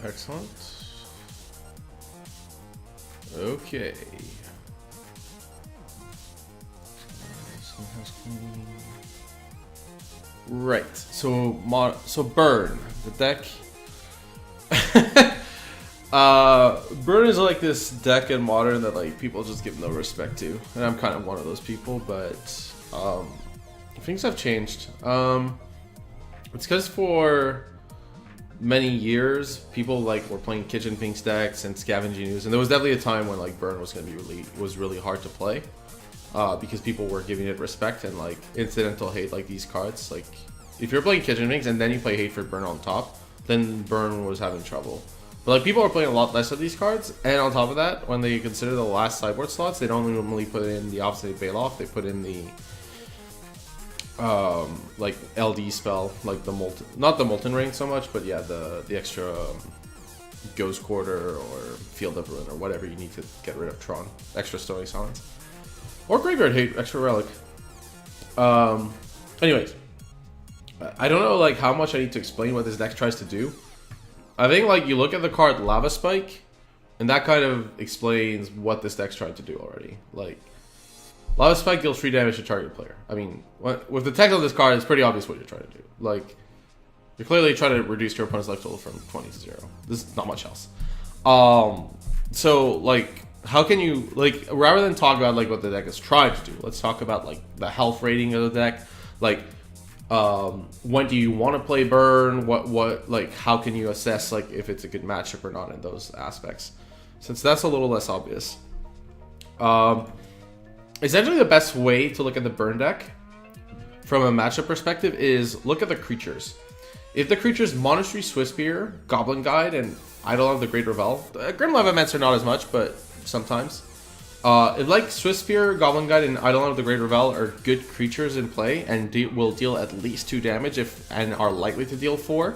Excellent. Okay. Right. So burn the deck. Burn is like this deck in Modern that like people just give no respect to, and I'm kind of one of those people. But things have changed. It's because for many years people like were playing Kitchen Finks decks and Scavenging Ooze, and there was definitely a time when like Burn was going to be really hard to play. Because people were giving it respect and like incidental hate, like these cards. Like if you're playing Kitchen Finks and then you play Hate for Burn on top, then Burn was having trouble. But like people are playing a lot less of these cards, and on top of that, when they consider the last sideboard slots, they don't normally put in the Obstinate Baloth. They put in the like LD spell, like the Molten, not the Molten Rain so much, but yeah, the extra Ghost Quarter or Field of Ruin or whatever you need to get rid of Tron, extra Stony Silence. Or Graveyard Hate, extra relic. Anyways, I don't know like how much I need to explain what this deck tries to do. I think like you look at the card Lava Spike, and that kind of explains what this deck's trying to do already. Like, Lava Spike deals 3 damage to target player. I mean, with the text of this card, it's pretty obvious what you're trying to do. Like, you're clearly trying to reduce your opponent's life total from 20 to 0. There's not much else. So like, how can you, like, rather than talk about like what the deck is trying to do, let's talk about like the health rating of the deck. Like, when do you want to play Burn? What like how can you assess like if it's a good matchup or not in those aspects? Since that's a little less obvious. Essentially the best way to look at the Burn deck from a matchup perspective is look at the creatures. If the creatures Monastery, Swiftspear, Goblin Guide, and Eidolon of the Great Revel, Grim Levaments are not as much, but sometimes. If like Swiftspear, Goblin Guide, and Eidolon of the Great Revel are good creatures in play and will deal at least 2 damage and are likely to deal 4,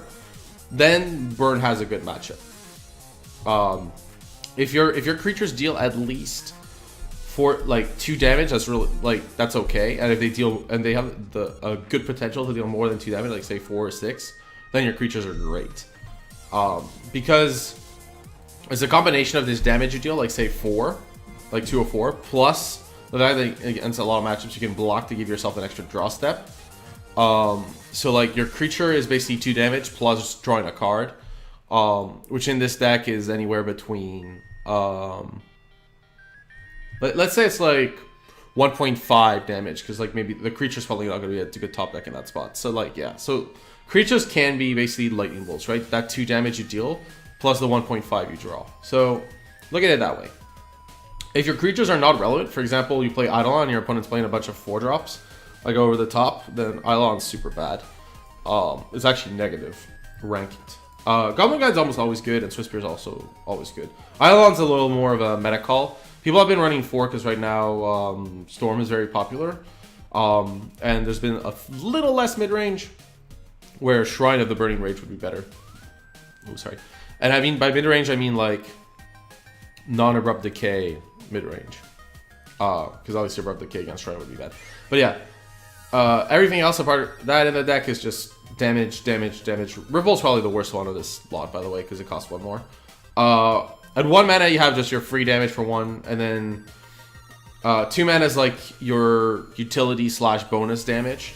then Burn has a good matchup. If your creatures deal at least 2 damage, that's really like that's okay. And if they deal and they have a good potential to deal more than 2 damage, like say 4 or 6, then your creatures are great. Because it's a combination of this damage you deal, like say 4. Like 2 or 4, plus the fact that against a lot of matchups you can block to give yourself an extra draw step. So like your creature is basically 2 damage plus drawing a card, which in this deck is anywhere between let's say it's like 1.5 damage, because like maybe the creature's probably not going to be a good top deck in that spot. So like yeah, so creatures can be basically lightning bolts, right? That 2 damage you deal plus the 1.5 you draw. So look at it that way. If your creatures are not relevant, for example, you play Eidolon and your opponent's playing a bunch of 4-drops, like over the top, then Eidolon's super bad. It's actually negative ranked. Goblin Guide's almost always good, and Swiftspear's also always good. Eidolon's a little more of a meta call. People have been running 4 because right now Storm is very popular. And there's been a little less mid-range, where Shrine of the Burning Rage would be better. Oh, sorry. And I mean, by mid-range, I mean like non-abrupt decay mid-range, because obviously abrupt decay against Shrine would be bad. But yeah, everything else apart that in the deck is just damage. Ripple's probably the worst one of this lot, by the way, because it costs 1 more. At 1 mana you have just your free damage for 1, and then 2 mana is like your utility / bonus damage.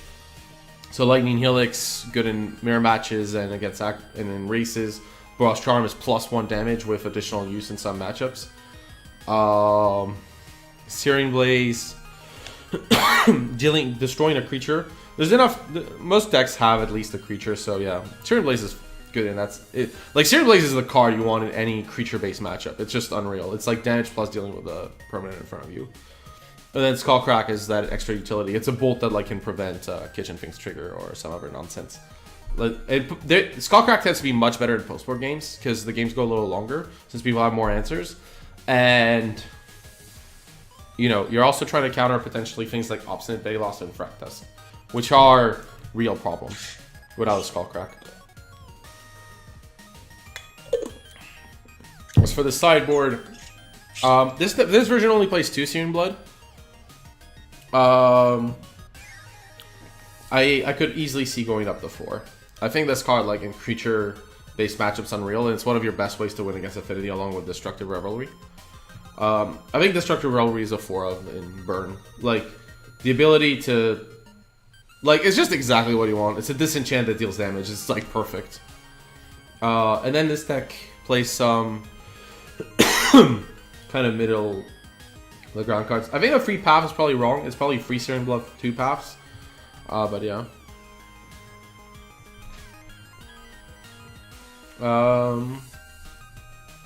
So Lightning Helix, good in mirror matches and against and in races. Boros Charm is +1 damage with additional use in some matchups. Searing Blaze, destroying a creature. There's enough. Most decks have at least a creature, so yeah, Searing Blaze is good, and that's it. Like Searing Blaze is the card you want in any creature-based matchup. It's just unreal. It's like damage plus dealing with a permanent in front of you. And then Skullcrack is that extra utility. It's a bolt that like can prevent Kitchen Finks trigger or some other nonsense. Skullcrack tends to be much better in post-board games because the games go a little longer since people have more answers, and you know you're also trying to counter potentially things like Obstinate Baloth and Fractus, which are real problems without a Skullcrack. As for the sideboard, this version only plays 2 Searing Blood. I could easily see going up to 4. I think this card, like in creature based matchups unreal, and it's one of your best ways to win against Affinity along with Destructive Revelry. I think Destructive Revelry is a 4 of in Burn. Like, the ability to... Like, it's just exactly what you want. It's a disenchant that deals damage. It's, like, perfect. And then this deck plays some kind of middle the ground cards. I think a free path is probably wrong. It's probably free Searing Blood 2 paths. But yeah.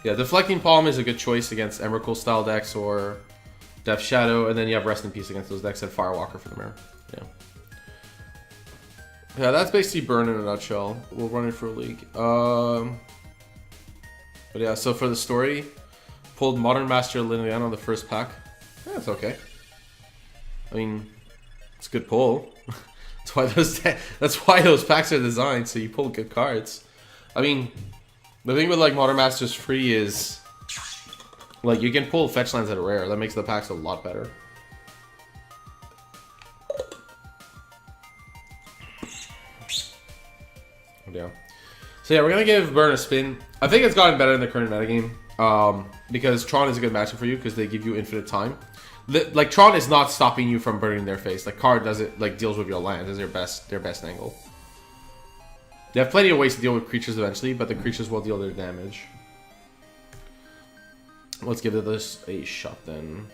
Yeah, Deflecting Palm is a good choice against Emrakul style decks or Death Shadow, and then you have Rest in Peace against those decks and Firewalker for the mirror. Yeah. Yeah, that's basically Burn in a nutshell. We'll run it for a league. But yeah, so for the story, pulled Modern Master Liliana on the first pack. Yeah, it's okay. I mean, it's a good pull. That's why those packs are designed, so you pull good cards. I mean, the thing with like Modern Masters free is like you can pull fetch lands that are rare. That makes the packs a lot better. Yeah. So yeah, we're gonna give Burn a spin. I think it's gotten better in the current metagame. Because Tron is a good matchup for you because they give you infinite time. Like Tron is not stopping you from burning their face. Like card does it, like deals with your land as their best angle. They have plenty of ways to deal with creatures eventually, but the creatures will deal their damage. Let's give this a shot then.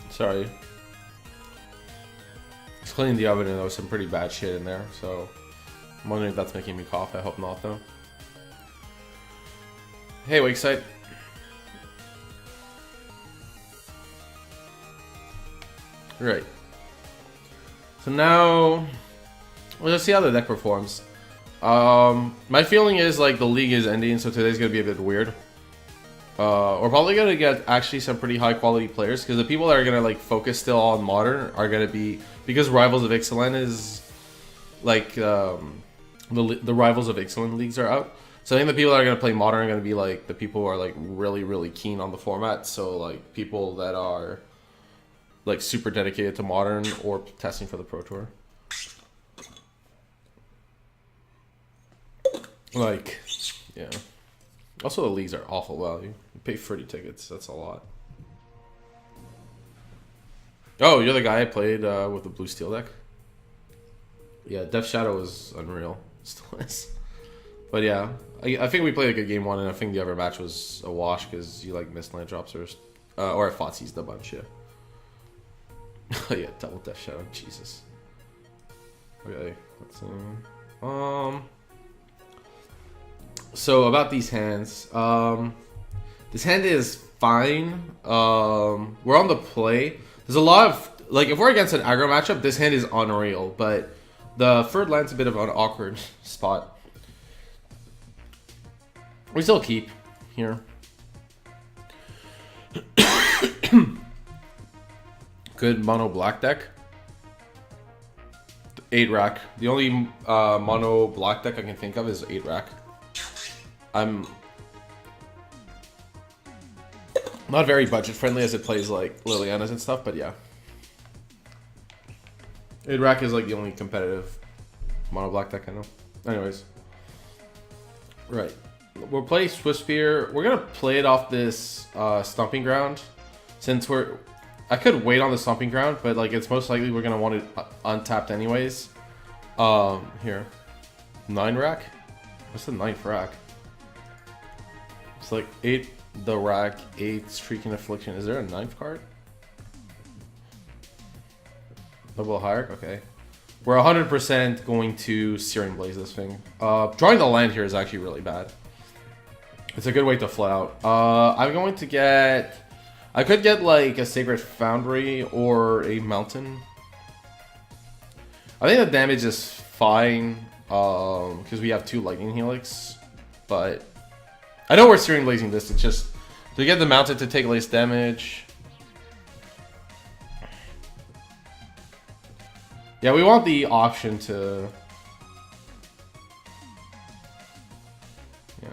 Sorry. Just cleaning the oven and there was some pretty bad shit in there, so I'm wondering if that's making me cough. I hope not though. Hey, Wakeside. Right. So now let's see how the deck performs. My feeling is like the league is ending, so today's gonna be a bit weird. We're probably gonna get actually some pretty high quality players because the people that are gonna like focus still on Modern are gonna be, because Rivals of Ixalan is like the Rivals of Ixalan leagues are out. So I think the people that are gonna play Modern are gonna be like the people who are like really keen on the format. So like people that are like super dedicated to Modern or testing for the Pro Tour. Like, yeah. Also, the leagues are awful value. You pay 30 tickets. That's a lot. Oh, you're the guy I played with the blue steel deck? Yeah, Death Shadow is unreal. Still is. But yeah, I think we played a good game one, and I think the other match was a wash because you like missed land drops or I fought seized a bunch, yeah. Yeah, double Death Shadow. Jesus. Okay, let's see. So about these hands, this hand is fine. We're on the play. There's a lot of like if we're against an aggro matchup, this hand is unreal. But the third land's a bit of an awkward spot. We still keep here. Good mono black deck. 8 rack. The only mono black deck I can think of is 8 rack. I'm not very budget friendly as it plays like Liliana's and stuff, but yeah. 8 rack is like the only competitive mono black deck I know. Anyways. Right. We'll play Swiftspear. We're gonna play it off this Stomping Ground. Since I could wait on the Stomping Ground, but like it's most likely we're gonna want it untapped anyways. Here. 9 rack? What's the 9th rack? It's like 8 the rack, 8 Streaking Affliction. Is there a 9th card? Double Hierarch? Okay. We're 100% going to Searing Blaze this thing. Drawing the land here is actually really bad. It's a good way to flat out. I'm going to get... I could get like a Sacred Foundry or a Mountain. I think the damage is fine because we have 2 Lightning Helix. But I know we're Searing Blazing this. It's just to get the Mountain to take less damage. Yeah, we want the option to... Yeah.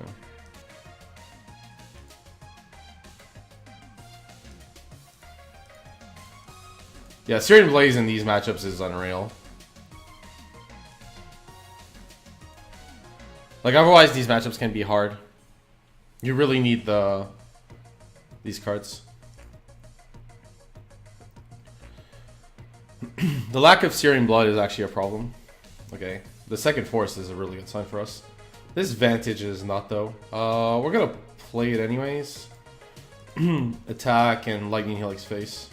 Yeah, Searing Blaze in these matchups is unreal. Like, otherwise these matchups can be hard. You really need these cards. The lack of Searing Blood is actually a problem. Okay. The second Force is a really good sign for us. This Vantage is not, though. We're gonna play it anyways. Attack and Lightning Helix face.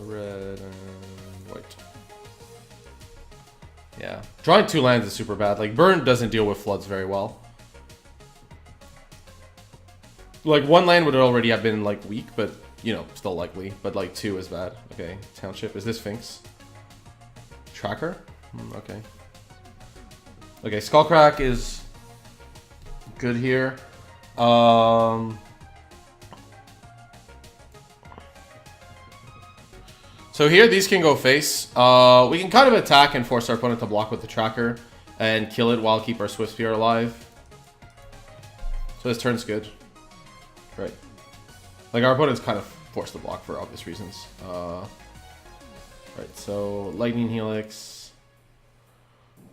Red and white. Yeah. Drawing 2 lands is super bad. Like, Burn doesn't deal with floods very well. Like, 1 land would already have been, like, weak, but, you know, still likely. But, like, 2 is bad. Okay, Township. Is this Sphinx? Tracker? Okay. Okay, Skullcrack is good here. So here, these can go face. We can kind of attack and force our opponent to block with the Tracker and kill it while keep our Swiftspear alive. So this turn's good. Right. Like, our opponent's kind of forced to block for obvious reasons. Right, so Lightning Helix.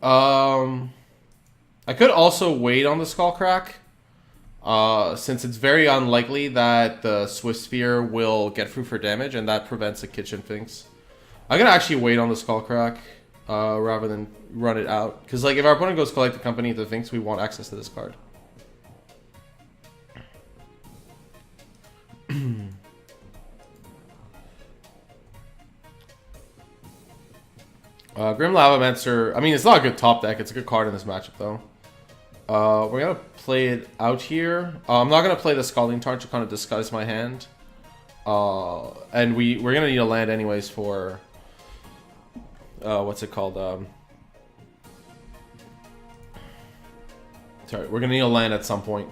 I could also wait on the Skullcrack. Since it's very unlikely that the Swiftspear will get through for damage, and that prevents a Kitchen Finks. I'm gonna actually wait on the Skullcrack rather than run it out. Because, like, if our opponent goes Collect the Company to Finks, we want access to this card. Grim Lavamancer, I mean, it's not a good top deck. It's a good card in this matchup, though. We're going to play it out here. I'm not going to play the Scalding Tarn to kind of disguise my hand. And we're going to need a land anyways for... what's it called? Sorry, we're going to need a land at some point.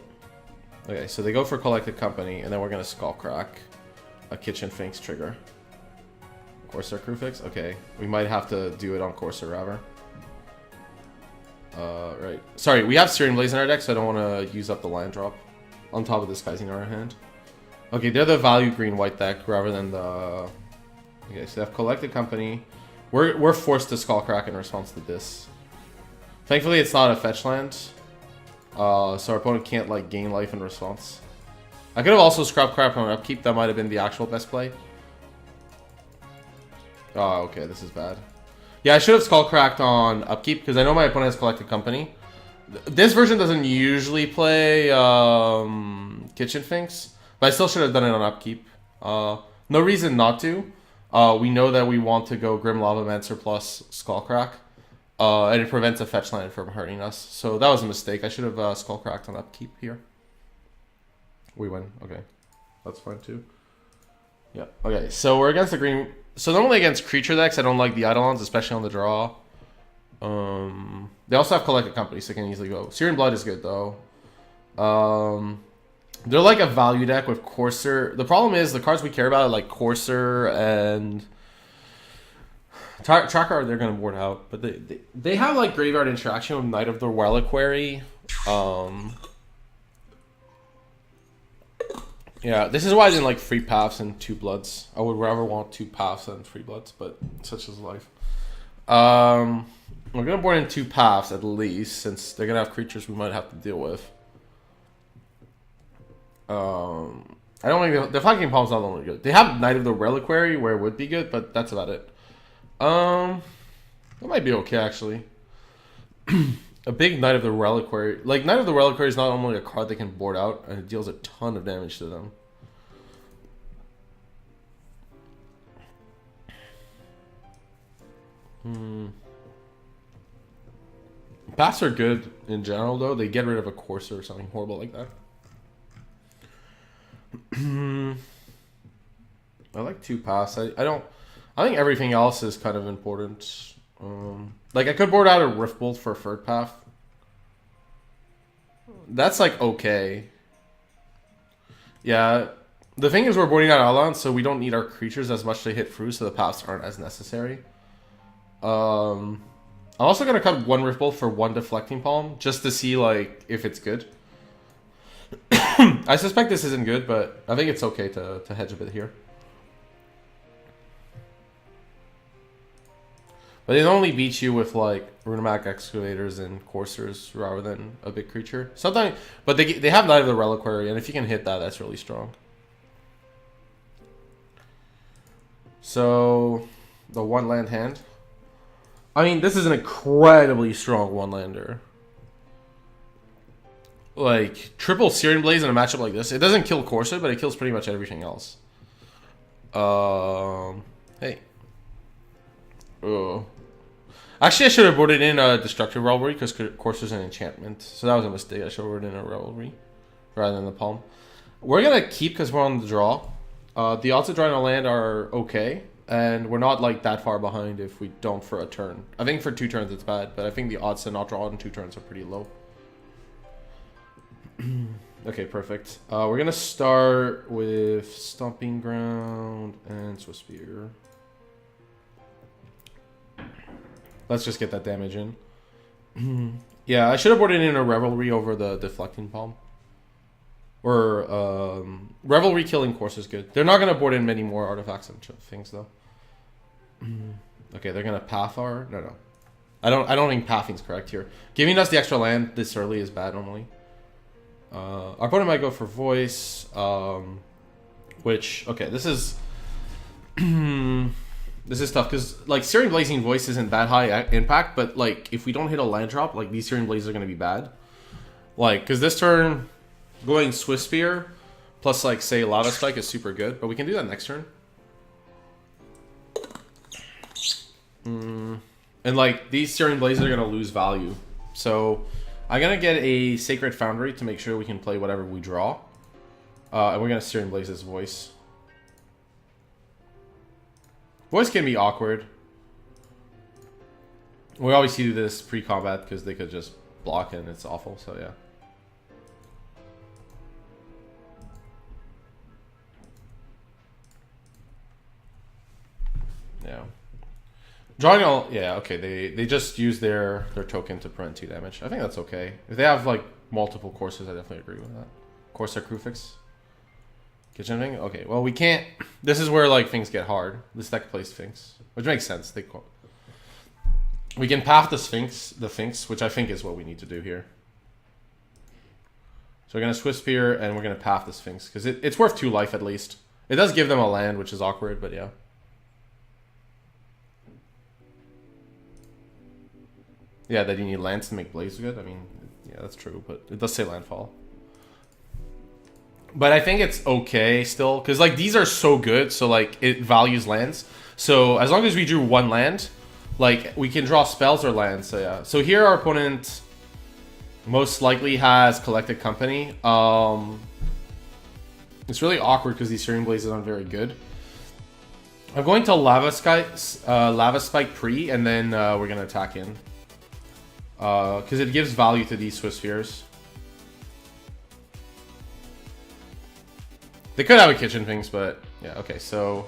Okay, so they go for Collected Company, and then we're going to Skullcrack a Kitchen Finks trigger. Corsair Crewfix? Okay, we might have to do it on Corsair Raver. Right. Sorry, we have Searing Blaze in our deck, so I don't want to use up the land drop on top of this guy's in our hand. Okay, they're the value green-white deck rather than the... Okay, so they have Collected Company. We're forced to Skullcrack in response to this. Thankfully, it's not a fetch land, so our opponent can't, like, gain life in response. I could have also Scrapcraft on Upkeep. That might have been the actual best play. Oh, okay, this is bad. Yeah, I should have Skullcracked on Upkeep, because I know my opponent has Collected Company. This version doesn't usually play Kitchen Finks, but I still should have done it on Upkeep. No reason not to. We know that we want to go Grim Lavamancer plus Skullcrack, and it prevents a fetch land from hurting us. So that was a mistake. I should have Skullcracked on Upkeep here. We win. Okay. That's fine, too. Yeah. Okay, so we're against the green... So normally against creature decks, I don't like the Eidolons, especially on the draw. They also have Collected Company, so they can easily go. Searing Blood is good, though. They're like a value deck with Courser. The problem is the cards we care about are like Courser and... Tracker, they're going to board out. But they have like Graveyard Interaction with Knight of the Reliquary. Yeah, this is why I didn't like 3 paths and 2 bloods. I would rather want 2 paths than 3 bloods, but such is life. We're gonna board in 2 paths at least, since they're gonna have creatures we might have to deal with. I don't think the Flanking Palm's not only good. They have Knight of the Reliquary where it would be good, but that's about it. That might be okay actually. A big Knight of the Reliquary. Like, Knight of the Reliquary is not only a card they can board out, and it deals a ton of damage to them. Paths are good in general, though. They get rid of a Courser or something horrible like that. I like 2 paths. I think everything else is kind of important. Like, I could board out a Rift Bolt for a 3rd path. That's, like, okay. Yeah. The thing is, we're boarding out Eidolons, so we don't need our creatures as much to hit through, so the paths aren't as necessary. I'm also going to cut 1 Rift Bolt for 1 Deflecting Palm, just to see, like, if it's good. I suspect this isn't good, but I think it's okay to hedge a bit here. But they normally beat you with like Runemac Excavators and Coursers rather than a big creature. Sometimes, but they have Knight of the Reliquary, and if you can hit that, that's really strong. So, the 1-land hand. I mean, this is an incredibly strong 1-lander. Like, triple Searing Blaze in a matchup like this. It doesn't kill Corsair, but it kills pretty much everything else. Hey. Oh. Actually, I should have boarded in a Destructive Revelry because Corsair's an enchantment. So that was a mistake. I should have boarded in a Revelry rather than the Palm. We're going to keep because we're on the draw. The odds of drawing a land are okay. And we're not like that far behind if we don't for a turn. I think for 2 turns it's bad, but I think the odds to not draw in 2 turns are pretty low. Okay, perfect. We're gonna start with Stomping Ground and Swiftspear. Let's just get that damage in. Yeah, I should have boarded in a Revelry over the Deflecting Palm. Or Revelry killing Course is good. They're not gonna board in many more artifacts and things though. Okay, they're gonna path our no. I don't think pathing's correct here. Giving us the extra land this early is bad normally. Our opponent might go for Voice, which okay, this is this is tough because like Searing Blazing Voice isn't that high impact, but like if we don't hit a land drop, like these Searing Blazes are gonna be bad. Like because this turn going Swiftspear plus like say Lava Spike is super good, but we can do that next turn. And like these Searing Blazes are gonna lose value, so I'm gonna get a Sacred Foundry to make sure we can play whatever we draw. And we're gonna Searing Blaze this Voice. Voice can be awkward. We obviously do this pre-combat because they could just block and it's awful, so yeah. Yeah. Drawing all, yeah, okay. They just use their token to prevent 2 damage. I think that's okay. If they have like multiple courses, I definitely agree with that. Corsair Crewfix. Kitchen thing? Okay, well we can't. This is where like things get hard. This deck plays Sphinx, which makes sense. We can path the Sphinx, which I think is what we need to do here. So we're gonna Swiftspear and we're gonna path the Sphinx because it's worth 2 life at least. It does give them a land, which is awkward, but yeah. Yeah, that you need lands to make Blaze good. I mean, yeah, that's true, but it does say landfall. But I think it's okay still, because like these are so good, so like it values lands. So as long as we drew 1 land, like we can draw spells or lands. So yeah. So here our opponent most likely has Collected Company. It's really awkward because these Searing Blazes aren't very good. I'm going to Lava Spike pre, and then we're gonna attack in. Because it gives value to these Swiftspears. They could have a Kitchen Finks, but yeah, okay, so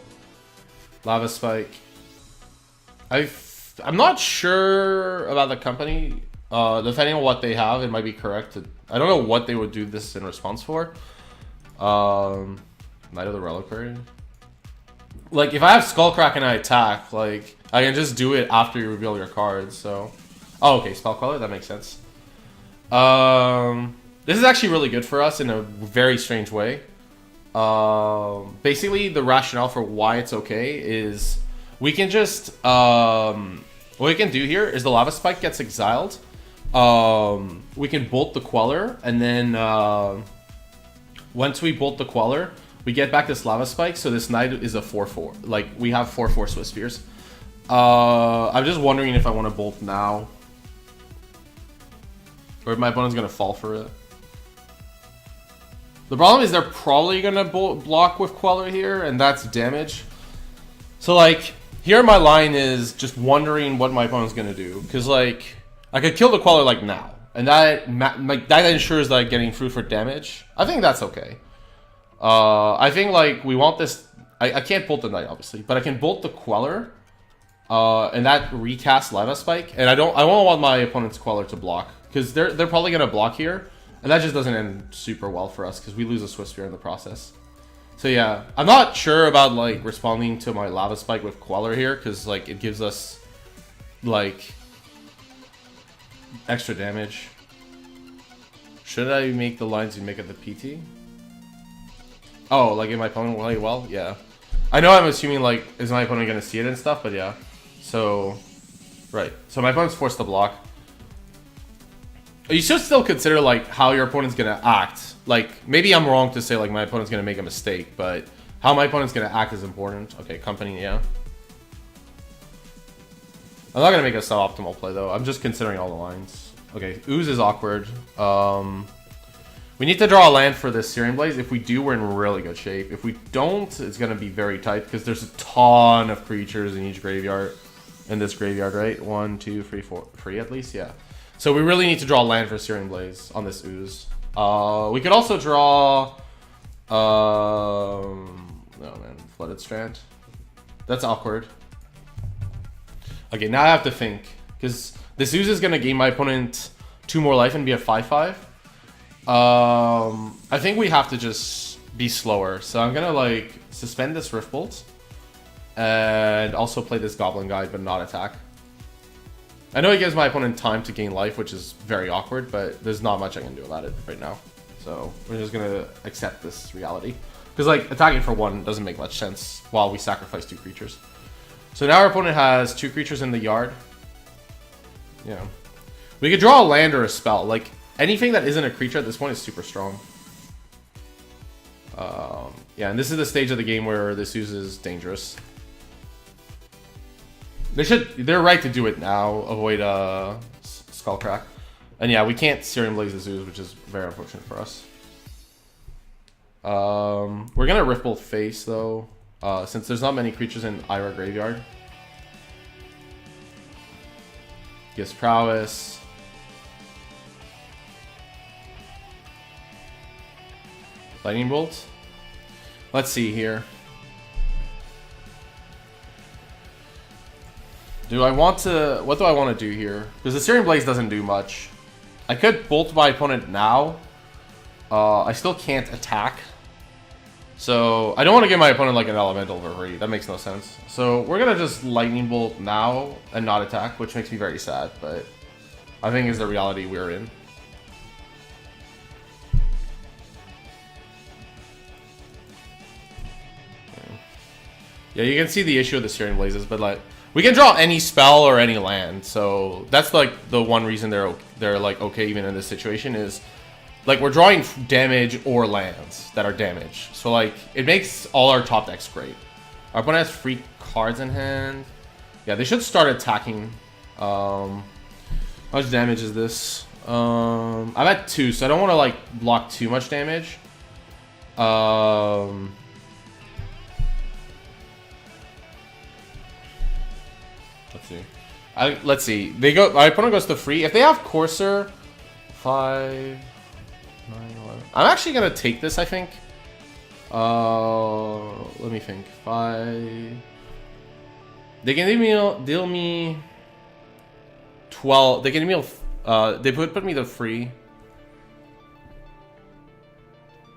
Lava Spike. I'm not sure about the company. Depending on what they have, it might be correct. I don't know what they would do this in response for. Knight of the Reliquary. Like, if I have Skullcrack and I attack, like, I can just do it after you reveal your cards, so... Oh, okay, Spellcaller, that makes sense. This is actually really good for us in a very strange way. Basically, the rationale for why it's okay is we can just... what we can do here is the Lava Spike gets exiled. We can bolt the Queller, and then once we bolt the Queller, we get back this Lava Spike, so this Knight is a 4-4. Like, we have 4-4 Swiftspears. I'm just wondering if I want to bolt now. Or if my opponent's going to fall for it. The problem is they're probably going to block with Queller here, and that's damage. So, like, here my line is just wondering what my opponent's going to do. Because, like, I could kill the Queller, like, now. And that ensures that I'm getting through for damage. I think that's okay. I think, like, we want this... I can't bolt the Knight, obviously. But I can bolt the Queller. And that recasts Lava Spike. And I don't want my opponent's Queller to block. Because they're probably going to block here. And that just doesn't end super well for us because we lose a Swift Spear in the process. So yeah, I'm not sure about like responding to my Lava Spike with Queller here because like it gives us like extra damage. Should I make the lines you make at the PT? Oh, like if my opponent will play well? Yeah. I know I'm assuming like, is my opponent going to see it and stuff, but yeah. So, right. So my opponent's forced to block. You should still consider like how your opponent's going to act. Like, maybe I'm wrong to say like my opponent's going to make a mistake, but how my opponent's going to act is important. Okay, company, yeah. I'm not going to make a suboptimal play though. I'm just considering all the lines. Okay, Ooze is awkward. We need to draw a land for this Searing Blaze. If we do, we're in really good shape. If we don't, it's going to be very tight because there's a ton of creatures in each graveyard. In this graveyard, right? 1, 2, 3, 4, 3 at least, yeah. So we really need to draw a land for Searing Blaze on this Ooze. We could also draw... oh man, Flooded Strand. That's awkward. Okay, now I have to think. Because this Ooze is going to gain my opponent 2 more life and be a 5/5. I think we have to just be slower. So I'm gonna like suspend this Rift Bolt and also play this Goblin Guide but not attack. I know it gives my opponent time to gain life, which is very awkward, but there's not much I can do about it right now. So we're just gonna accept this reality. Because like attacking for 1 doesn't make much sense while we sacrifice 2 creatures. So now our opponent has 2 creatures in the yard. Yeah. We could draw a land or a spell. Like anything that isn't a creature at this point is super strong. Yeah, and this is the stage of the game where this Ooze is dangerous. They're right to do it now. Avoid Skullcrack. And yeah, we can't Searing Blaze this Ooze, which is very unfortunate for us. We're gonna Rift Bolt face though, since there's not many creatures in Ira Graveyard. Gives Prowess. Lightning Bolt. Let's see here. Do I want to... What do I want to do here? Because the Searing Blaze doesn't do much. I could bolt my opponent now. I still can't attack. So, I don't want to give my opponent like an Elemental for free. That makes no sense. So, we're going to just Lightning Bolt now and not attack, which makes me very sad. But I think is the reality we're in. Yeah, you can see the issue of the Searing Blazes, but like we can draw any spell or any land, so that's like the one reason they're like okay even in this situation is like we're drawing damage or lands that are damaged. So like it makes all our top decks great. Our opponent has 3 cards in hand. Yeah, they should start attacking. How much damage is this? I'm at 2, so I don't want to like block too much damage. Let's see. They go. My opponent goes to free. If they have Courser, 5, 9, 11. I'm actually gonna take this. I think. Let me think. 5. They can deal me 12. They can deal. They put me to free.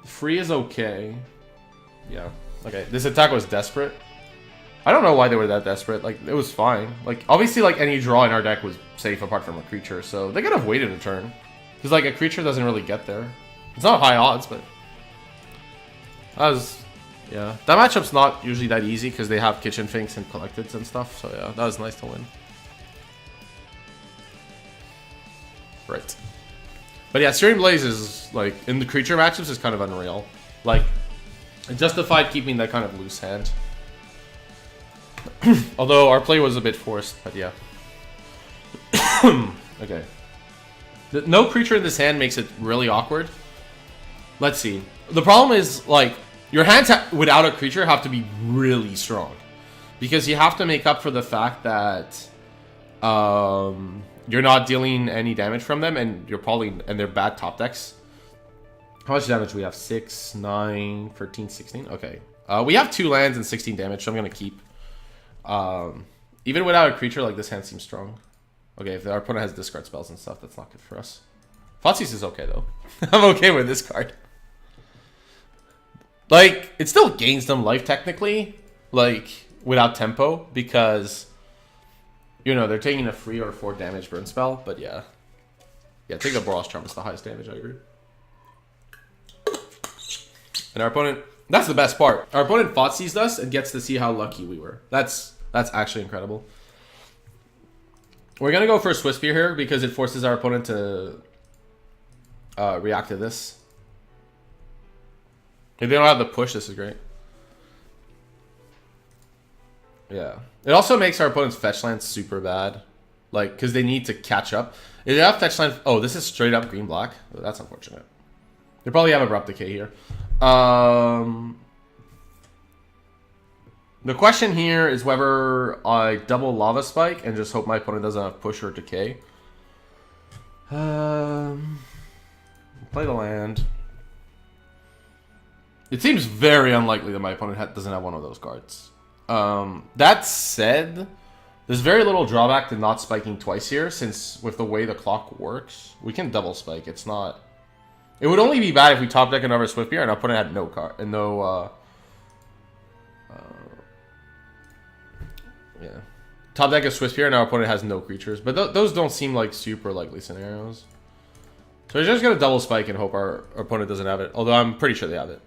Free is okay. Yeah. Okay. This attack was desperate. I don't know why they were that desperate. Like, it was fine. Like, obviously, like, any draw in our deck was safe apart from a creature, so they could have waited a turn. Because, like, a creature doesn't really get there. It's not high odds, but... That was... Yeah. That matchup's not usually that easy, because they have Kitchen Finks and Collecteds and stuff, so yeah, that was nice to win. Right. But yeah, Searing Blaze is, like, in the creature matchups is kind of unreal. Like, it justified keeping that kind of loose hand. Although our play was a bit forced, but yeah. Okay. No creature in this hand makes it really awkward. Let's see. The problem is, like, your hands without a creature have to be really strong. Because you have to make up for the fact that you're not dealing any damage from them, and you're probably... And they're bad top decks. How much damage do we have? 6, 9, 13, 16? Okay. We have 2 lands and 16 damage, so I'm going to keep... even without a creature, like, this hand seems strong. Okay, if our opponent has discard spells and stuff, that's not good for us. Thoughtseize is okay, though. I'm okay with this card. Like, it still gains them life, technically. Like, without tempo. Because, you know, they're taking a 3 or 4 damage burn spell. But yeah. Yeah, take the Boros Charm. It's the highest damage, I agree. And our opponent... That's the best part. Our opponent Thoughtseized us and gets to see how lucky we were. That's actually incredible. We're going to go for a Swiftspear here because it forces our opponent to react to this. If they don't have the push, this is great. Yeah. It also makes our opponent's fetch land super bad. Like, because they need to catch up. If they have fetch land... Oh, this is straight up green-black. Oh, that's unfortunate. They probably have Abrupt Decay here. The question here is whether I double Lava Spike and just hope my opponent doesn't have push or decay. Play the land. It seems very unlikely that my opponent doesn't have one of those cards. That said, there's very little drawback to not spiking twice here, since with the way the clock works, we can double spike. It's not... It would only be bad if we top deck another Swiftspear and our opponent had no card and no yeah. Top deck a Swiftspear and our opponent has no creatures. But those don't seem like super likely scenarios. So we're just gonna double spike and hope our opponent doesn't have it. Although I'm pretty sure they have it.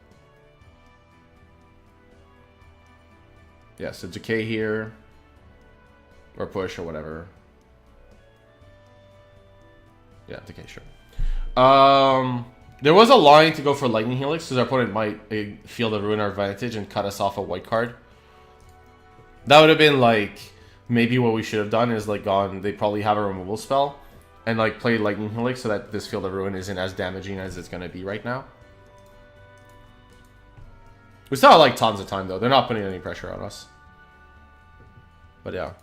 Yeah, so decay here. Or push or whatever. Yeah, decay, sure. There was a line to go for Lightning Helix because our opponent might feel the Ruin our advantage and cut us off a white card. That would have been like maybe what we should have done is like gone. They probably have a removal spell and like play Lightning Helix so that this Field of Ruin isn't as damaging as it's gonna be right now. We still have like tons of time though. They're not putting any pressure on us. But yeah,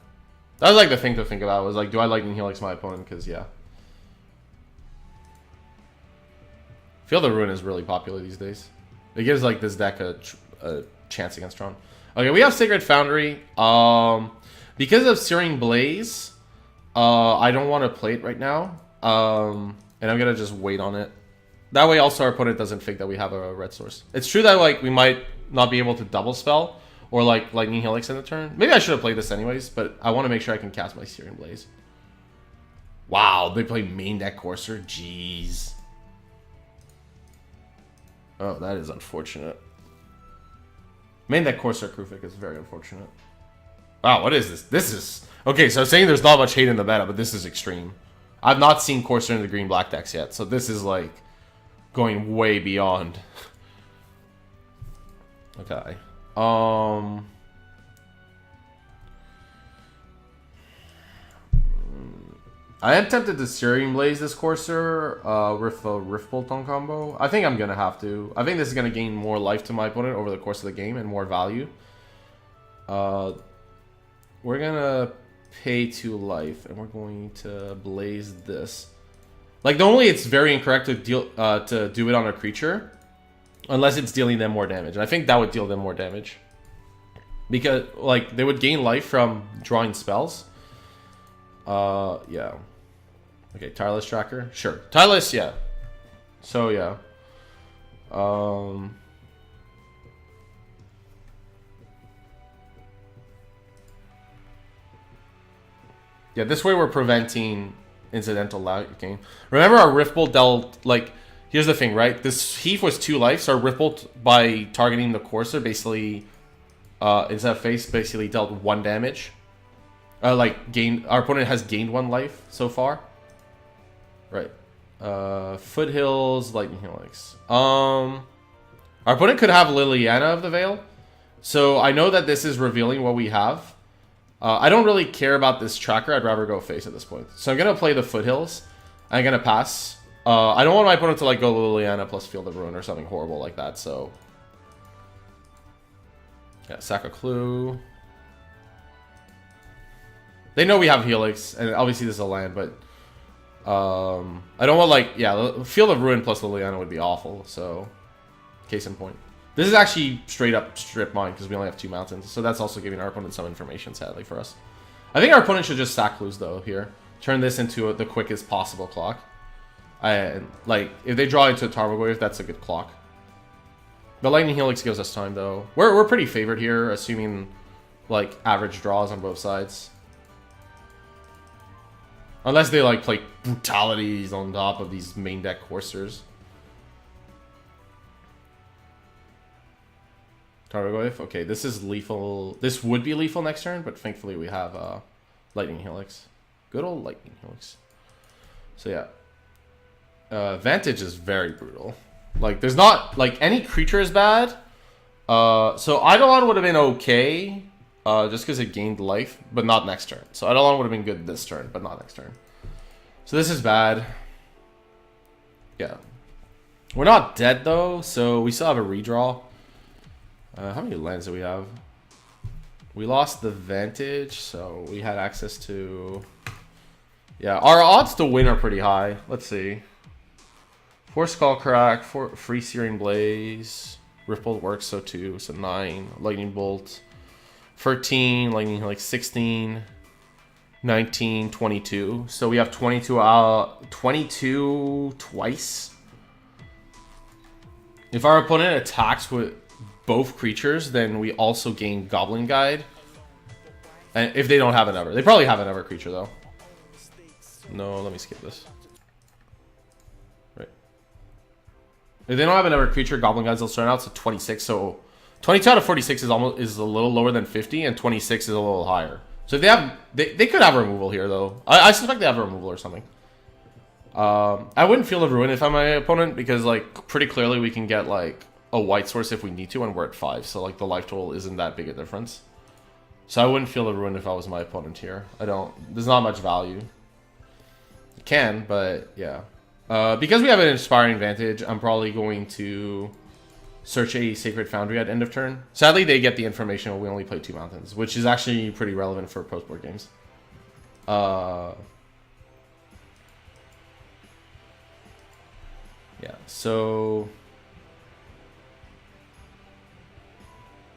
that was like the thing to think about was like, do I Lightning Helix my opponent? Because yeah. Field of Ruin is really popular these days. It gives like this deck a chance against Tron. Okay, we have Sacred Foundry. Because of Searing Blaze, I don't want to play it right now. And I'm gonna just wait on it. That way, also our opponent doesn't think that we have a red source. It's true that like we might not be able to double spell or like Lightning Helix in the turn. Maybe I should have played this anyways, but I want to make sure I can cast my Searing Blaze. Wow, they play main deck Courser. Jeez. Oh, that is unfortunate. Main deck Corsair Krufik is very unfortunate. Wow, what is this? This is... Okay, so I'm saying there's not much hate in the meta, but this is extreme. I've not seen Corsair in the green-black decks yet, so this is, like, going way beyond. Okay. I am tempted to Searing Blaze this Courser with a Rift Bolt on combo. I think I'm going to have to. I think this is going to gain more life to my opponent over the course of the game and more value. We're going to pay 2 life and we're going to Blaze this. Like, normally it's very incorrect to do it on a creature unless it's dealing them more damage. And I think that would deal them more damage. Because, like, they would gain life from drawing spells. Yeah. Okay, Tireless Tracker? Sure. Tireless, yeah. So, yeah. Yeah, this way we're preventing incidental light gain. Remember our Rift Bolt dealt, like, here's the thing, right? This Heath was 2 life, so our Rift Bolt, by targeting the Courser, basically, instead of face, basically dealt 1 damage. Like, our opponent has gained 1 life so far. Right. Foothills, Lightning Helix. Our opponent could have Liliana of the Veil. So I know that this is revealing what we have. I don't really care about this tracker. I'd rather go face at this point. So I'm going to play the Foothills. I'm going to pass. I don't want my opponent to like go Liliana plus Field of Ruin or something horrible like that. So yeah, sack a clue. They know we have Helix, and obviously this is a land, but I don't want, like, yeah, Field of Ruin plus Liliana would be awful, so case in point. This is actually straight up strip mine, because we only have 2 mountains, so that's also giving our opponent some information, sadly, for us. I think our opponent should just sack clues, though, here. Turn this into the quickest possible clock. And like if they draw into a Tarmogoyf, that's a good clock. The Lightning Helix gives us time though. We're pretty favored here, assuming like average draws on both sides. Unless they like play brutalities on top of these main deck coursers. Tarmogoyf. Okay, this is lethal. This would be lethal next turn, but thankfully we have Lightning Helix. Good old Lightning Helix. So yeah. Vantage is very brutal. Like, there's not... Like, any creature is bad. So Eidolon would have been okay. Just because it gained life, but not next turn. So Eidolon would have been good this turn, but not next turn. So this is bad. Yeah. We're not dead, though, so we still have a redraw. How many lands do we have? We lost the Vantage, so we had access to... Yeah, our odds to win are pretty high. Let's see. 4 Skullcrack, 4 free Searing Blaze. Ripple works, so 2, so 9. Lightning Bolt. 13, Lightning like 16. 19, 22. So we have 22 twice. If our opponent attacks with both creatures, then we also gain Goblin Guide. And if they don't have an Ever. They probably have an Ever creature, though. No, let me skip this. Right. If they don't have an Ever creature, Goblin Guides will start out to 26. So 22 out of 46 is a little lower than 50, and 26 is a little higher. So if they have, they could have removal here, though. I suspect they have removal or something. I wouldn't feel the ruin if I'm my opponent, because like pretty clearly we can get like a white source if we need to, and we're at 5. So like the life total isn't that big a difference. So I wouldn't feel the ruin if I was my opponent here. There's not much value. You can, but yeah. Because we have an Inspiring Vantage, I'm probably going to search a Sacred Foundry at end of turn. Sadly, they get the information when we only play 2 mountains, which is actually pretty relevant for post-board games. Yeah, so...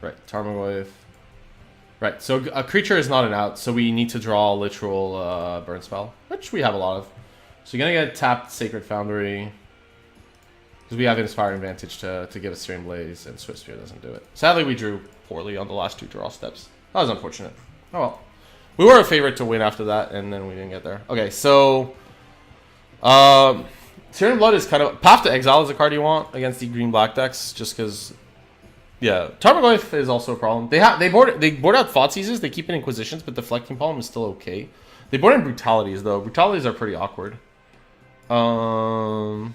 Right, Tarmogoyf. Right, so a creature is not an out, so we need to draw a literal burn spell, which we have a lot of. So you're gonna get tapped Sacred Foundry, because we have Inspiring Vantage to give us Searing Blaze, and Swift Spear doesn't do it. Sadly, we drew poorly on the last 2 draw steps. That was unfortunate. Oh well. We were a favorite to win after that, and then we didn't get there. Okay, so... Searing Blood is kind of... Path to Exile is a card you want against the green-black decks, just because... Yeah, Tarmogoyf is also a problem. They board out Thoughtseizes, they keep in Inquisitions, but Deflecting Palm is still okay. They board in Brutalities, though. Brutalities are pretty awkward. Eidolon's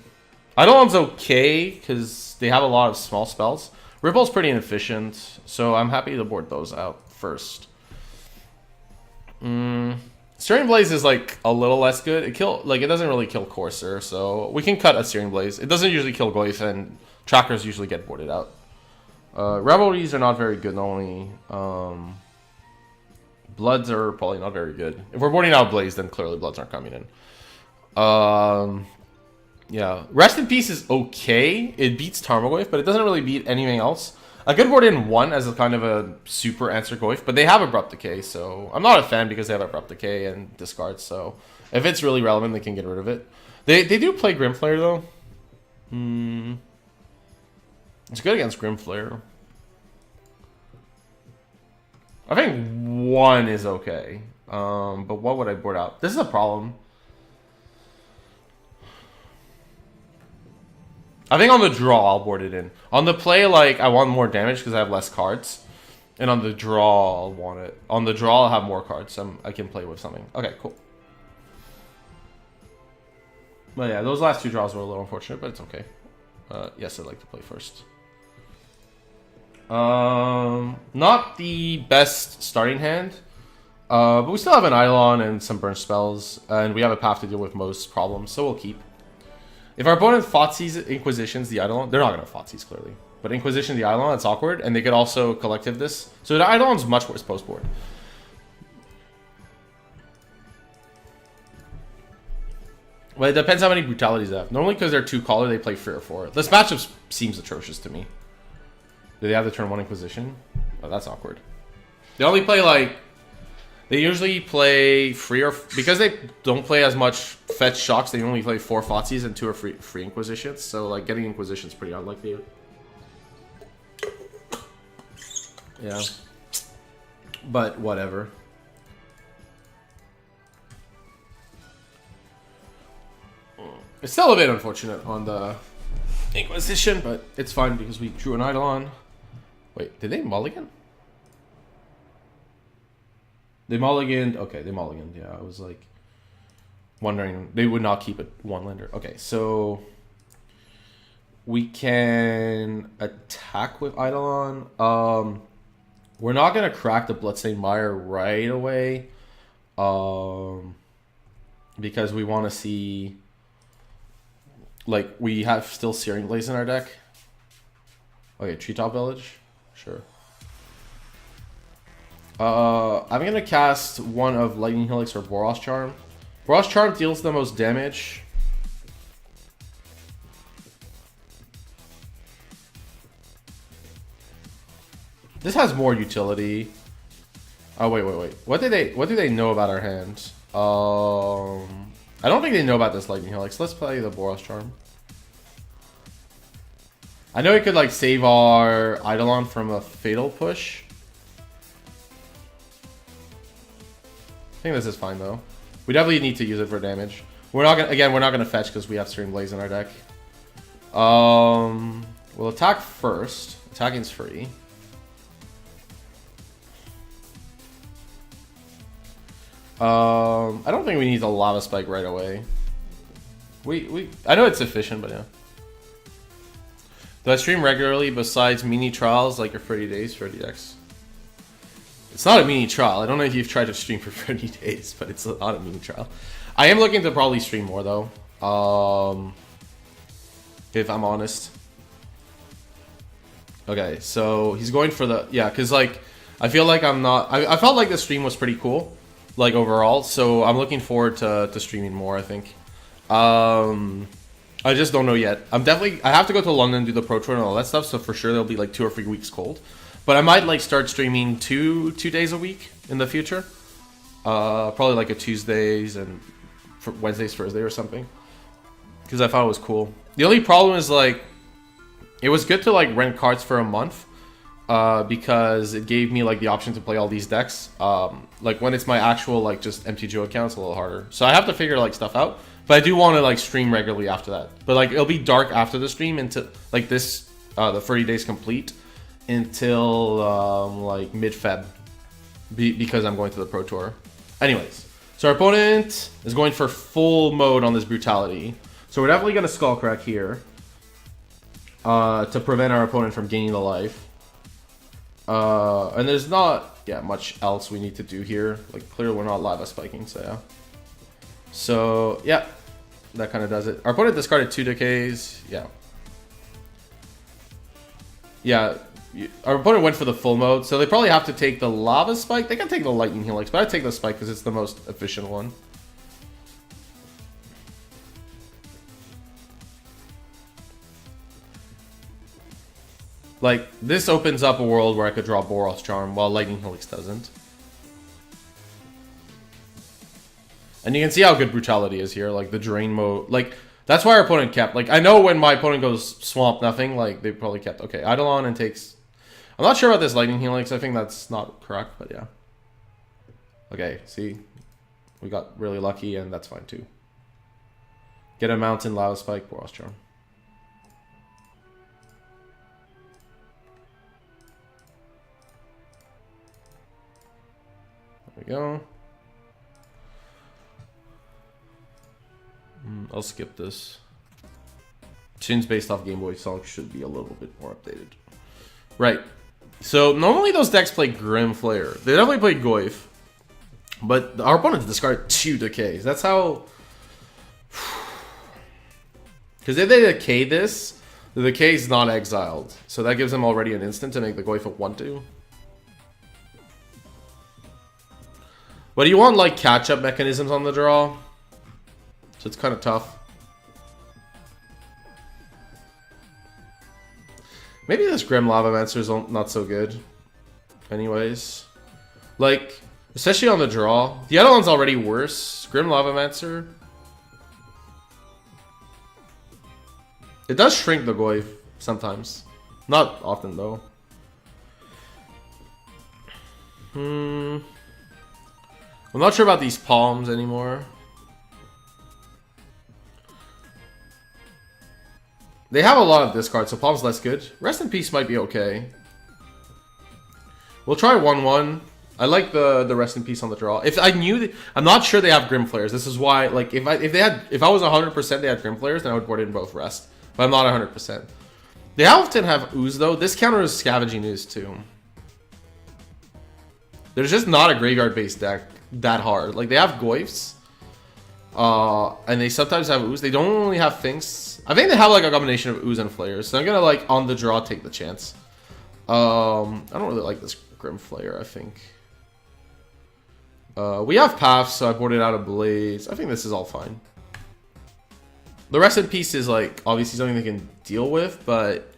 okay, because they have a lot of small spells. Ripple's pretty inefficient, so I'm happy to board those out first. Searing Blaze is like a little less good. It doesn't really kill Courser, so we can cut a Searing Blaze. It doesn't usually kill Goyf, and Trackers usually get boarded out. Revelries are not very good, normally. Bloods are probably not very good. If we're boarding out Blaze, then clearly Bloods aren't coming in. Yeah. Rest in Peace is okay. It beats Tarmogoyf, but it doesn't really beat anything else. I could board in 1 as a kind of a super answer Goyf, but they have Abrupt Decay, so I'm not a fan because they have Abrupt Decay and discards, so if it's really relevant, they can get rid of it. They do play Grimflayer, though. It's good against Grimflayer. I think 1 is okay. But what would I board out? This is a problem. I think on the draw, I'll board it in. On the play, like, I want more damage because I have less cards. And on the draw, I'll want it. On the draw, I'll have more cards. So I can play with something. Okay, cool. But yeah, those last 2 draws were a little unfortunate, but it's okay. Yes, I'd like to play first. Not the best starting hand. But we still have an Eidolon and some burn spells. And we have a path to deal with most problems, so we'll keep. If our opponent Thoughtseize Inquisitions the Eidolon, they're not going to Thoughtseize clearly. But Inquisition the Eidolon, that's awkward. And they could also Collective this. So the Eidolon's much worse post-board. Well, it depends how many brutalities they have. Normally, because they're 2 color, they play 3 or 4. This matchup seems atrocious to me. Do they have the turn 1 Inquisition? Oh, that's awkward. They only play like... They usually play free or because they don't play as much fetch shocks. They only play 4 Thoughtseize and 2 are free Inquisitions. So like getting Inquisition's pretty unlikely. Yeah, but whatever. It's still a bit unfortunate on the Inquisition, but it's fine because we drew an Eidolon. Wait, did they mulligan? They mulliganed. Okay, they mulliganed. Yeah, I was like wondering. They would not keep it 1-lander. Okay, so we can attack with Eidolon. We're not gonna crack the Bloodstained Mire right away, because we want to see. Like, we have still Searing Blaze in our deck. Okay, Treetop Village. Sure. I'm gonna cast one of Lightning Helix or Boros Charm. Boros Charm deals the most damage. This has more utility. Oh wait. What do they know about our hand? I don't think they know about this Lightning Helix. Let's play the Boros Charm. I know it could like save our Eidolon from a fatal push. I think this is fine though. We definitely need to use it for damage. We're not gonna fetch because we have Searing Blaze in our deck. We'll attack first. Attacking's free. I don't think we need the Lava Spike right away. I know it's efficient, but yeah. Do I stream regularly besides mini trials like your 30 days, 30x? It's not a mini trial. I don't know if you've tried to stream for 30 days, but it's not a mini trial. I am looking to probably stream more though. If I'm honest. Okay, so he's going for the because like I feel like I'm not. I felt like the stream was pretty cool, like overall. So I'm looking forward to streaming more. I think. I just don't know yet. I have to go to London and do the Pro Tour and all that stuff. So for sure there'll be like 2 or 3 weeks cold. But I might like start streaming two days a week in the future. Probably like a Tuesdays and Wednesdays, Thursday or something. Because I thought it was cool. The only problem is like, it was good to like rent cards for a month. Because it gave me like the option to play all these decks. Like when it's my actual like just MTGO account, it's a little harder. So I have to figure like stuff out. But I do want to like stream regularly after that. But like it'll be dark after the stream until like this the 30 days complete until like mid-Feb because I'm going to the Pro Tour. Anyways, so our opponent is going for full mode on this Brutality. So we're definitely gonna Skullcrack here to prevent our opponent from gaining the life. And there's not much else we need to do here. Like clearly we're not Lava Spiking, so yeah. So yeah, that kind of does it. Our opponent discarded 2 decays. Yeah, our opponent went for the full mode, so they probably have to take the Lava Spike. They can take the Lightning Helix, but I take the Spike because it's the most efficient one. Like, this opens up a world where I could draw Boros Charm while Lightning Helix doesn't. And you can see how good Brutality is here, like the drain mode. Like, that's why our opponent kept. Like, I know when my opponent goes Swamp Nothing, like, they probably kept. Okay, Eidolon and takes. I'm not sure about this Lightning Helix. I think that's not correct, but yeah. Okay, see? We got really lucky, and that's fine too. Get a Mountain, Lava Spike, Boros Charm. There we go. I'll skip this. Tunes based off Game Boy Song should be a little bit more updated. Right. So normally those decks play Grim Flare. They definitely play Goyf. But our opponents discard 2 decays. That's how... Because if they decay this, the decay is not exiled. So that gives them already an instant to make the Goyf a 1-2. But you want like catch-up mechanisms on the draw. So it's kind of tough. Maybe this Grim Lavamancer is not so good. Anyways. Like, Especially on the draw. The other one's already worse. Grim Lavamancer. It does shrink the Goyf sometimes. Not often though. I'm not sure about these palms anymore. They have a lot of discards, so palm's less good. Rest in Peace might be okay. We'll try 1-1. I like the Rest in Peace on the draw. If I knew, I'm not sure they have Grim Flares. This is why, like, if I was 100% they had Grim Flares, then I would board in both Rest. But I'm not 100%. They often have Ooze though. This counters Scavenging Ooze too. There's just not a graveyard based deck that hard. Like, they have Goyfs. And they sometimes have Ooze. They don't only have things. I think they have like a combination of Ooze and Flares. So I'm gonna, like, on the draw take the chance. I don't really like this Grim Flare, I think. We have Paths, so I boarded out a Blaze. I think this is all fine. The Rest in Peace is, like, obviously something they can deal with, but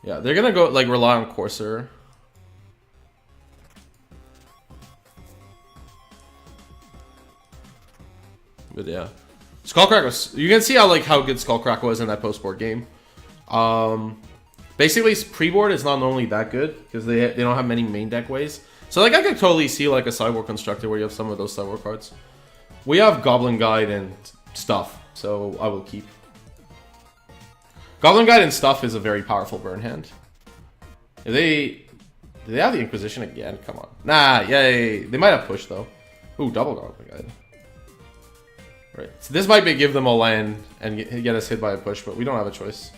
yeah, they're gonna go, like, rely on Courser. But yeah, Skullcrack was. You can see how good Skullcrack was in that post-board game. Basically, pre-board is not normally that good because they don't have many main deck ways. So, like, I could totally see, like, a sideboard constructed where you have some of those sideboard cards. We have Goblin Guide and Stuff, so I will keep. Goblin Guide and Stuff is a very powerful burn hand. Do they have the Inquisition again? Come on. Nah, yay. They might have Push, though. Ooh, double Goblin Guide. Right. So this might give them a land and get us hit by a push, but we don't have a choice.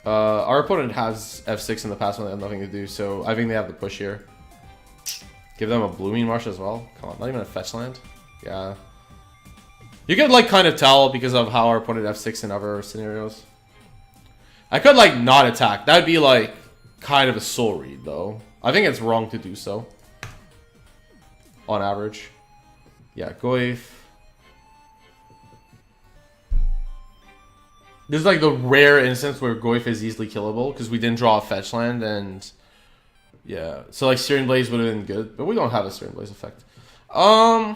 Our opponent has F6 in the past when they have nothing to do, so I think they have the push here. Give them a Blooming Marsh as well. Come on, not even a fetch land. Yeah. You could, like, kind of tell because of how our opponent F6 in other scenarios. I could, like, not attack. That would be, like, kind of a soul read, though. I think it's wrong to do so. On average. Yeah, Goyf. This is, like, the rare instance where Goyf is easily killable because we didn't draw a fetch land, and yeah, so, like, Searing Blaze would have been good, but we don't have a Searing Blaze effect. I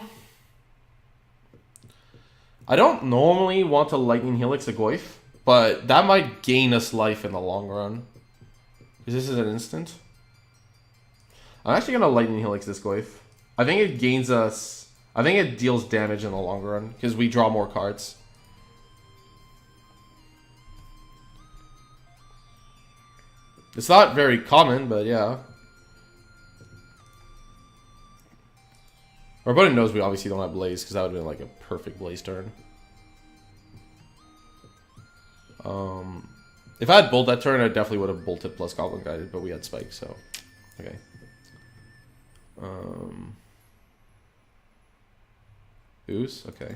don't normally want to Lightning Helix a Goyf, but that might gain us life in the long run because this is an instant. I'm actually gonna Lightning Helix this Goyf. I think it gains us. I think it deals damage in the long run because we draw more cards. It's not very common, but yeah. Our opponent knows we obviously don't have Blaze, because that would have been like a perfect Blaze turn. If I had Bolt that turn, I definitely would have bolted plus Goblin Guided, but we had Spike, so okay. Ooze? Okay.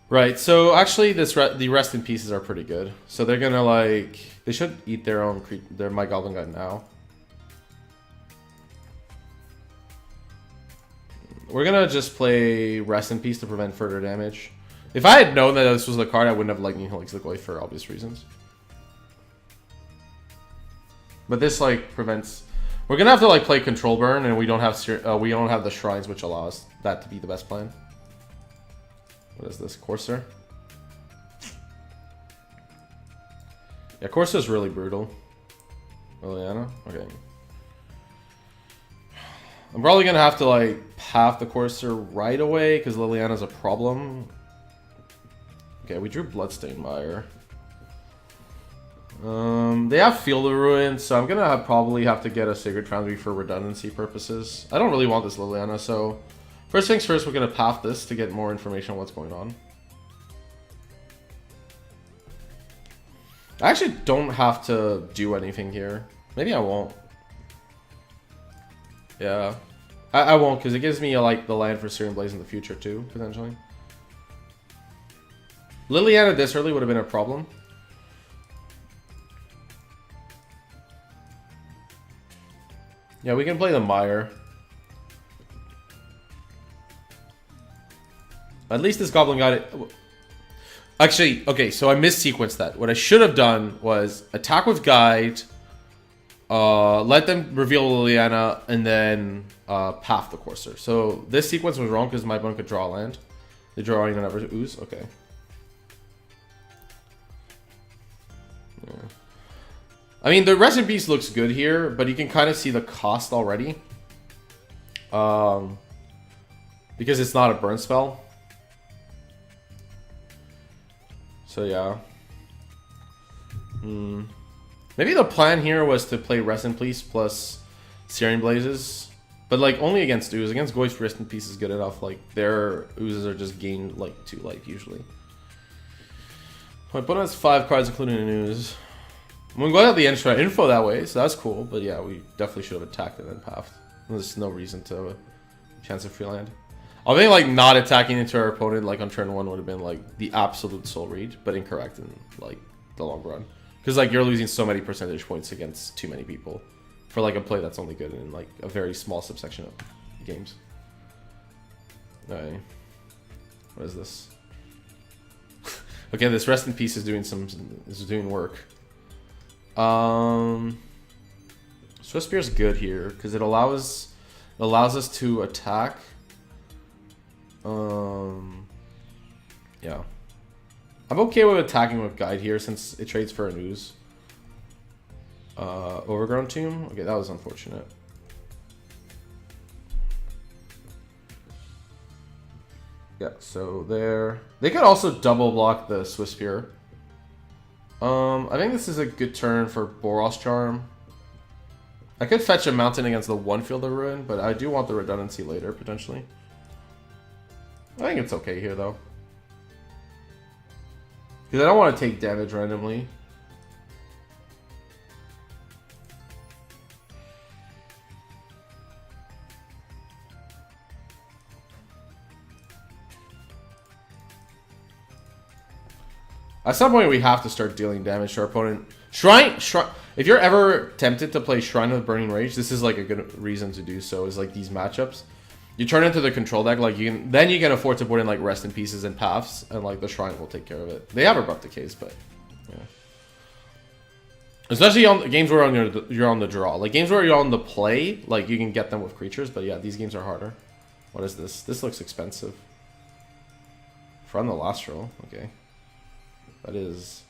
Right, so actually the Rest in Pieces are pretty good. So they're gonna, like, they should eat their own my Goblin Guide now. We're gonna just play Rest in Peace to prevent further damage. If I had known that this was the card, I wouldn't have Lightning Helix the Goy for obvious reasons. But this, like, prevents. We're gonna have to, like, play Control Burn, and we don't have the Shrines, which allow us that to be the best plan. What is this? Courser? Yeah, Courser is really brutal. Liliana? Okay. I'm probably gonna have to, like, path the Courser right away because Liliana's a problem. Okay, we drew Bloodstained Mire. They have Field of Ruin, so I'm gonna probably have to get a Sacred Foundry for redundancy purposes. I don't really want this Liliana, so first things first, we're gonna path this to get more information on what's going on. I actually don't have to do anything here. Maybe I won't. Yeah, I won't because it gives me like the land for Searing Blaze in the future too, potentially. Liliana this early would have been a problem. Yeah, we can play the Mire. At least this Goblin got it. Actually, okay, so I missequenced that. What I should have done was attack with Guide, let them reveal Liliana, and then path the Courser. So this sequence was wrong because my opponent could draw a land. They draw another ooze. Okay. Yeah. I mean, the Rest in Peace looks good here, but you can kind of see the cost already. Because it's not a burn spell. So yeah. Maybe the plan here was to play Rest in Peace plus Searing Blazes. But like only against Ooze. Against Goyf, Rest in Peace is good enough. Like their Oozes are just gained like 2 life usually. My opponent has 5 cards including an Ooze. I'm going to have the extra info that way, so that's cool. But yeah, we definitely should have attacked and then pathed. There's no reason to have a chance of free land. I think like not attacking into our opponent like on turn 1 would have been like the absolute soul read, but incorrect in like the long run. Because like you're losing so many percentage points against too many people for like a play that's only good in like a very small subsection of games. Alright. What is this? Okay, this Rest in Peace is doing work. Swiftspear is good here because it allows us to attack. Yeah, I'm okay with attacking with Guide here since it trades for an Ooze. Overgrown Tomb. Okay, that was unfortunate. Yeah, so there. They could also double block the Swiftspear. I think this is a good turn for Boros Charm. I could fetch a mountain against the one Field of Ruin, but I do want the redundancy later, potentially. I think it's okay here, though. Because I don't want to take damage randomly. At some point, we have to start dealing damage to our opponent. Shrine. If you're ever tempted to play Shrine of Burning Rage, this is like a good reason to do so. Is like these matchups. You turn into the control deck, like you can afford to put in like Rest in Pieces and paths, and like the Shrine will take care of it. They have Abrupt Decays, but yeah. Especially on games where you're on the draw, like games where you're on the play, like you can get them with creatures. But yeah, these games are harder. What is this? This looks expensive. From the last roll, okay. That is,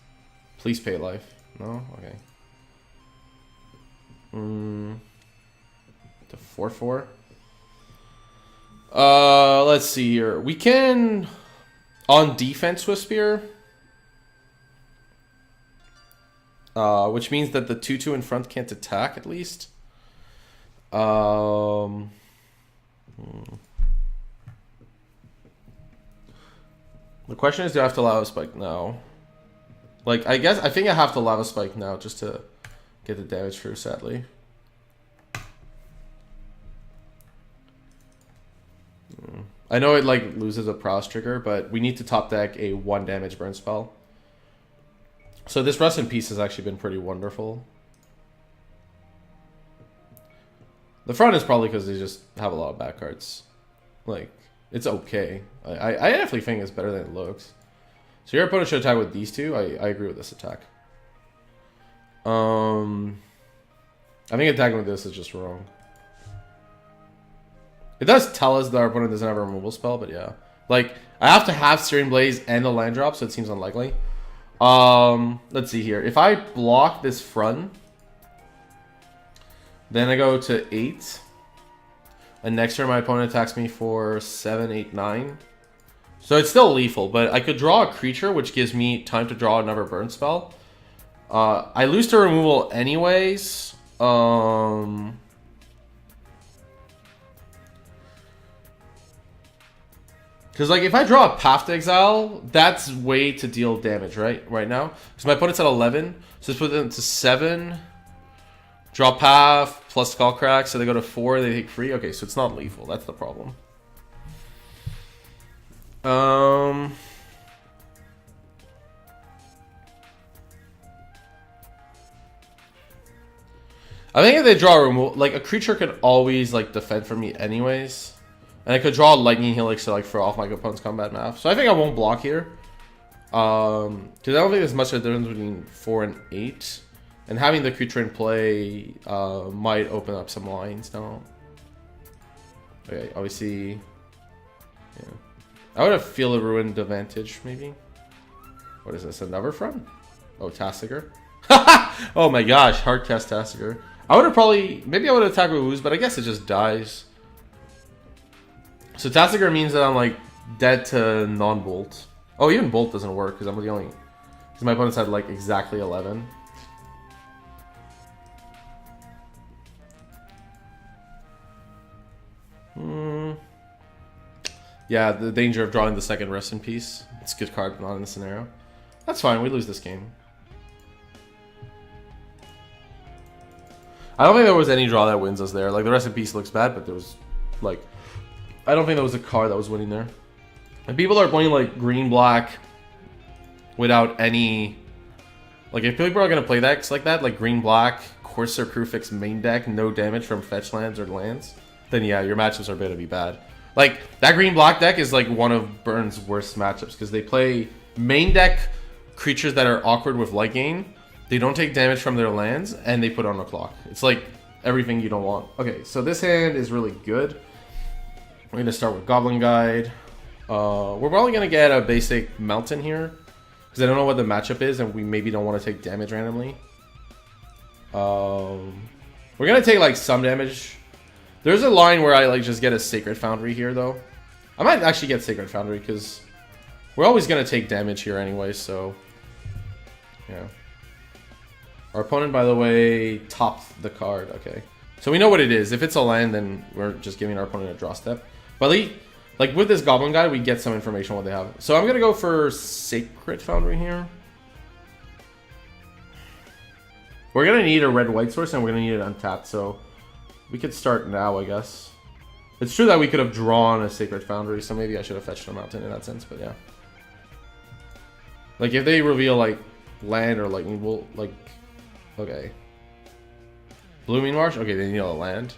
please pay life. No, okay. The 4/4. Let's see here. We can on defense Swiftspear, which means that the 2/2 in front can't attack at least. The question is, do I have to Lava Spike now? Like, I think I have to Lava Spike now just to get the damage through, sadly. I know it, like, loses a Prowess trigger, but we need to top deck a 1 damage burn spell. So this Rest in Peace has actually been pretty wonderful. The front is probably because they just have a lot of bad cards. Like, it's okay. I definitely think it's better than it looks. So your opponent should attack with these two. I agree with this attack. I think attacking with this is just wrong. It does tell us that our opponent doesn't have a removal spell, but yeah. Like, I have to have Searing Blaze and the land drop, so it seems unlikely. Let's see here. If I block this front, then I go to 8. And next turn my opponent attacks me for 7, 8, 9. So it's still lethal, but I could draw a creature, which gives me time to draw another burn spell. I lose to removal anyways. Because like if I draw a Path to Exile, that's way to deal damage, right now. Because my opponent's at 11, so let's put them to 7. Draw Path plus Skullcrack, so they go to 4. They take 3. Okay, so it's not lethal. That's the problem. I think if they draw a removal, like a creature could always like defend for me anyways, and I could draw a Lightning Helix to like throw off my opponent's combat math. So I think I won't block here, because I don't think there's much of a difference between 4 and 8, And having the creature in play might open up some lines now. Okay, obviously, yeah. I would have Feel the Ruined Advantage, maybe. What is this, another front? Oh, Tasigur. Oh my gosh, hardcast Tasigur. I would have probably, maybe I would have attacked with Ooze, but I guess it just dies. So Tasigur means that I'm like dead to non-bolt. Oh, even bolt doesn't work because I'm the only, because my opponents had like exactly 11. Yeah, the danger of drawing the second Rest in Peace. It's a good card, not in the scenario. That's fine, we lose this game. I don't think there was any draw that wins us there. Like, the Rest in Peace looks bad, but there was, like... I don't think there was a card that was winning there. And people are playing, like, green-black without any... Like, if people are going to play decks like that, like green-black, Corsair Crewfix main deck, no damage from fetch lands or lands, then yeah, your matchups are going to be bad. Like, that green-black deck is, like, one of Burn's worst matchups, because they play main deck creatures that are awkward with light gain. They don't take damage from their lands, and they put on a clock. It's like everything you don't want. Okay, so this hand is really good. We're going to start with Goblin Guide. We're probably going to get a basic Mountain here, because I don't know what the matchup is, and we maybe don't want to take damage randomly. We're going to take, like, some damage. There's a line where I, like, just get a Sacred Foundry here, though. I might actually get Sacred Foundry, because we're always going to take damage here anyway, so... Yeah. Our opponent, by the way, topped the card. Okay. So we know what it is. If it's a land, then we're just giving our opponent a draw step. But like with this Goblin Guy, we get some information on what they have. So I'm going to go for Sacred Foundry here. We're going to need a red-white source, and we're going to need it untapped. So we could start now, I guess. It's true that we could have drawn a Sacred Foundry, so maybe I should have fetched a Mountain in that sense, but yeah. Like, if they reveal, like, land or Lightning Bolt, like... Okay. Blooming Marsh? Okay, they need a land.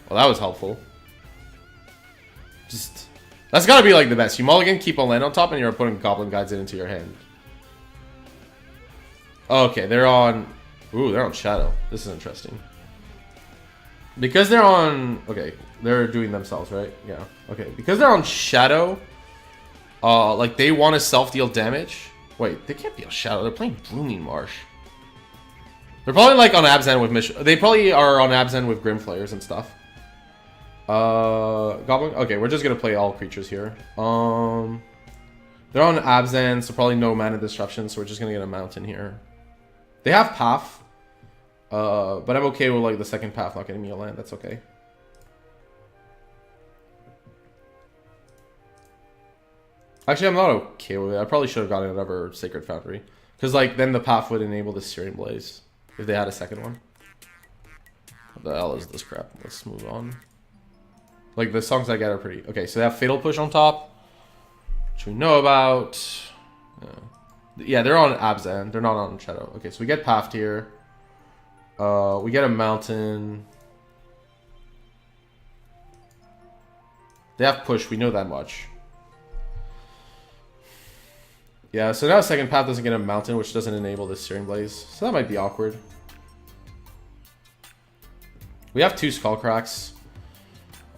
Well, that was helpful. Just... That's gotta be, like, the best. You mulligan, keep a land on top, and your opponent Goblin Guides it into your hand. Okay, they're on... Ooh, they're on Shadow. This is interesting. Because they're on... Okay, they're doing themselves, right? Yeah. Okay, because they're on Shadow, like, they want to self-deal damage. Wait, they can't be on Shadow. They're playing Blooming Marsh. They're probably like on Abzan with Mission. They probably are on Abzan with Grim Flayers and stuff. Goblin. Okay, we're just gonna play all creatures here. They're on Abzan, so probably no mana disruption. So we're just gonna get a Mountain here. They have Path, but I'm okay with like the second Path not getting me a land. That's okay. Actually, I'm not okay with it. I probably should have gotten another Sacred Foundry, because like then the Path would enable the Searing Blaze. If they had a second one. What the hell is this crap? Let's move on. Like, the songs I get are pretty... Okay, so they have Fatal Push on top, which we know about. Yeah, they're on Abzan. They're not on Shadow. Okay, so we get Path here. We get a Mountain. They have Push. We know that much. Yeah, so now second Path doesn't get a Mountain, which doesn't enable the Searing Blaze. So that might be awkward. We have two Skullcracks.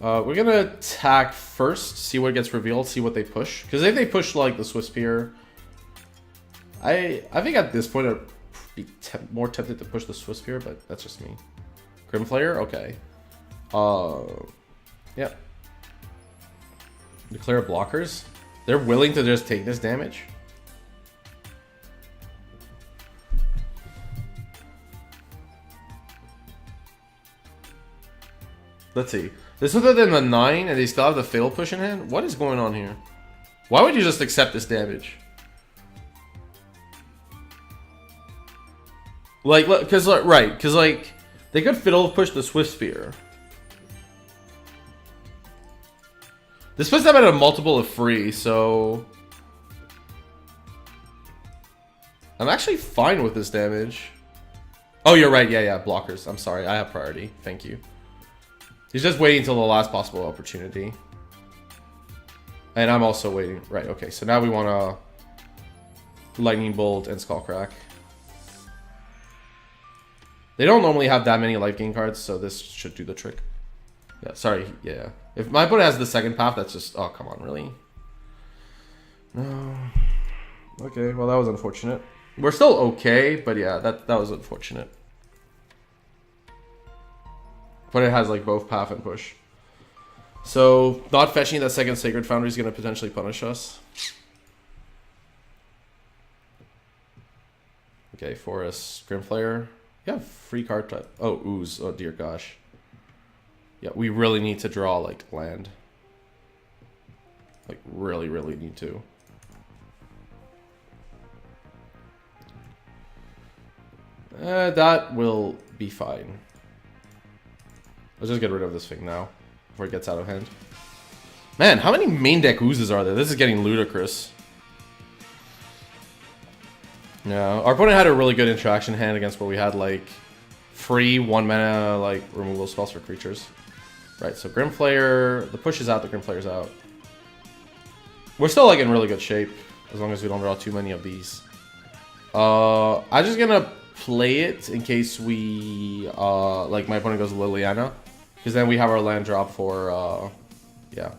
We're going to attack first, see what gets revealed, see what they push. Because if they push, like, the Swiftspear... I think at this point I'd be more tempted to push the Swiftspear, but that's just me. Grimflayer? Okay. Yeah. Declare blockers? They're willing to just take this damage? Let's see. This other than the 9 and they still have the Fatal Push in hand? What is going on here? Why would you just accept this damage? Like, because, right, because, like, they could Fatal Push the Swiftspear. This puts them at a multiple of free, so... I'm actually fine with this damage. Oh, you're right. Yeah, blockers. I'm sorry. I have priority. Thank you. He's just waiting until the last possible opportunity. And I'm also waiting. Right, okay. So now we want to Lightning Bolt and Skullcrack. They don't normally have that many life gain cards, so this should do the trick. Yeah, sorry, yeah. If my opponent has the second path, that's just... Oh, come on, really? No. Okay, well, that was unfortunate. We're still okay, but yeah, that was unfortunate. But it has, like, both path and push. So, not fetching that second Sacred Foundry is going to potentially punish us. Okay, Forest, Grimflayer. Yeah, free card type. Oh, Ooze. Oh, dear gosh. Yeah, we really need to draw, like, land. Like, really, really need to. That will be fine. Let's just get rid of this thing now, before it gets out of hand. Man, how many main deck Oozes are there? This is getting ludicrous. Yeah, our opponent had a really good interaction hand against where we had, like, free 1 mana, like, removal spells for creatures. Right, so Grimflayer, the push is out, the Grimflayer's out. We're still, like, in really good shape, as long as we don't draw too many of these. I'm just gonna play it in case we, like, my opponent goes Liliana. Because then we have our land drop for, yeah.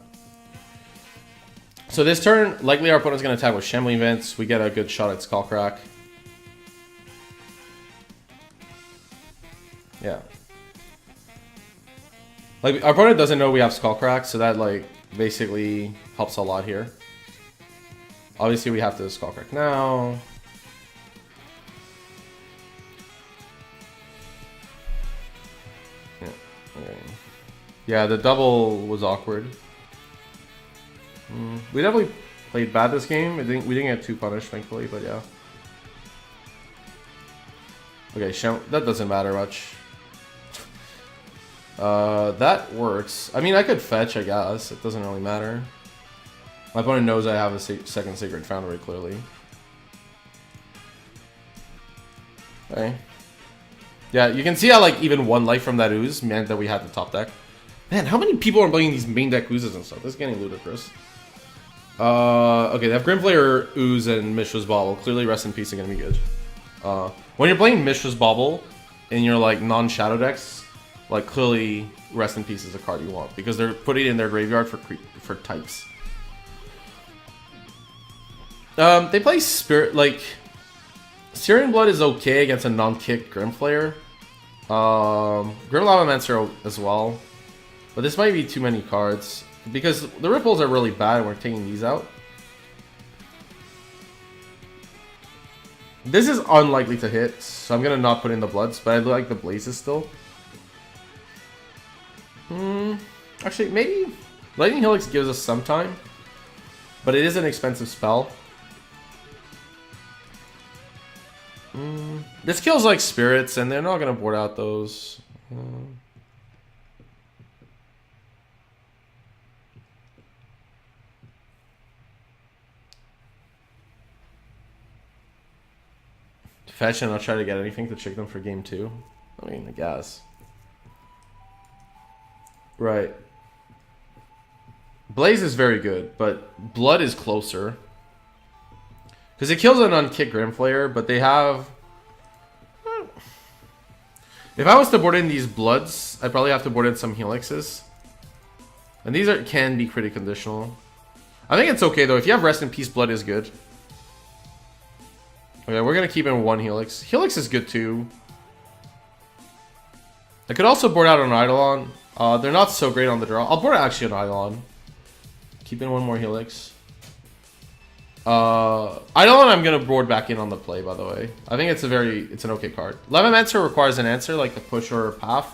So this turn, likely our opponent's gonna attack with Shambling Vents. We get a good shot at Skullcrack. Yeah. Like, our opponent doesn't know we have Skullcrack, so that, like, basically helps a lot here. Obviously, we have to Skullcrack now. Yeah, okay. Yeah, the double was awkward. We definitely played bad this game. We didn't get too punished, thankfully, but yeah. Okay, that doesn't matter much. That works. I mean, I could fetch, I guess. It doesn't really matter. My opponent knows I have a second Sacred Foundry, clearly. Okay. Yeah, you can see how, like, even one life from that Ooze meant that we had the top deck. Man, how many people are playing these main deck Oozes and stuff? This is getting ludicrous. Okay, they have Grimflayer, Ooze, and Mishra's Bauble. Clearly, Rest in Peace are gonna be good. When you're playing Mishra's Bauble in your, like, non-shadow decks, like, clearly Rest in Peace is a card you want, because they're putting it in their graveyard for types. They play Spirit, like, Syrian Blood is okay against a non-kick Grimflayer. Grim Lavamancer as well. But this might be too many cards, because the ripples are really bad and we're taking these out. This is unlikely to hit, so I'm gonna not put in the Bloods, but I like the Blazes still. Actually, maybe Lightning Helix gives us some time, but it is an expensive spell. This kills, like, spirits, and they're not gonna board out those. Fetch, and I'll try to get anything to trick them for game 2. I mean, I guess. Right. Blaze is very good, but Blood is closer. Because it kills an unkicked Grimflayer, but they have... If I was to board in these Bloods, I'd probably have to board in some Helixes. And these can be pretty conditional. I think it's okay, though. If you have Rest in Peace, Blood is good. Okay, we're going to keep in one Helix. Helix is good, too. I could also board out an Eidolon. They're not so great on the draw. I'll board out actually an Eidolon. Keep in one more Helix. Eidolon I'm going to board back in on the play, by the way. I think it's an okay card. Lavamancer requires an answer, like the push or path.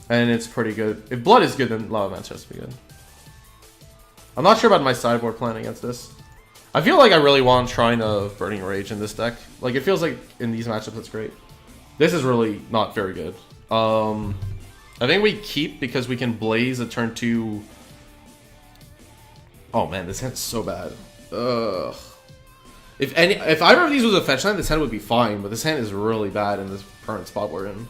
And it's pretty good. If Blood is good, then Lavamancer has to be good. I'm not sure about my sideboard plan against this. I feel like I really want Shrine of Burning Rage in this deck. Like, it feels like in these matchups it's great. This is really not very good. I think we keep because we can Blaze a turn 2. Oh man, this hand's so bad. Ugh. If either of these was a fetch land, this hand would be fine, but this hand is really bad in this current spot we're in.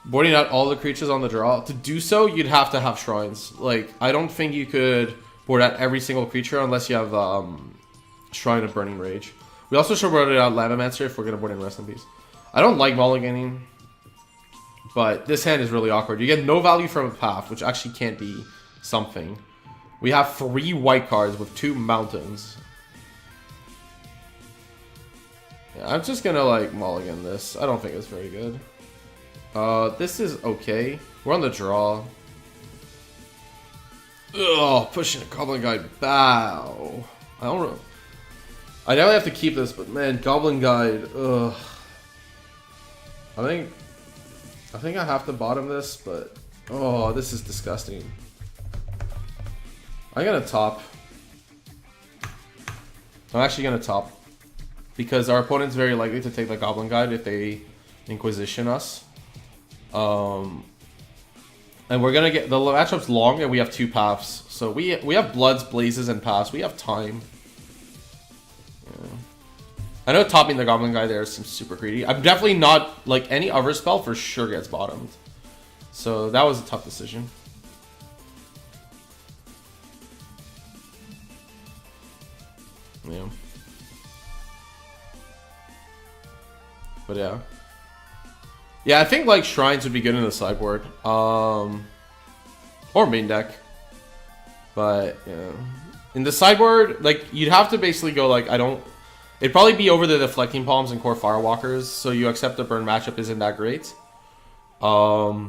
Boarding out all the creatures on the draw. To do so, you'd have to have shrines. Like, I don't think you could board out every single creature unless you have Shrine of Burning Rage. We also should board it out Lavamancer if we're gonna board in Rest in Peace. I don't like mulliganing, but this hand is really awkward. You get no value from a path, which actually can't be something. We have 3 white cards with 2 mountains. Yeah, I'm just gonna like mulligan this. I don't think it's very good. This is okay. We're on the draw. Ugh, pushing a Goblin Guide. Bow. I don't know. I know I have to keep this, but man, Goblin Guide. Ugh. I think I have to bottom this, but oh, this is disgusting. I'm gonna top. I'm actually gonna top because our opponent's very likely to take the Goblin Guide if they Inquisition us. And we're gonna get the matchup's long, and we have 2 paths, so we have Bloods, Blazes, and paths. We have time. Yeah. I know topping the Goblin Guy there seems super greedy. I'm definitely not, like, any other spell for sure gets bottomed. So that was a tough decision. Yeah. But yeah. Yeah, I think, like, Shrines would be good in the sideboard. Or main deck. But, yeah. In the sideboard, like, you'd have to basically go, like, it'd probably be over the Deflecting Palms and Core Firewalkers, so you accept the burn matchup isn't that great. But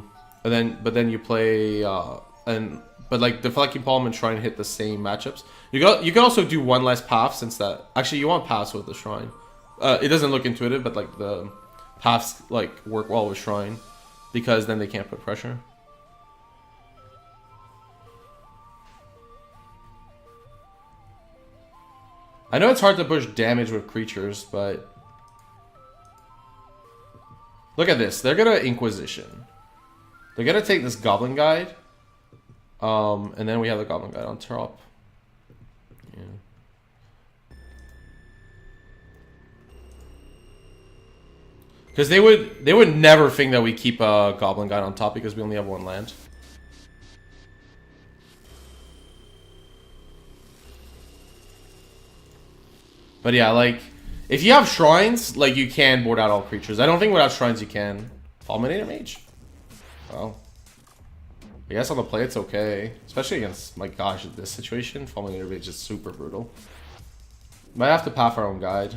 then you play, but like Deflecting Palm and Shrine hit the same matchups. You can also do one less path since that, actually you want paths with the Shrine. It doesn't look intuitive, but like the paths like work well with Shrine because then they can't put pressure. I know it's hard to push damage with creatures, but look at this. They're gonna Inquisition. They're gonna take this Goblin Guide, and then we have the Goblin Guide on top. Yeah. Because they would never think that we keep a Goblin Guide on top because we only have 1 land. But yeah, like, if you have Shrines, like, you can board out all creatures. I don't think without Shrines you can. Fulminator Mage? Well, I guess on the play it's okay. Especially against, my gosh, this situation. Fulminator Mage is super brutal. Might have to path our own guide.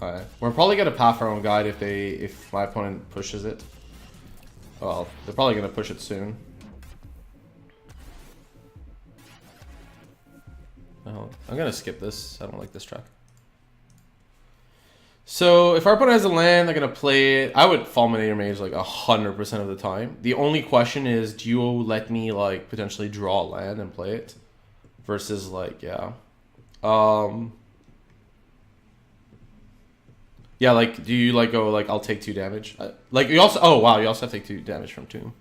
Alright, we're probably gonna path our own guide if my opponent pushes it. Well, they're probably gonna push it soon. Oh, I'm gonna skip this. I don't like this track. So if our opponent has a land, they're gonna play it. I would Fulminator Mage like 100% of the time. The only question is, do you let me like potentially draw a land and play it? Versus like, yeah. Yeah, like, do you like go like I'll take 2 damage? Like you also, oh wow, you also have to take 2 damage from Tomb.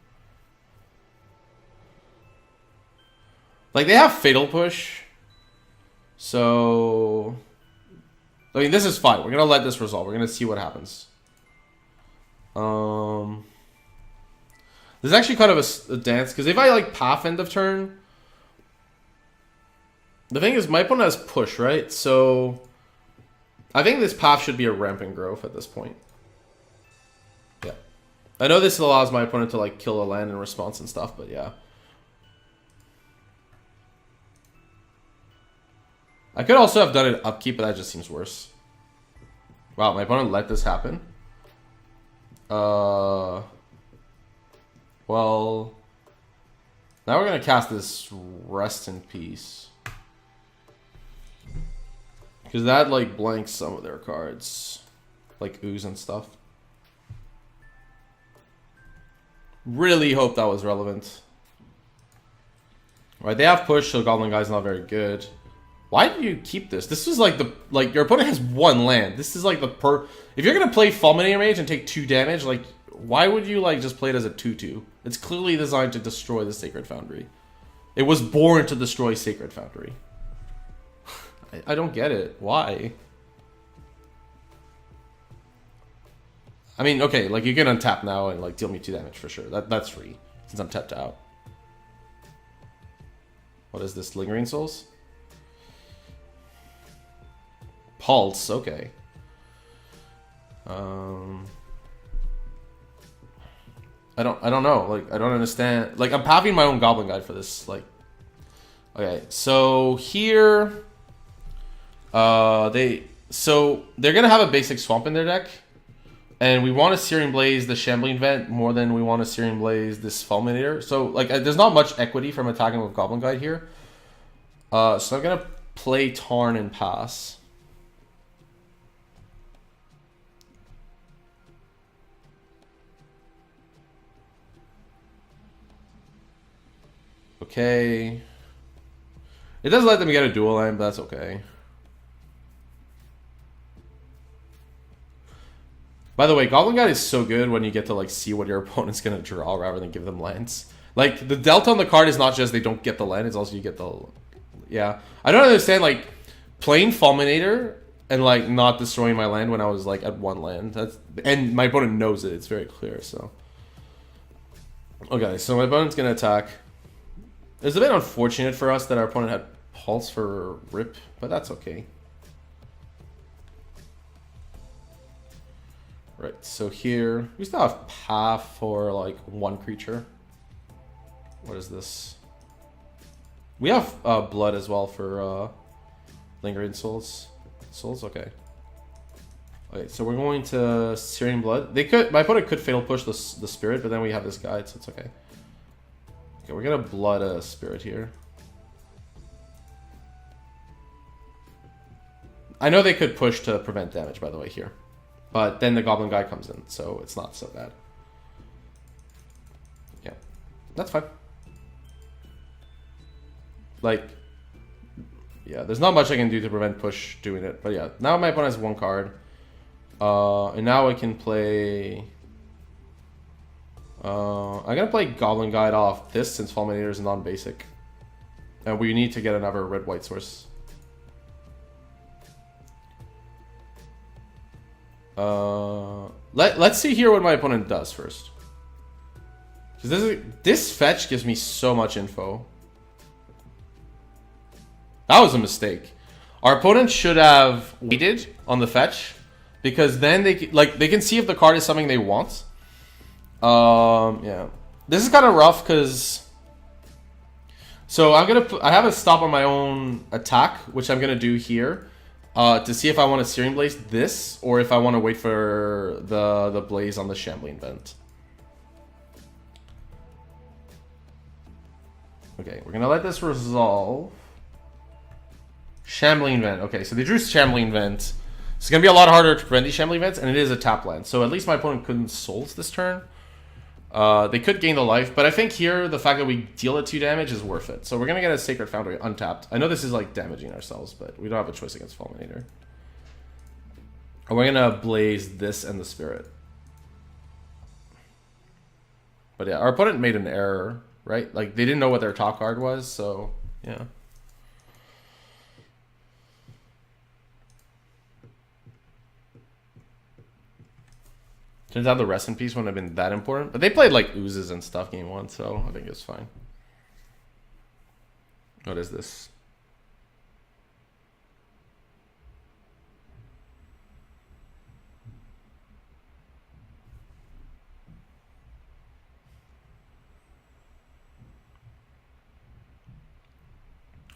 Like they have Fatal Push. So, I mean, this is fine. We're gonna let this resolve. We're gonna see what happens. This is actually kind of a dance because if I like path end of turn, the thing is my opponent has push, right? So I think this path should be a rampant growth at this point. Yeah, I know this allows my opponent to like kill a land in response and stuff, but yeah. I could also have done it upkeep, but that just seems worse. Wow, my opponent let this happen. Well, now we're gonna cast this Rest in Peace. Because that, like, blanks some of their cards. Like Ooze and stuff. Really hope that was relevant. Right, they have push, so Goblin Guy's not very good. Why do you keep this? This is like your opponent has 1 land. This is like if you're gonna play Fulminator Mage and take 2 damage, like, why would you like just play it as a 2/2? It's clearly designed to destroy the Sacred Foundry. It was born to destroy Sacred Foundry. I don't get it. Why? I mean, okay, like you can untap now and like deal me 2 damage for sure. That's free since I'm tapped out. What is this? Lingering Souls? Pulse, okay. I don't know. Like I don't understand. Like I'm pathing my own Goblin Guide for this. Like, okay, so here, they're gonna have a basic swamp in their deck, and we want to Searing Blaze the Shambling Vent more than we want to Searing Blaze this Fulminator. So like, there's not much equity from attacking with Goblin Guide here. So I'm gonna play Tarn and pass. Okay. It does let them get a dual line, but that's okay. By the way, Goblin Guide is so good when you get to like see what your opponent's gonna draw rather than give them lands. Like the delta on the card is not just they don't get the land, it's also you get the... Yeah. I don't understand like playing Fulminator and like not destroying my land when I was like at 1 land. And my opponent knows it, it's very clear, so. Okay, so my opponent's gonna attack. It's a bit unfortunate for us that our opponent had Pulse for Rip, but that's okay. Right, so here, we still have Path for like 1 creature. What is this? We have Blood as well for Lingering Souls. Okay. Okay, so we're going to Searing Blood. My opponent could Fatal Push the Spirit, but then we have this guide, so it's okay. Okay, we're gonna Blood a Spirit here. I know they could push to prevent damage, by the way, here. But then the Goblin Guy comes in, so it's not so bad. Yeah, that's fine. Like, yeah, there's not much I can do to prevent push doing it. But yeah, now my opponent has 1 card. And now I can play... I'm gonna play Goblin Guide off this since Fulminator is non-basic. And we need to get another red-white source. Let's see here what my opponent does first. Because this fetch gives me so much info. That was a mistake. Our opponent should have waited on the fetch, because then they can see if the card is something they want. Yeah, this is kind of rough because. So I have a stop on my own attack, which I'm gonna do here, to see if I want to Searing Blaze this or if I want to wait for the Blaze on the Shambling Vent. Okay, we're gonna let this resolve. Shambling Vent. Okay, so they drew Shambling Vent. It's gonna be a lot harder to prevent these Shambling Vents, and it is a tap land. So at least my opponent couldn't Souls this turn. They could gain the life, but I think here the fact that we deal it 2 damage is worth it. So we're gonna get a Sacred Foundry untapped. I know this is like damaging ourselves, but we don't have a choice against Fulminator. And we're gonna Blaze this and the Spirit. But yeah, our opponent made an error, right? Like they didn't know what their top card was, so yeah. Turns out the Rest in Peace wouldn't have been that important. But they played like Oozes and stuff game 1, so I think it's fine. What is this?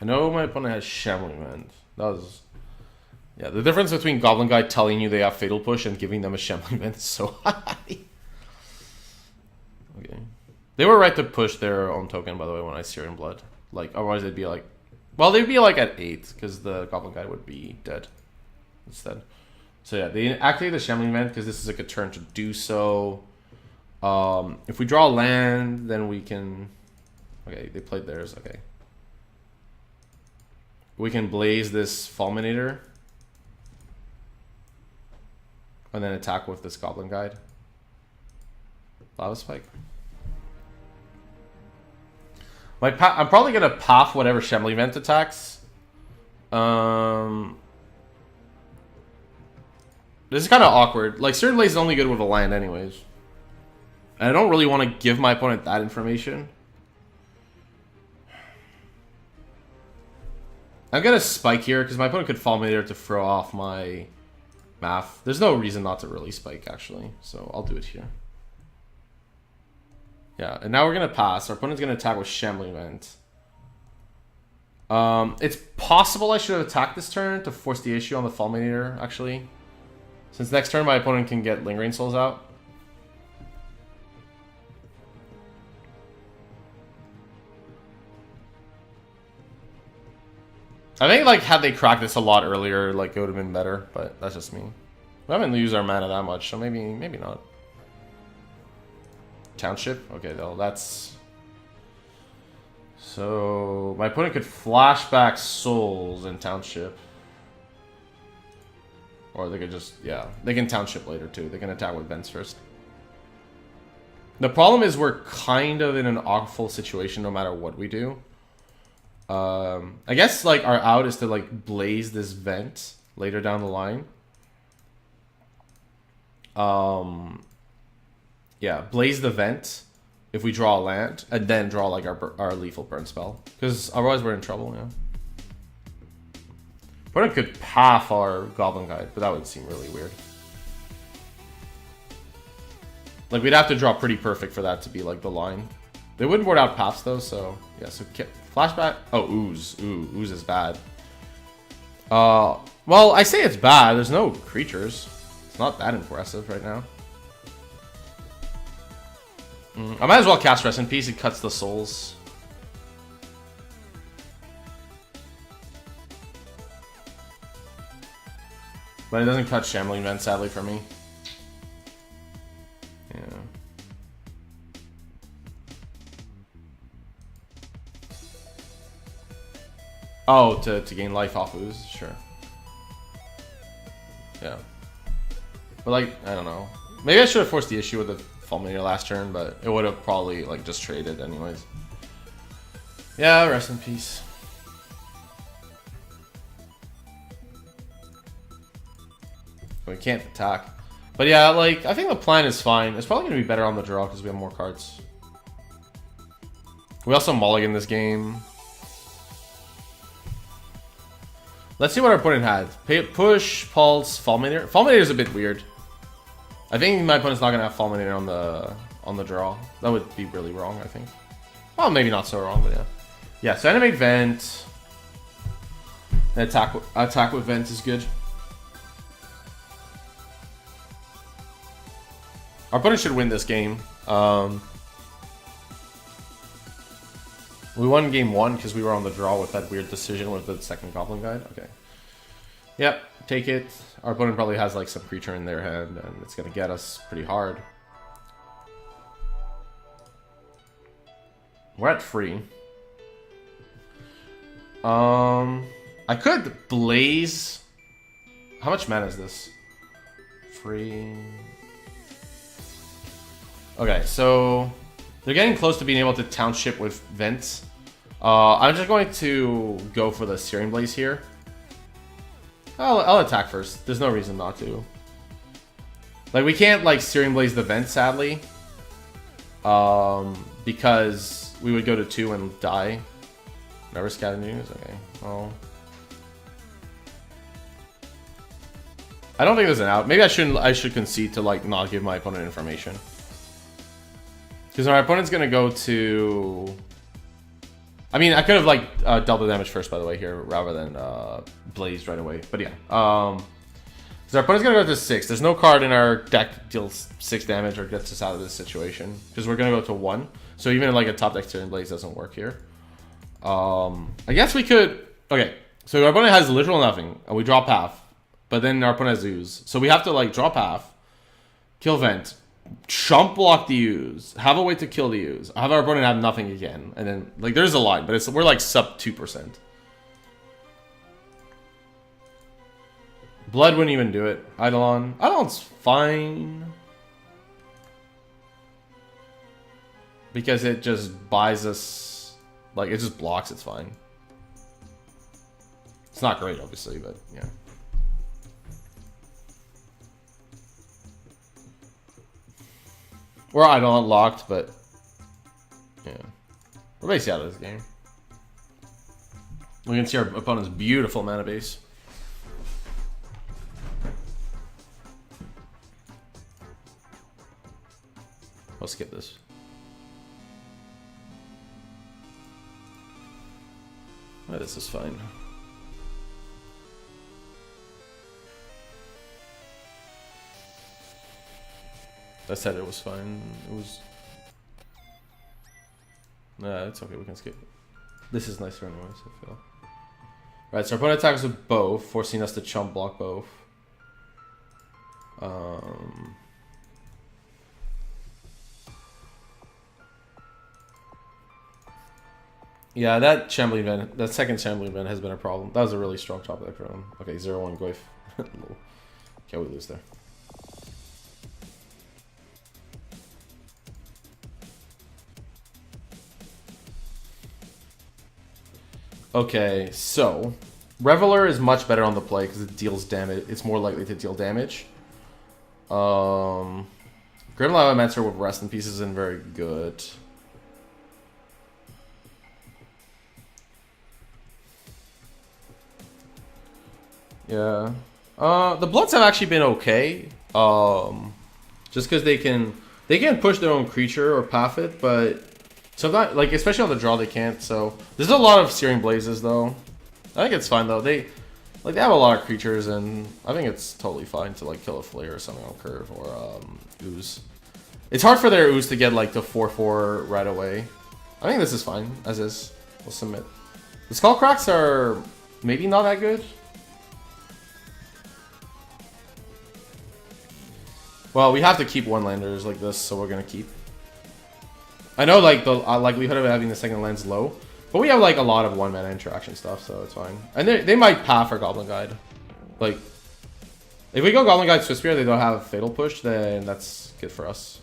I know my opponent has Shambling Vent. That was... Yeah, the difference between Goblin Guy telling you they have Fatal Push and giving them a Shambling Vent is so high. Okay. They were right to push their own token, by the way, when I Searing Blood. Like, otherwise they'd be like... Well, they'd be like at 8, because the Goblin Guy would be dead instead. So yeah, they activate the Shambling Vent, because this is like a turn to do so. If we draw land, then we can... Okay, they played theirs, okay. We can Blaze this Fulminator. And then attack with this Goblin Guide. Lava Spike. I'm probably going to path whatever Shambling Vent attacks. This is kind of awkward. Like, Searing Blaze is only good with a land anyways. And I don't really want to give my opponent that information. I'm gonna spike here, because my opponent could Fulminator to throw off my math. There's no reason not to really spike, actually. So I'll do it here. Yeah, and now we're gonna pass. Our opponent's gonna attack with Shambling Vent. It's possible I should have attacked this turn to force the issue on the Fulminator, actually. Since next turn my opponent can get Lingering Souls out. I think, like, had they cracked this a lot earlier, like, it would have been better, but that's just me. We haven't used our mana that much, so maybe not. Township? Okay, though, that's... So, my opponent could flashback Souls in Township. Or they could just, yeah, they can Township later, too. They can attack with Vents first. The problem is we're kind of in an awful situation no matter what we do. I guess, like, our out is to, like, blaze this vent later down the line. Yeah, blaze the vent if we draw a land, and then draw, like, our lethal burn spell. Because otherwise we're in trouble, yeah. Opponent could path our Goblin Guide, but that would seem really weird. Like, we'd have to draw pretty perfect for that to be, like, the line. They wouldn't board out paths, though, so... Yeah, so flashback... Oh, Ooze. Ooh, Ooze is bad. Well, I say it's bad. There's no creatures. It's not that impressive right now. I might as well cast Rest in Peace. It cuts the souls. But it doesn't cut Shambling Vent, sadly, for me. Yeah. Oh, to gain life off Ooze? Sure. Yeah. But, like, I don't know. Maybe I should have forced the issue with the Fulminator last turn, but it would have probably, like, just traded anyways. Yeah, Rest in Peace. We can't attack. But yeah, like, I think the plan is fine. It's probably going to be better on the draw because we have more cards. We also mulligan this game. Let's see what our opponent had. Push, Pulse, Fulminator. Fulminator is a bit weird. I think my opponent's not going to have Fulminator on the draw. That would be really wrong, I think. Well, maybe not so wrong, but yeah. Yeah, so Animate Vent. And attack with Vent is good. Our opponent should win this game. We won game 1 because we were on the draw with that weird decision with the second Goblin Guide. Okay. Yep, take it. Our opponent probably has like some creature in their hand and it's going to get us pretty hard. We're at free. I could blaze. How much mana is this? Free. Okay, so they're getting close to being able to Township with Vents. I'm just going to go for the Searing Blaze here. I'll attack first. There's no reason not to. Like, we can't, like, Searing Blaze the Vent, sadly. Because we would go to 2 and die. Never Scatter News? Okay, well... I don't think there's an out. Maybe I should concede to, like, not give my opponent information. Because my opponent's going to go to... I mean, I could have, like, double damage first, by the way, here, rather than Blaze right away. But yeah. So our opponent's going to go to 6. There's no card in our deck that deals 6 damage or gets us out of this situation. Because we're going to go to 1. So even, like, a top deck Searing Blaze doesn't work here. I guess we could... Okay, so our opponent has literal nothing, and we draw Path. But then our opponent has Ooze. So we have to, like, draw Path, kill Vent, chump block the Ooze, have a way to kill the Ooze, have our opponent have nothing again, and then, like, there's a line, but we're, like, sub 2%. Blood wouldn't even do it. Eidolon. Eidolon's fine. Because it just buys us... Like, it just blocks, it's fine. It's not great, obviously, but, yeah. Or I don't unlocked, but yeah. We're basically out of this game. We can see our opponent's beautiful mana base. I'll skip this. Oh, this is fine. I said it was fine. It was... Nah, it's okay. We can skip it. This is nicer anyways, I feel. Right, so our opponent attacks with both, forcing us to chump block both. Yeah, that Shambling Ven, that second Shambling Ven has been a problem. That was a really strong top deck for him. Okay, 0-1 Goyf. Okay, we lose there. Okay, so Reveler is much better on the play because it deals damage. It's more likely to deal damage. Grim Lavamancer with Rest in Peace isn't very good. Yeah. The Bloods have actually been okay. Just because they can push their own creature or path it, but sometimes, like, especially on the draw, they can't. So there's a lot of Searing Blazes though. I think it's fine though. They have a lot of creatures, and I think it's totally fine to like kill a Flare or something on curve or Ooze. It's hard for their Ooze to get like to 4/4 right away. I think this is fine as is. We'll submit. The Skullcracks are maybe not that good. Well, we have to keep one-landers like this, so we're gonna keep. I know like the likelihood of having the second land's low, but we have like a lot of one-mana interaction stuff, so it's fine. And they might path our Goblin Guide. Like, if we go Goblin Guide Swiftspear, they don't have Fatal Push, then that's good for us.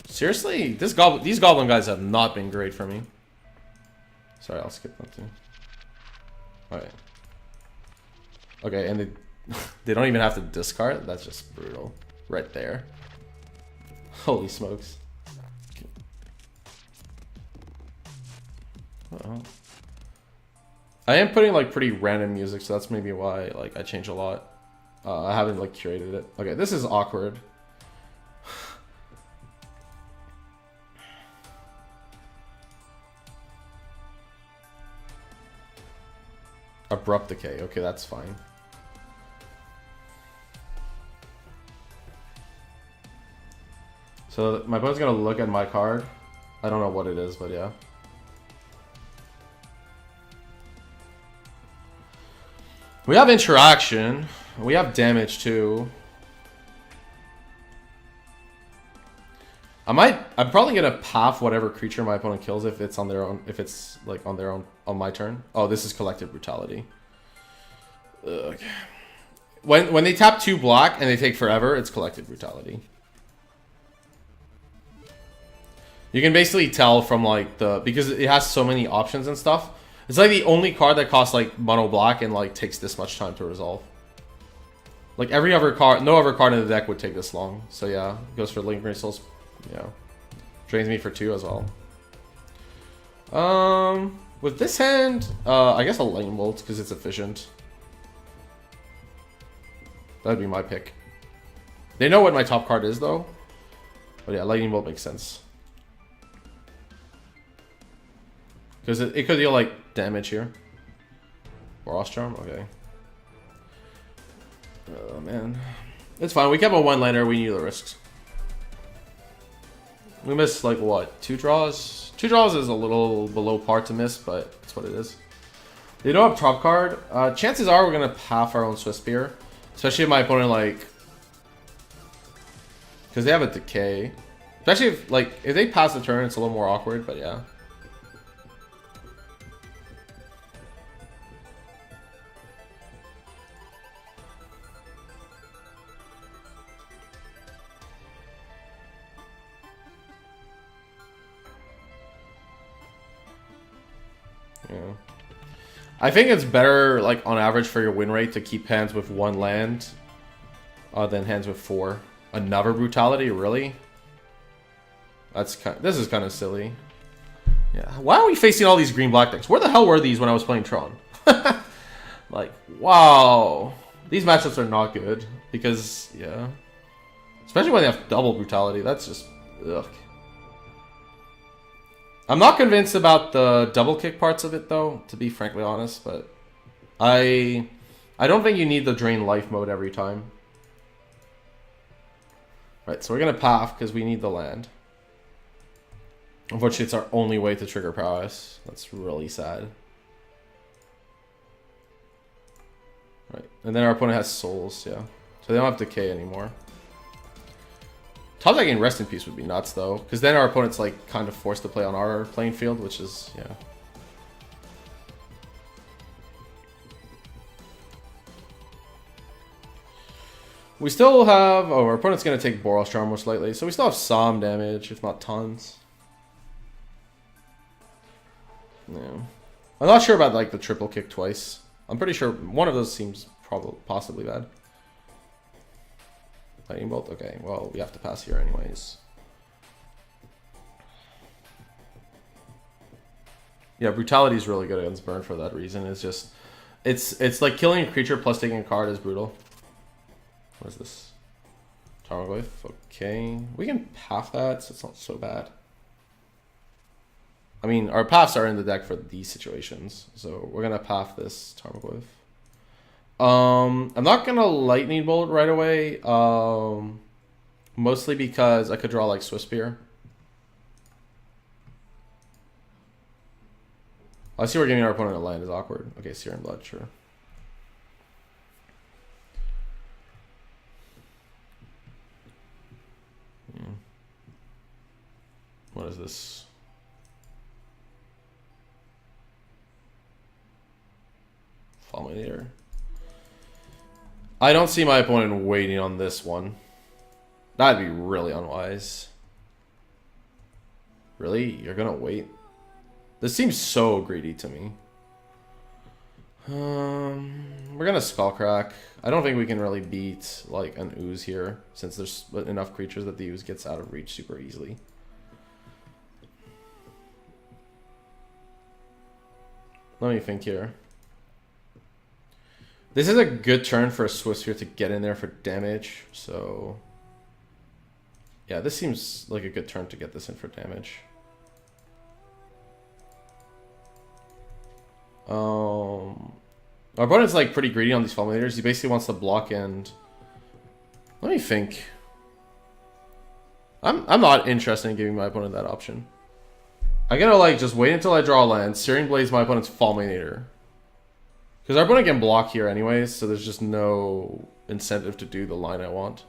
Seriously, these Goblin Guides have not been great for me. Sorry, I'll skip that too. Alright. Okay, and they don't even have to discard? That's just brutal. Right there. Holy smokes. Uh-oh. I am putting like pretty random music, so that's maybe why like I change a lot. I haven't like curated it. Okay, this is awkward. Abrupt Decay. Okay, that's fine. So my opponent's gonna look at my card. I don't know what it is, but yeah. We have interaction. We have damage too. I'm probably gonna path whatever creature my opponent kills if it's on their own, if it's like on their own on my turn. Oh, this is Collective Brutality. Ugh. When they tap 2 black and they take forever, it's Collective Brutality. You can basically tell from like because it has so many options and stuff. It's like the only card that costs like mono black and like takes this much time to resolve. Like every other card, no other card in the deck would take this long. So yeah, goes for Lingering Souls. Yeah, drains me for 2 as well. With this hand, I guess a Lightning Bolt because it's efficient. That'd be my pick. They know what my top card is though. But yeah, Lightning Bolt makes sense. Because it could deal like damage here. Frost Charm, okay. Oh man. It's fine, we kept a one-laner, we knew the risks. We missed like what, 2 draws? 2 draws is a little below par to miss, but that's what it is. They don't have top card. Chances are we're gonna path our own Swiftspear. Especially if my opponent like, because they have a decay. Especially if they pass the turn, it's a little more awkward, but yeah. Yeah. I think it's better, like, on average for your win rate to keep hands with 1 land than hands with 4. Another Brutality, really? This is kind of silly. Yeah. Why are we facing all these green-black decks? Where the hell were these when I was playing Tron? Like, wow. These matchups are not good. Because, yeah. Especially when they have double Brutality. That's just... ugh. I'm not convinced about the double kick parts of it, though, to be frankly honest, but I don't think you need the drain life mode every time. Right, so we're going to path because we need the land. Unfortunately, it's our only way to trigger prowess. That's really sad. Right, and then our opponent has souls, yeah. So they don't have decay anymore. Top decking Rest in Peace would be nuts, though. Because then our opponent's, like, kind of forced to play on our playing field, which is, yeah. We still have... oh, our opponent's going to take Boros Charm most likely. So we still have some damage, if not tons. Yeah. I'm not sure about, like, the triple kick twice. I'm pretty sure one of those seems possibly bad. Lightning Bolt? Okay, well, we have to pass here anyways. Yeah, Brutality is really good against Burn for that reason. It's just... It's like killing a creature plus taking a card is brutal. What is this? Tarmogoyf? Okay. We can path that, so it's not so bad. I mean, our paths are in the deck for these situations. So we're going to path this Tarmogoyf. I'm not gonna Lightning Bolt right away, mostly because I could draw like Swiftspear. I see we're giving our opponent a land is awkward. Okay, Searing Blood, sure. What is this? Fulminator. I don't see my opponent waiting on this one. That'd be really unwise. Really? You're gonna wait? This seems so greedy to me. We're gonna Skullcrack. I don't think we can really beat like an Ooze here, since there's enough creatures that the Ooze gets out of reach super easily. Let me think here. This is a good turn for a Swiftspear to get in there for damage, so... yeah, this seems like a good turn to get this in for damage. Our opponent's like pretty greedy on these Fulminators. He basically wants to block and... let me think. I'm not interested in giving my opponent that option. I'm gonna like just wait until I draw a land, Searing Blaze my opponent's Fulminator. Because our opponent can block here anyways, so there's just no incentive to do the line I want.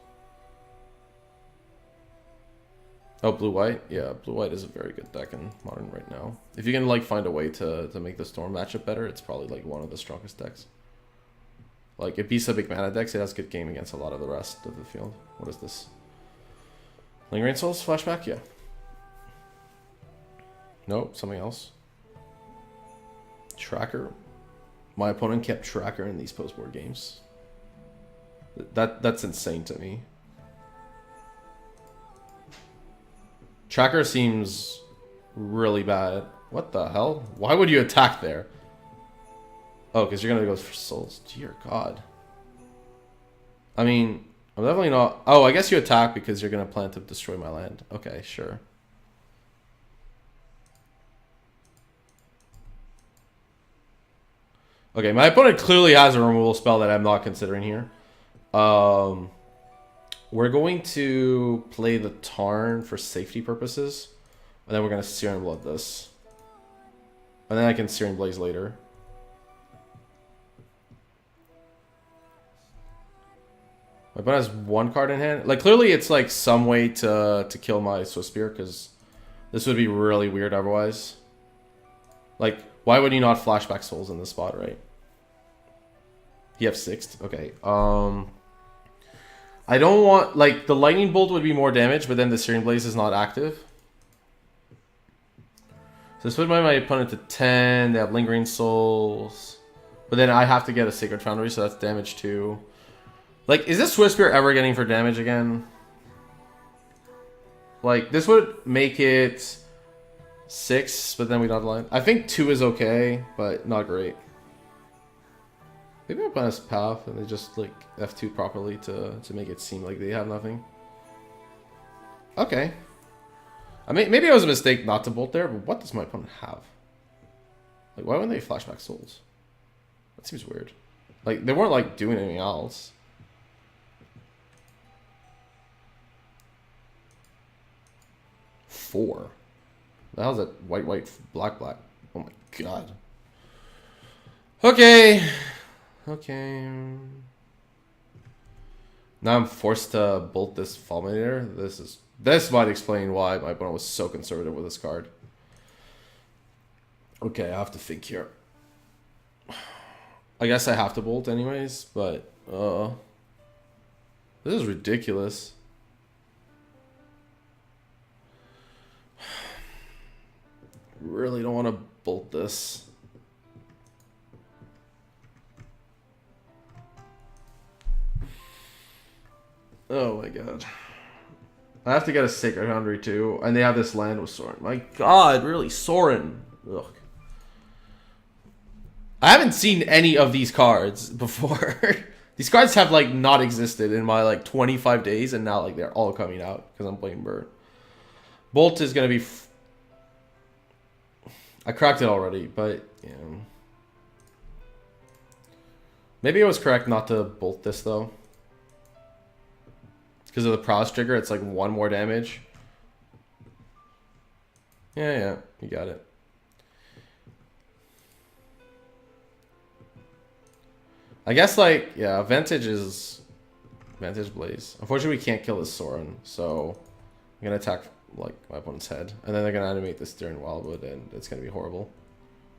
Oh, blue-white? Yeah, blue-white is a very good deck in Modern right now. If you can like find a way to make the Storm matchup better, it's probably like one of the strongest decks. Like, it beats the big mana decks, it has good game against a lot of the rest of the field. What is this? Lingering Souls? Flashback? Yeah. Nope, something else. Tracker? My opponent kept Tracker in these post-board games. That's insane to me. Tracker seems really bad. What the hell? Why would you attack there? Oh, because you're going to go for souls. Dear God. I mean, I'm definitely not... oh, I guess you attack because you're going to plan to destroy my land. Okay, sure. Okay, my opponent clearly has a removal spell that I'm not considering here. We're going to play the Tarn for safety purposes. And then we're going to Searing Blood this. And then I can Searing Blaze later. My opponent has one card in hand. Like, clearly it's like some way to kill my Swiftspear, because this would be really weird otherwise. Like, why would you not flashback souls in this spot, right? You have sixth? Okay. I don't want... like, the Lightning Bolt would be more damage, but then the Searing Blaze is not active. So split my opponent to 10. They have Lingering Souls. But then I have to get a Sacred Foundry, so that's damage 2. Like, is this Swift Spear ever getting for damage again? Like, this would make it 6, but then we don't line. I think 2 is okay, but not great. Maybe my opponent has Path, and they just, like, F2 properly to make it seem like they have nothing. Okay. I mean, maybe it was a mistake not to bolt there, but what does my opponent have? Like, why wouldn't they flashback souls? That seems weird. Like, they weren't, like, doing anything else. Four. The hell's that? White, white, black, black. Oh my god. Okay. Okay. Now I'm forced to bolt this Fulminator. This might explain why my opponent was so conservative with this card. Okay, I have to think here. I guess I have to bolt anyways, but this is ridiculous. Really don't want to bolt this. Oh my god. I have to get a Sacred Foundry too, and they have this land with Sorin. My god, really, Sorin. Ugh. I haven't seen any of these cards before. These cards have like not existed in my like 25 days, and now like they're all coming out because I'm playing Burn. Bolt is gonna be. I cracked it already, but yeah. Maybe it was correct not to bolt this though. Because of the prowess trigger, it's like 1 more damage. Yeah, you got it. I guess like, yeah, Vantage Blaze. Unfortunately, we can't kill this Sorin, so I'm gonna attack like my opponent's head, and then they're gonna animate this during Wildwood, and it's gonna be horrible.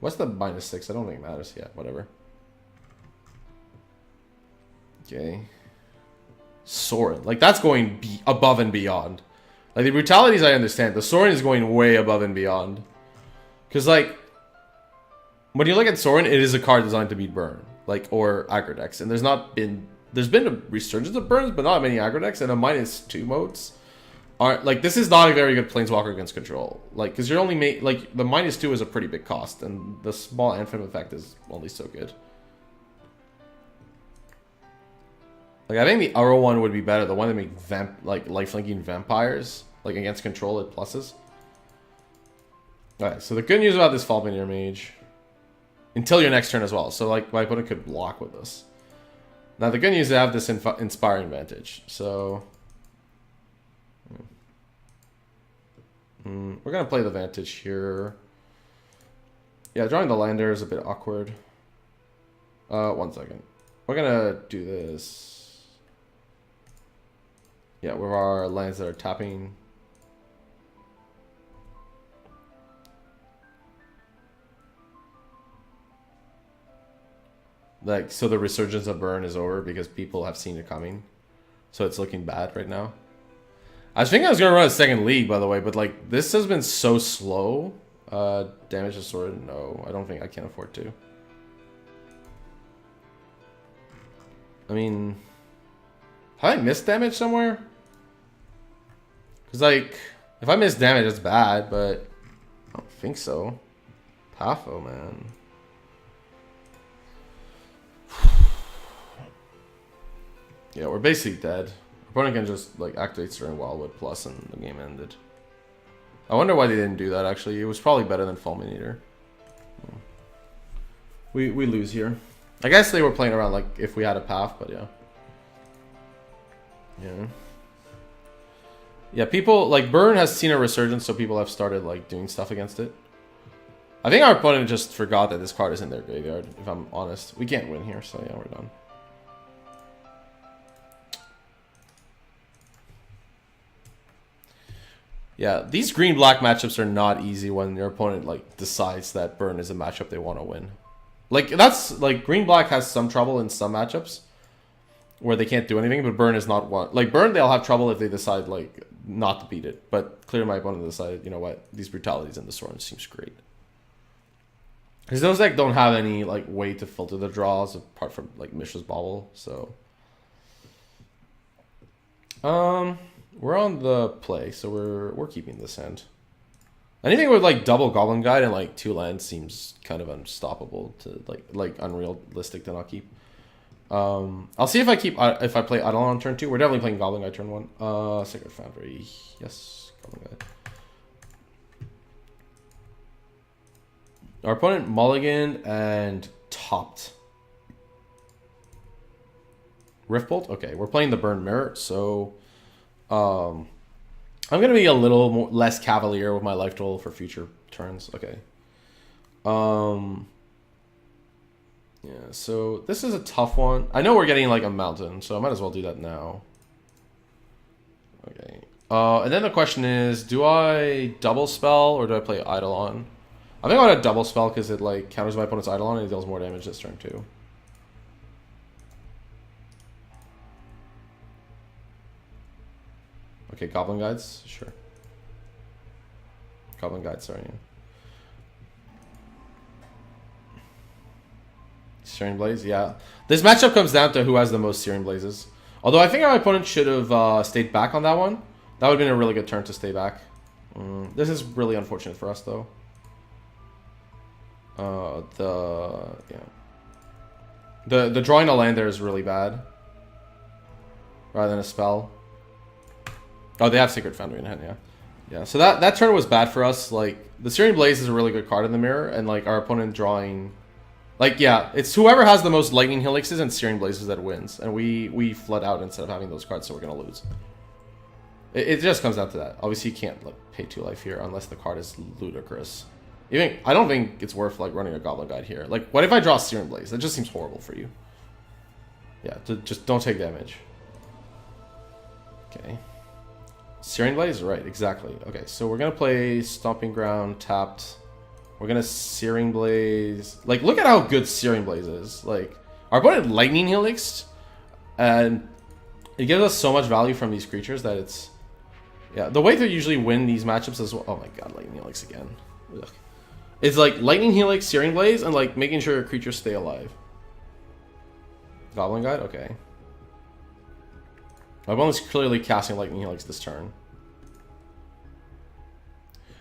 What's the -6? I don't think it matters. Yeah, whatever. Okay. Sorin, like that's going above and beyond. Like the brutalities, I understand. The Sorin is going way above and beyond. Because like, when you look at Sorin, it is a card designed to beat Burn, like or aggro decks, and there's been a resurgence of Burns, but not many aggro decks, and a -2 modes aren't like this is not a very good Planeswalker against control. Like because you're only like the -2 is a pretty big cost, and the small Anthem effect is only so good. Like I think the other one would be better. The one that make lifelinking vampires, like against control at pluses. Alright, so the good news about this Fulminator Mage, until your next turn as well. So like my opponent could block with this. Now the good news is I have this Inspiring Vantage. So we're gonna play the Vantage here. Yeah, drawing the lander is a bit awkward. 1 second. We're gonna do this. Yeah, with our lands that are tapping. Like, so the resurgence of Burn is over because people have seen it coming. So it's looking bad right now. I was thinking I was going to run a second league, by the way, but like, this has been so slow. Damage to sword? No, I don't think I can afford to. I mean, have I missed damage somewhere? Because, like, if I miss damage, it's bad, but I don't think so. Pafo, man. Yeah, we're basically dead. Opponent can just, like, activate during Wildwood Plus and the game ended. I wonder why they didn't do that, actually. It was probably better than Fulminator. We lose here. I guess they were playing around, like, if we had a path, but yeah. Yeah. Yeah, people, like, Burn has seen a resurgence, so people have started, like, doing stuff against it. I think our opponent just forgot that this card is in their graveyard, if I'm honest. We can't win here, so yeah, we're done. Yeah, these green-black matchups are not easy when your opponent, like, decides that Burn is a matchup they want to win. Like, that's, like, green-black has some trouble in some matchups where they can't do anything, but Burn is not one. Like, Burn, they'll have trouble if they decide, like, not to beat it. But clearly my opponent decided, you know what, these brutalities in the Sorin seems great. Because those deck don't have any like way to filter the draws apart from like Mishra's Bauble. So, we're on the play, so we're keeping this hand. Anything with like double Goblin Guide and like 2 lands seems kind of unstoppable to like unrealistic to not keep. I'll see if I play Eidolon on turn 2. We're definitely playing Goblin Guide turn 1. Sacred Foundry, yes, Goblin Guide. Our opponent mulliganed and topped. Riftbolt? Okay, we're playing the Burn Mirror, so I'm gonna be a little more, less cavalier with my life total for future turns. Okay. Yeah, so this is a tough one. I know we're getting like a mountain, so I might as well do that now. Okay. And then the question is, do I double spell or do I play Eidolon? I think I want to double spell because it like counters my opponent's Eidolon and it deals more damage this turn too. Okay, Goblin Guides, sure. Goblin Guides, sorry. Searing Blaze, yeah. This matchup comes down to who has the most Searing Blazes. Although I think my opponent should have stayed back on that one. That would have been a really good turn to stay back. This is really unfortunate for us though. The drawing a land there is really bad. Rather than a spell. Oh, they have Sacred Foundry in hand, yeah. Yeah, so that turn was bad for us. Like, the Searing Blaze is a really good card in the mirror, and like our opponent drawing... Like, yeah, it's whoever has the most Lightning Helixes and Searing Blazes that wins. And we flood out instead of having those cards, so we're going to lose. It just comes down to that. Obviously, you can't like, pay 2 life here unless the card is ludicrous. Even I don't think it's worth like running a Goblin Guide here. Like, what if I draw Searing Blaze? That just seems horrible for you. Yeah, just don't take damage. Okay. Searing Blaze? Right, exactly. Okay, so we're going to play Stomping Ground, tapped. We're going to Searing Blaze. Like, look at how good Searing Blaze is. Like, our opponent Lightning Helix, and it gives us so much value from these creatures that it's... Yeah, the way to usually win these matchups is... Oh my god, Lightning Helix again. Ugh. It's like Lightning Helix, Searing Blaze, and like making sure your creatures stay alive. Goblin Guide? Okay. My opponent's clearly casting Lightning Helix this turn.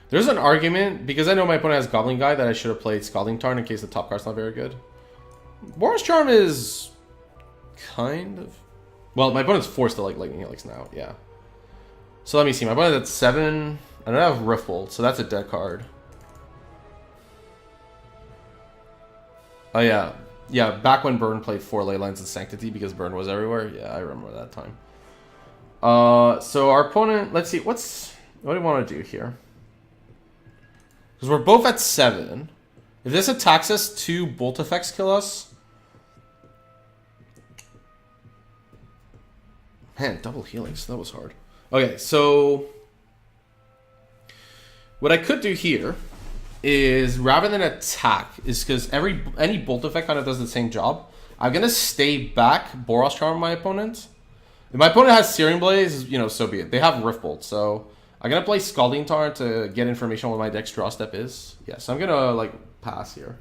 There's an argument, because I know my opponent has Goblin Guide, that I should have played Scalding Tarn in case the top card's not very good. Boros Charm is... kind of... Well, my opponent's forced to like Lightning Helix now, yeah. So let me see, my opponent's at 7. I don't have Riftbolt, so that's a dead card. Oh yeah. Yeah, back when Burn played 4 Leylines and Sanctity because Burn was everywhere. Yeah, I remember that time. So our opponent, let's see, what do we want to do here? Because we're both at 7. If this attacks us, 2 bolt effects kill us. Man, double Helix, that was hard. Okay, so what I could do here is, rather than attack, is because any bolt effect kind of does the same job. I'm gonna stay back, Boros Charm my opponent. If my opponent has Searing Blaze, you know, so be it. They have Riftbolt, so I'm gonna play Scalding Tarn to get information on what my deck's draw step is. Yeah, so I'm gonna like pass here.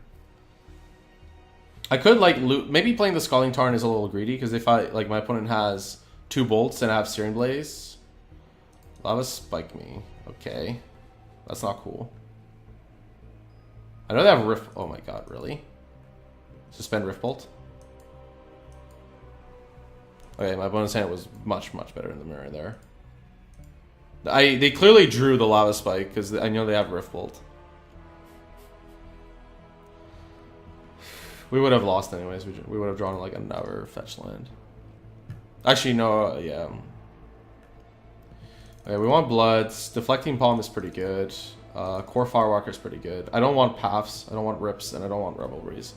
I could like loot. Maybe playing the Scalding Tarn is a little greedy because if I like my opponent has 2 bolts and I have Searing Blaze, Lava Spike me. Okay, that's not cool. I know they have Rift. Oh my god, really? Suspend Riftbolt. Okay, my opponent's hand was much better in the mirror there. They clearly drew the Lava Spike because I know they have Riftbolt. We would have lost anyways. We would have drawn like another fetch land. Actually, no. Yeah. Okay, we want Bloods. Deflecting Palm is pretty good. Core Firewalker is pretty good. I don't want Paths. I don't want Rips, and I don't want Revelries.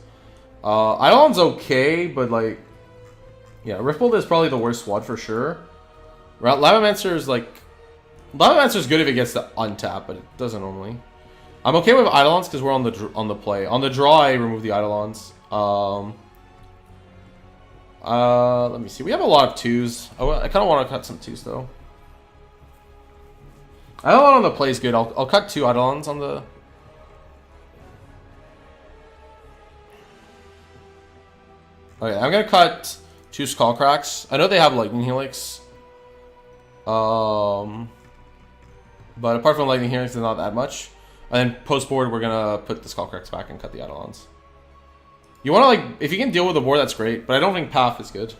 Eidolon's okay, but like, yeah, Riftbolt is probably the worst one for sure. Lavamancer is like, Lavamancer is good if it gets to untap, but it doesn't normally. I'm okay with Eidolons because we're on the play. On the draw, I remove the Eidolons. Let me see. We have a lot of 2s. I kind of want to cut some 2s though. Eidolon on the play is good. I'll cut 2 Eidolons on the... Okay, I'm gonna cut 2 Skull Cracks. I know they have Lightning Helix. But apart from Lightning Helix, it's not that much. And then post board, we're gonna put the Skull Cracks back and cut the Eidolons. You wanna like, if you can deal with the board, that's great. But I don't think Path is good.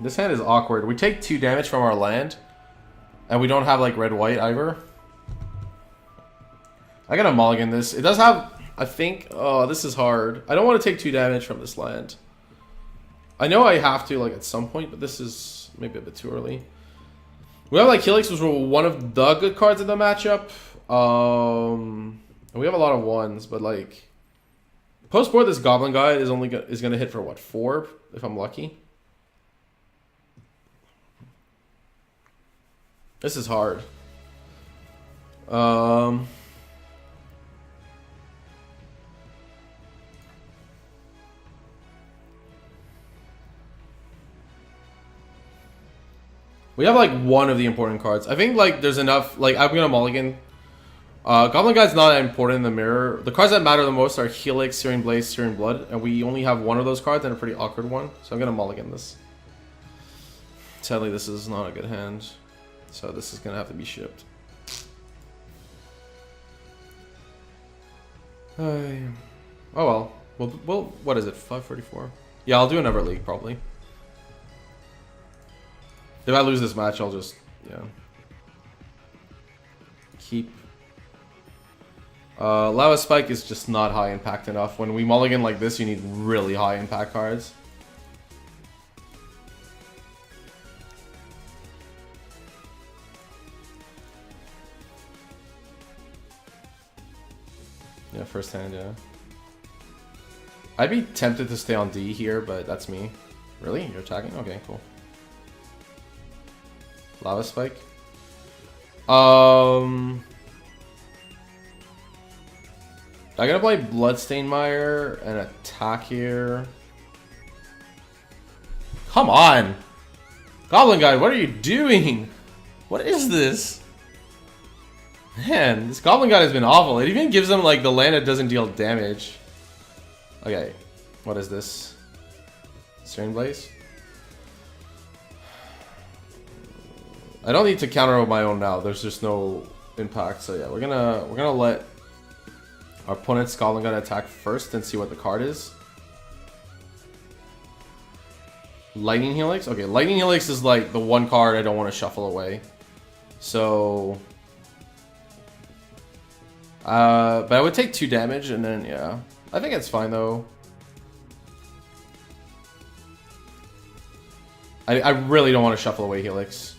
This hand is awkward. We take 2 damage from our land. And we don't have like red-white either. I gotta mulligan this. It does have, I think, oh, this is hard. I don't want to take 2 damage from this land. I know I have to like at some point, but this is maybe a bit too early. We have like Helix, was one of the good cards in the matchup. And we have a lot of ones, but like post board, this Goblin Guide is gonna hit for what, 4 if I'm lucky. This is hard. We have like one of the important cards. I think like there's enough. Like I'm gonna mulligan. Goblin Guide's not that important in the mirror. The cards that matter the most are Helix, Searing Blaze, Searing Blood, and we only have one of those cards and a pretty awkward one. So I'm gonna mulligan this. Sadly, this is not a good hand. So this is gonna have to be shipped. Oh well. Well, what is it? 544. Yeah, I'll do another league probably. If I lose this match, I'll just keep. Lava Spike is just not high impact enough. When we mulligan like this, you need really high impact cards. Yeah, first hand, yeah. I'd be tempted to stay on D here, but that's me. Really? You're attacking? Okay, cool. Lava Spike. I'm gonna play Bloodstained Mire and attack here. Come on! Goblin Guide, what are you doing? What is this? Man, this Goblin Guide has been awful. It even gives them like the land that doesn't deal damage. Okay, what is this? Searing Blaze? I don't need to counter with my own now. There's just no impact. So yeah, we're gonna let our opponent's Goblin Guide attack first and see what the card is. Lightning Helix? Okay, Lightning Helix is like the one card I don't want to shuffle away. So but I would take 2 damage and then yeah. I think it's fine though. I really don't want to shuffle away Helix.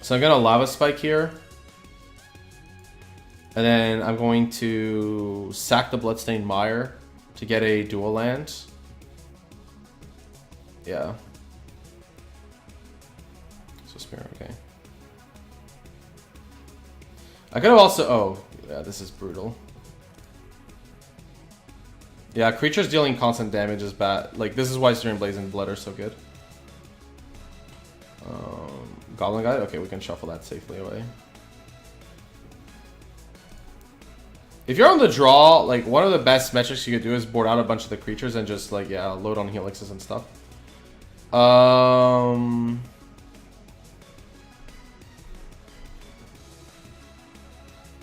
So I'm gonna Lava Spike here. And then I'm going to sack the Bloodstained Mire to get a dual land. Yeah. So Spear, okay. I could have also, oh, yeah, this is brutal. Yeah, creatures dealing constant damage is bad. Like, this is why Searing Blaze and Blood are so good. Goblin Guide? Okay, we can shuffle that safely away. If you're on the draw, like, one of the best metrics you could do is board out a bunch of the creatures and just, like, yeah, load on helixes and stuff.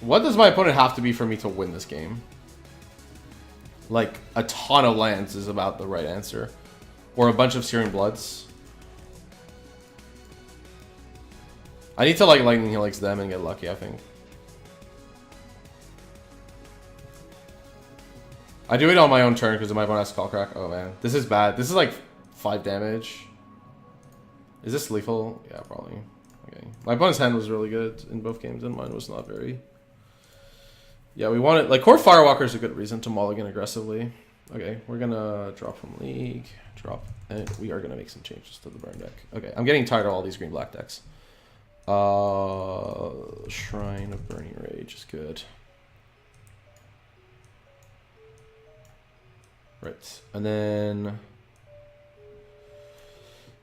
What does my opponent have to be for me to win this game? Like, a ton of lands is about the right answer. Or a bunch of Searing Bloods. I need to, like, Lightning Helix them and get lucky, I think. I do it on my own turn because my opponent has Skullcrack. Oh, man. This is bad. This is, like, 5 damage. Is this lethal? Yeah, probably. Okay. My opponent's hand was really good in both games, and mine was not very... Yeah, we want it. Like, Core Firewalker is a good reason to mulligan aggressively. Okay, we're gonna drop from League. Drop. And we are gonna make some changes to the burn deck. Okay, I'm getting tired of all these green-black decks. Shrine of Burning Rage is good. Right, and then...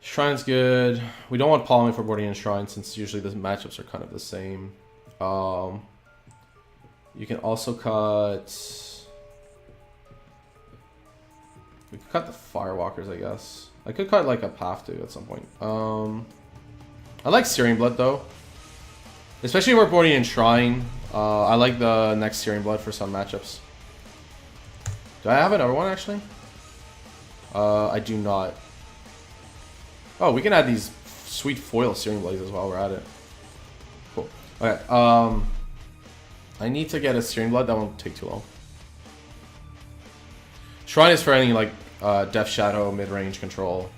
Shrine's good. We don't want Polymy for boarding in Shrine since usually the matchups are kind of the same. You can also cut... We could cut the Firewalkers, I guess. I could cut like a Path too at some point. I like Searing Blood though. Especially if we're boarding in Shrine. I like the next Searing Blood for some matchups. Do I have another one actually? I do not. Oh, we can add these sweet foil Searing Blades as well. We're at it. Cool. Okay. I need to get a Searing Blood. That won't take too long. Shrine is for any like Death Shadow mid-range control.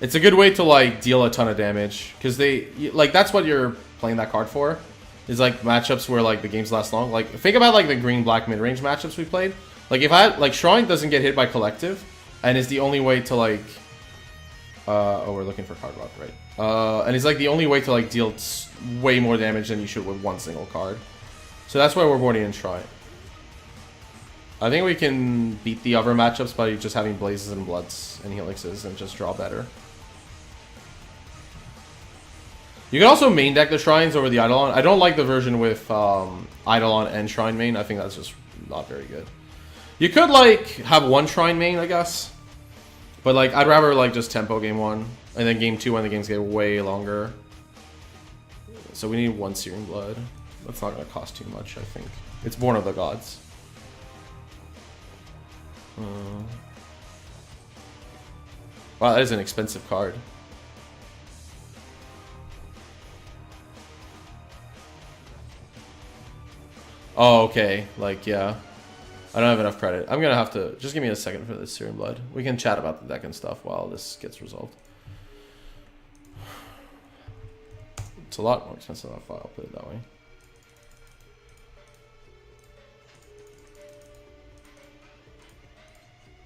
It's a good way to like deal a ton of damage because they like that's what you're playing that card for. Is like matchups where like the games last long. Like think about like the green-black mid-range matchups we played. Like if I like Shrine doesn't get hit by collective, and is the only way to like. Oh, we're looking for card lock, right? And it's like the only way to like deal way more damage than you should with one single card. So that's why we're boarding in Shrine. I think we can beat the other matchups by just having Blazes and Bloods and Helixes and just draw better. You can also main deck the Shrines over the Eidolon. I don't like the version with Eidolon and Shrine main. I think that's just not very good. You could like have one Shrine main, I guess. But like I'd rather like just tempo game 1 and then game 2 when the games get way longer. So we need one Searing Blood. That's not going to cost too much, I think. It's Born of the Gods. Wow, that is an expensive card. Oh, okay. Like, yeah. I don't have enough credit. I'm gonna have to... Just give me a second for this Searing Blood. We can chat about the deck and stuff while this gets resolved. It's a lot more expensive than I thought, I'll put it that way.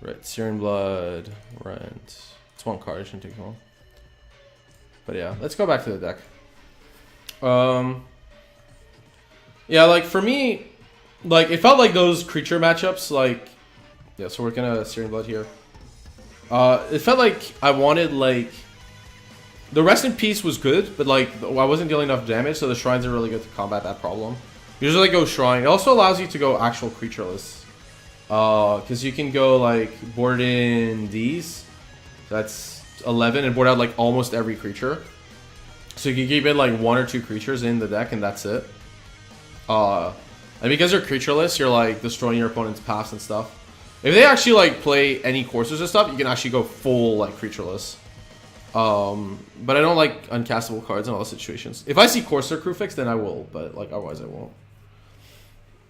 Right, Searing Blood, Rent. It's one card, it shouldn't take long. But yeah, let's go back to the deck. Yeah, like for me, like it felt like those creature matchups, like yeah, so we're gonna Searing Blood here. It felt like I wanted like the Rest in Peace was good, but like I wasn't dealing enough damage, so the Shrines are really good to combat that problem. Usually go Shrine. It also allows you to go actual creatureless. Because you can go like board in these, that's 11, and board out like almost every creature. So you can keep in like 1 or 2 creatures in the deck, and that's it. And because you're creatureless, you're like destroying your opponent's paths and stuff. If they actually like play any coursers and stuff, you can actually go full like creatureless. But I don't like uncastable cards in all situations. If I see Courser Crewfix, then I will, but like otherwise I won't.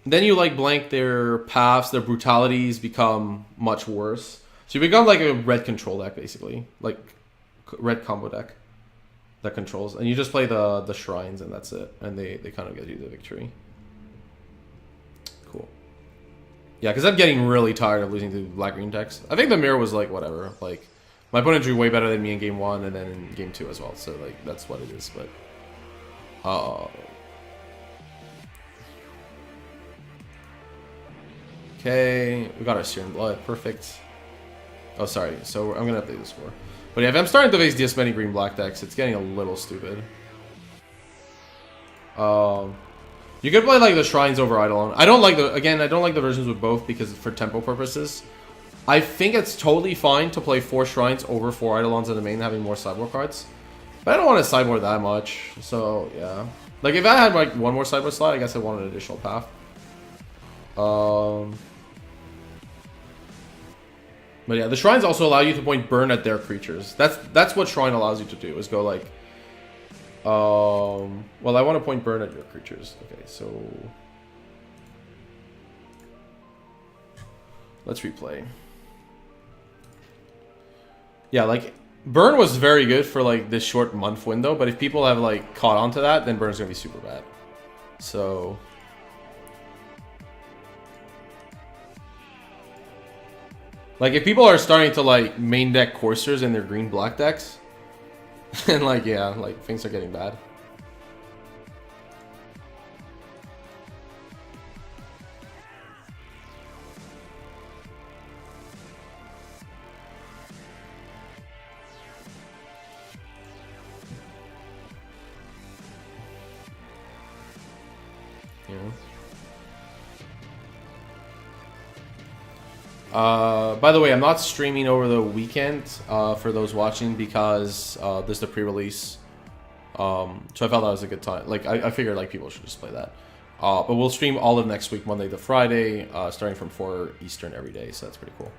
Then you like blank their paths, their brutalities become much worse. So you become like a red control deck basically, like red combo deck that controls, and you just play the Shrines and that's it, and they kind of get you the victory. Cool. Yeah, because I'm getting really tired of losing to black-green decks. I think the mirror was like whatever. Like my opponent drew way better than me in game 1 and then in game 2 as well. So like that's what it is. But okay, we got our Searing Blood, perfect. Oh, sorry. So I'm gonna update the score. But yeah, if I'm starting to face this many green-black decks, it's getting a little stupid. You could play like the Shrines over Eidolon. I don't like I don't like the versions with both because for tempo purposes. I think it's totally fine to play 4 Shrines over 4 Eidolons in the main, having more sideboard cards. But I don't want to sideboard that much, so yeah. Like if I had like 1 more sideboard slot, I guess I want an additional path. But yeah, the Shrines also allow you to point burn at their creatures. That's what Shrine allows you to do, is go like... well, I want to point burn at your creatures. Okay, so... Let's replay. Yeah, like, burn was very good for like this short month window, but if people have like caught on to that, then burn's gonna be super bad. So... Like, if people are starting to, like, main deck coursers in their green-black decks, then, like, yeah, like, things are getting bad. Yeah. By the way, I'm not streaming over the weekend for those watching because this is the pre-release. So I felt that was a good time. Like, I figured like people should just play that. But we'll stream all of next week, Monday to Friday, starting from 4 Eastern every day. So that's pretty cool.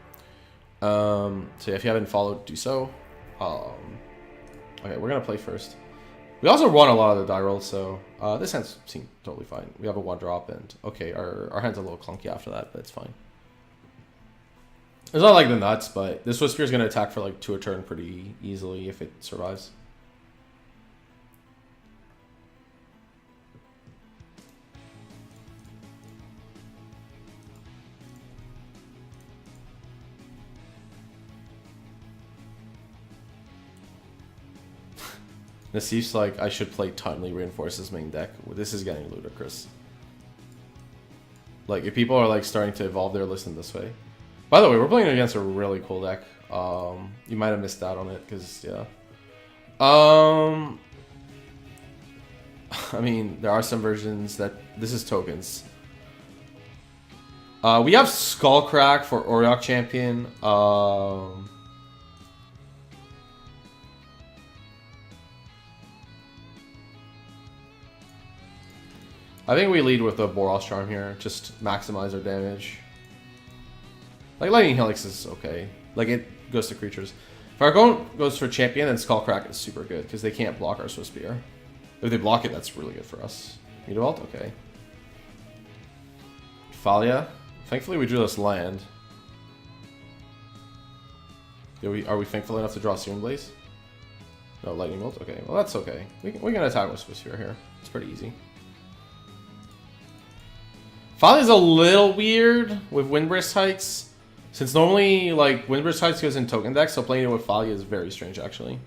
So yeah, if you haven't followed, do so. Okay, we're gonna play first. We also won a lot of the die rolls, so this hand seemed totally fine. We have a 1-drop, and okay, our hand's a little clunky after that, but it's fine. It's not like the nuts, but this Swift Spear is gonna attack for like 2 a turn pretty easily if it survives. Nassif's like, I should play Tunley Reinforces main deck. This is getting ludicrous. Like, if people are like starting to evolve their list in this way. By the way, we're playing against a really cool deck. You might have missed out on it, because, yeah. I mean, there are some versions that... This is tokens. We have Skullcrack for Auriok Champion. I think we lead with the Boros Charm here. Just maximize our damage. Like, Lightning Helix is okay. Like, it goes to creatures. If our goes for Champion, then Skullcrack is super good, because they can't block our Swift Spear. If they block it, that's really good for us. Mutavault? Okay. Thalia. Thankfully, we drew this land. Are we thankful enough to draw Searing Blaze? No, Lightning Bolt? Okay, well, that's okay. We can attack with Swift Spear here. It's pretty easy. Thalia's a little weird with Windburst Heights. Since normally, like, Windburst Heights goes in token decks, so playing it with Thalia is very strange, actually.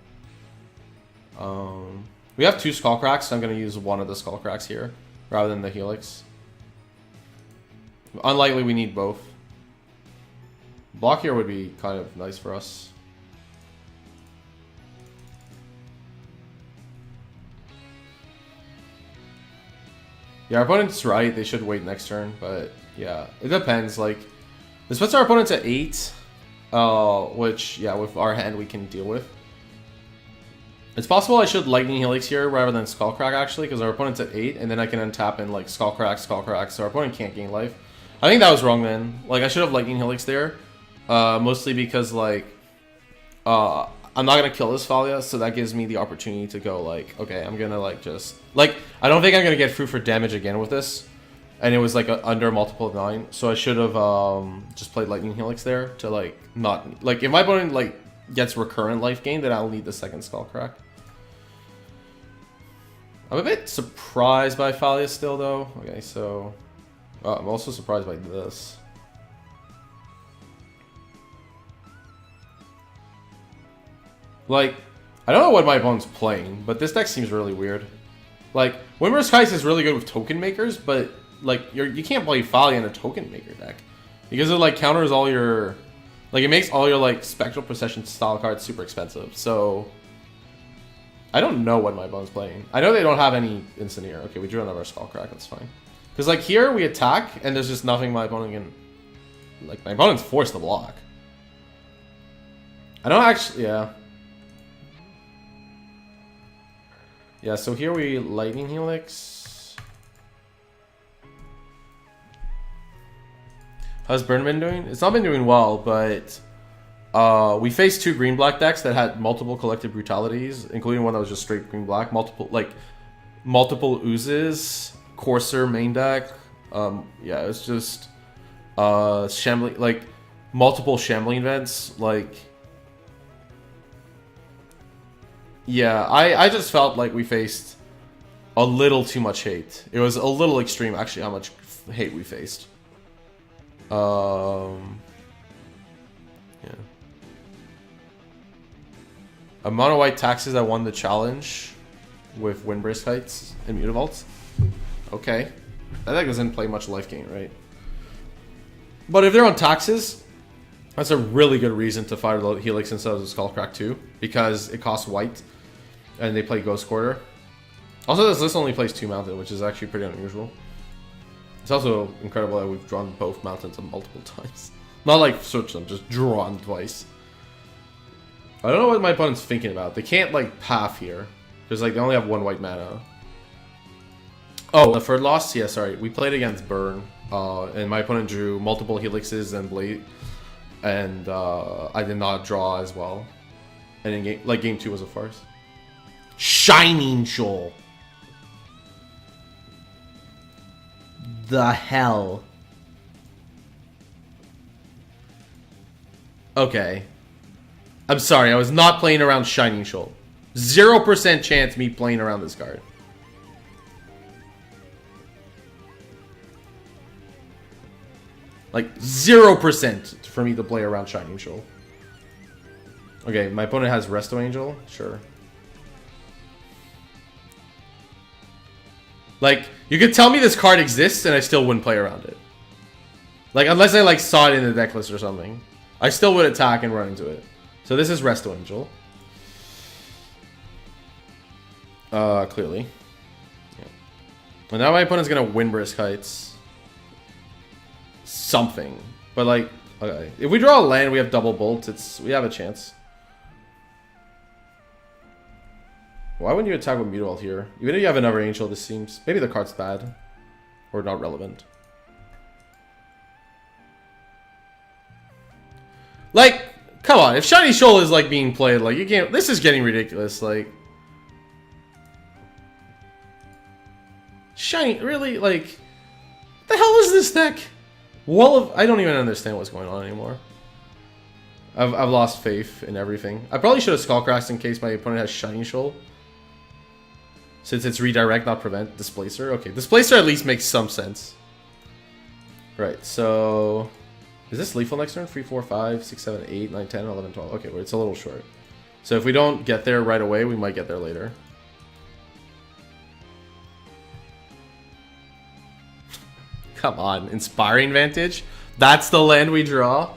We have 2 Skullcracks, so I'm going to use one of the Skullcracks here, rather than the Helix. Unlikely we need both. Block here would be kind of nice for us. Yeah, our opponent's right, they should wait next turn, but yeah, it depends. Like, this puts our opponents at 8, which, yeah, with our hand we can deal with. It's possible I should Lightning Helix here rather than Skullcrack, actually, because our opponent's at 8, and then I can untap in, like, Skullcrack, Skullcrack, so our opponent can't gain life. I think that was wrong then. Like, I should have Lightning Helix there, mostly because, like, I'm not going to kill this Thalia, so that gives me the opportunity to go, like, okay, I'm going to, like, just... Like, I don't think I'm going to get through for damage again with this. And it was, like, under a multiple of 9. So I should have just played Lightning Helix there to, like, not... Like, if my opponent, like, gets recurrent life gain, then I'll need the second Skullcrack. I'm a bit surprised by Thalia still, though. Okay, so... I'm also surprised by this. Like, I don't know what my opponent's playing, but this deck seems really weird. Like, Windburst Heights is really good with token makers, but, like, you can't play Thalia in a token maker deck. Because it, like, counters all your... Like, it makes all your, like, Spectral Procession style cards super expensive, so... I don't know what my opponent's playing. I know they don't have any Insignier. Okay, we drew another Skullcrack, that's fine. Because, like, here we attack, and there's just nothing my opponent can... Like, my opponent's forced to block. I don't actually... Yeah. Yeah, so here we Lightning Helix. How's Burn been doing? It's not been doing well, but we faced 2 green-black decks that had multiple Collective Brutalities, including one that was just straight green-black. Multiple Oozes, Courser main deck. Yeah, it's just Shambling, like multiple Shambling events, like. Yeah, I just felt like we faced a little too much hate. It was a little extreme, actually, how much hate we faced. Yeah. A mono white taxes that won the challenge with Windburst Heights and Mutavaults. Okay. That deck doesn't play much life gain, right? But if they're on taxes, that's a really good reason to fire the Helix instead of the Skullcrack 2, because it costs white, and they play Ghost Quarter. Also, this list only plays 2 mountain, which is actually pretty unusual. It's also incredible that we've drawn both mountains multiple times. Not like switch them, just draw them twice. I don't know what my opponent's thinking about. They can't like path here. Because like they only have 1 white mana. Oh, the third loss? Yeah, sorry. We played against Burn. And my opponent drew multiple Helixes and Blade. And I did not draw as well. And in game 2 was a farce. Shining Shoal. The hell. Okay. I'm sorry, I was not playing around Shining Shoal. 0% chance me playing around this card. Like 0% for me to play around Shining Shoal. Okay, my opponent has Resto Angel. Sure. Like, you could tell me this card exists and I still wouldn't play around it. Like, unless I like saw it in the deck list or something. I still would attack and run into it. So this is Resto Angel. Clearly. Yeah. And now my opponent's gonna Windbrisk Heights. Something. But like, okay. If we draw a land, we have double bolt, we have a chance. Why wouldn't you attack with Mutavault here? Even if you have another Angel, this seems... Maybe the card's bad. Or not relevant. Like, come on. If Shiny Shoal is, like, being played, like, you can't... This is getting ridiculous, like... Shiny... Really? Like... What the hell is this deck? Wall of... I don't even understand what's going on anymore. I've lost faith in everything. I probably should have Skullcracked in case my opponent has Shiny Shoal. Since it's redirect, not prevent. Displacer. Okay, Displacer at least makes some sense. Right, so... Is this lethal next turn? 3, 4, 5, 6, 7, 8, 9, 10, 11, 12. Okay, well, it's a little short. So if we don't get there right away, we might get there later. Come on, Inspiring Vantage? That's the land we draw?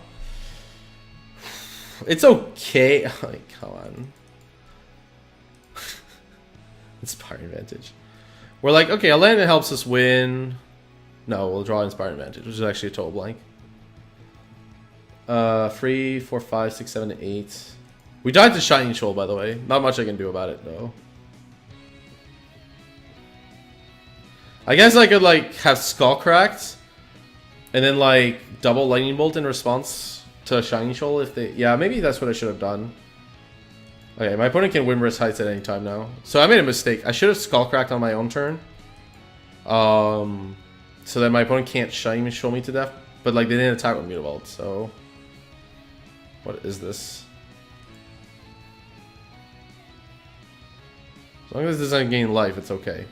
It's okay. Like, come on. Inspiring Vantage. We're like, okay, a land that helps us win. No, we'll draw Inspiring Vantage, which is actually a total blank. 3, 4, 5, 6, 7, 8. We died to Shining Shoal, by the way. Not much I can do about it, though. I guess I could, like, have Skullcracked. And then, like, double Lightning Bolt in response to Shining Shoal if they... Yeah, maybe that's what I should have done. Okay, my opponent can Windbrisk Heights at any time now. So I made a mistake. I should have Skullcracked on my own turn. So that my opponent can't Shining Shoal me to death. But, like, they didn't attack with Mutavault, so... What is this? As long as this doesn't gain life, it's okay.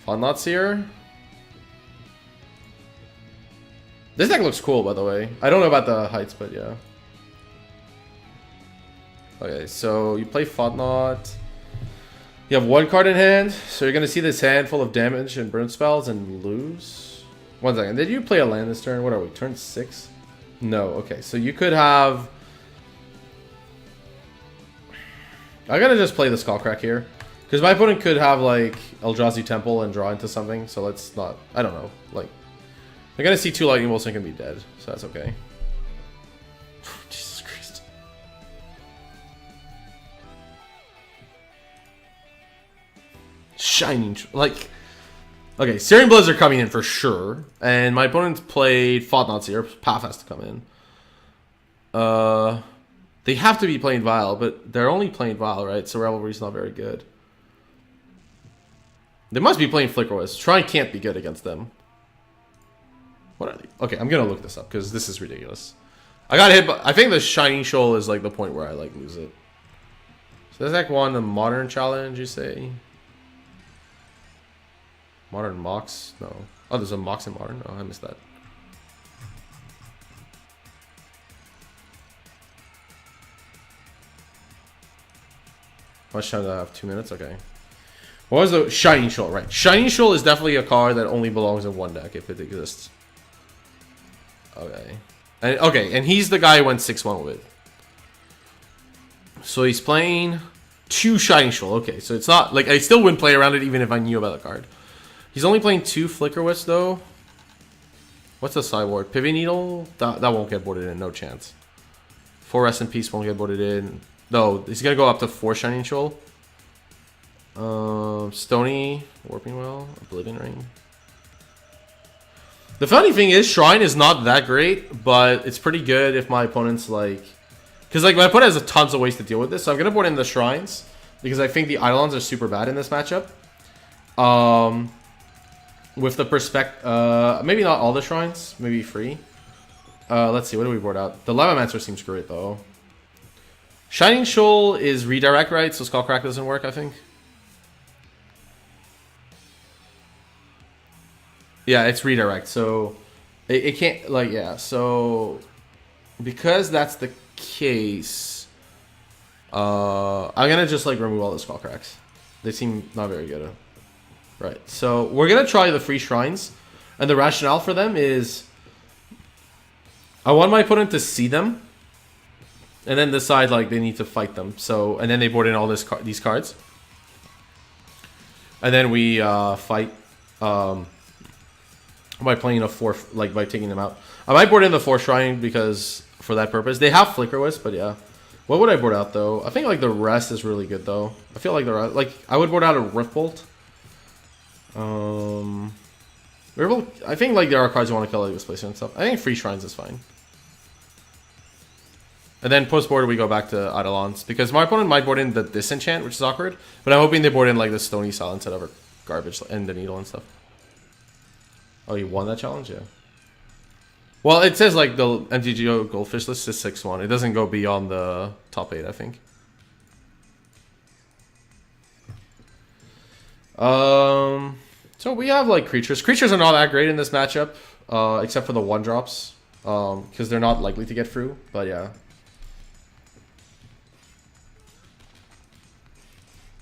Thought-Knot Seer. This deck looks cool, by the way. I don't know about the heights, but yeah. Okay, so you play Thought-Knot. You have 1 card in hand, so you're going to see this hand full of damage and burn spells and lose. 1 second. Did you play a land this turn? What are we? Turn 6? No. Okay, so you could have... I'm going to just play the Skullcrack here. Because my opponent could have, like, Eldrazi Temple and draw into something, so let's not... I don't know. Like, they're going to see 2 Lightning Bolts and can be dead, so that's okay. Jesus Christ. Shining... Like... Okay, Searing Bloods are coming in for sure. And my opponent played Thought-Knot Seer. Path has to come in. They have to be playing Vile, but they're only playing Vile, right? So Revelry's not very good. They must be playing Flickerwisp. Shrine can't be good against them. What are they? Okay, I'm gonna look this up because this is ridiculous. I got hit, but I think the Shining Shoal is like the point where I like lose it. So there's like one, the Modern Challenge, you say? Modern Mox? No. Oh, there's a Mox in Modern? Oh, I missed that. How much time do I have? 2 minutes? Okay. What was the Shining Shoal? Right. Shining Shoal is definitely a card that only belongs in one deck if it exists. Okay. And he's the guy who went 6-1 with. So he's playing 2 Shining Shoal. Okay, so it's not... Like, I still wouldn't play around it even if I knew about the card. He's only playing 2 Flickerwisp, though. What's the sideboard? Pivot Needle? That won't get boarded in, no chance. 4 Rest in Peace won't get boarded in. No, he's gonna go up to 4 Shining Shoal. Stony, Warping Well, Oblivion Ring. The funny thing is, Shrine is not that great, but it's pretty good if my opponent's like... Because like my opponent has tons of ways to deal with this, so I'm gonna board in the Shrines, because I think the Eidolons are super bad in this matchup. With the maybe not all the Shrines, maybe 3. Let's see, what do we board out? The Lavamancer seems great though. Shining Shoal is redirect, right? So Skullcrack doesn't work, I think. Yeah, it's redirect, so it can't, like, yeah, so because that's the case, I'm gonna just like remove all the Skullcracks. They seem not very good. Right, so we're gonna try the 3 Shrines, and the rationale for them is I want my opponent to see them and then decide like they need to fight them. So, and then they board in all these cards, and then we fight by playing a 4, like by taking them out. I might board in the 4 Shrine because for that purpose. They have Flicker Wisp, but yeah. What would I board out though? I think like the rest is really good though. I feel like the rest, like I would board out a Rift Bolt. I think like there are cards you want to kill like Displacement and stuff. I think 3 Shrines is fine. And then post board we go back to Eidolons because my opponent might board in the Disenchant, which is awkward. But I'm hoping they board in like the Stony Silence instead of garbage and the Needle and stuff. Oh, you won that challenge? Yeah. Well, it says like the MTGO Goldfish list is 6-1. It doesn't go beyond the top 8, I think. So we have like creatures. Creatures are not that great in this matchup, except for the 1-drops, because they're not likely to get through. But yeah.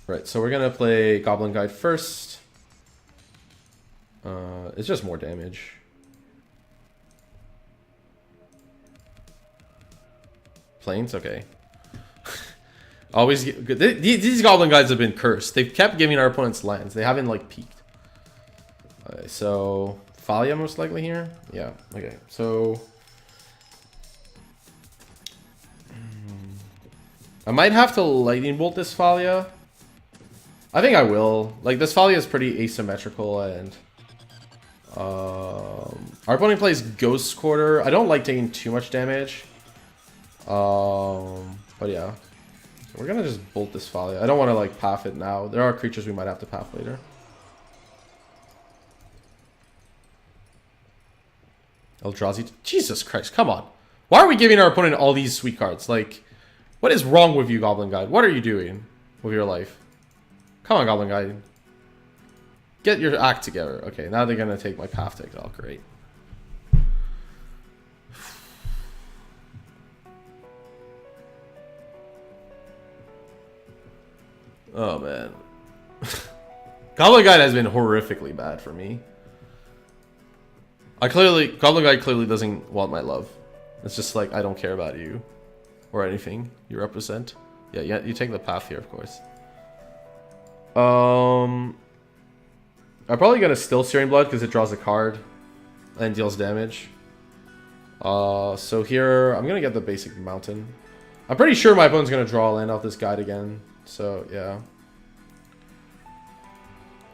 Right, so we're gonna play Goblin Guide first. It's just more damage. Planes, okay. Always good. These Goblin Guides have been cursed. They've kept giving our opponents lands. They haven't like peaked. Okay, so Thalia most likely here. Yeah. Okay. So I might have to Lightning Bolt this Thalia. I think I will. Like this Thalia is pretty asymmetrical, and our opponent plays Ghost Quarter. I don't like taking too much damage. But yeah. So we're gonna just bolt this Thalia. I don't want to like path it now. There are creatures we might have to path later. Eldrazi. Jesus Christ, come on. Why are we giving our opponent all these sweet cards? Like, what is wrong with you, Goblin Guide? What are you doing with your life? Come on, Goblin Guide. Get your act together. Okay, now they're gonna take my path tick. Oh, great. Oh, man. Goblin Guide has been horrifically bad for me. Goblin Guide clearly doesn't want my love. It's just like, I don't care about you. Or anything you represent. Yeah, you take the path here, of course. I'm probably gonna still Searing Blood because it draws a card and deals damage. So here, I'm gonna get the basic Mountain. I'm pretty sure my opponent's gonna draw a land off this guide again. So, yeah.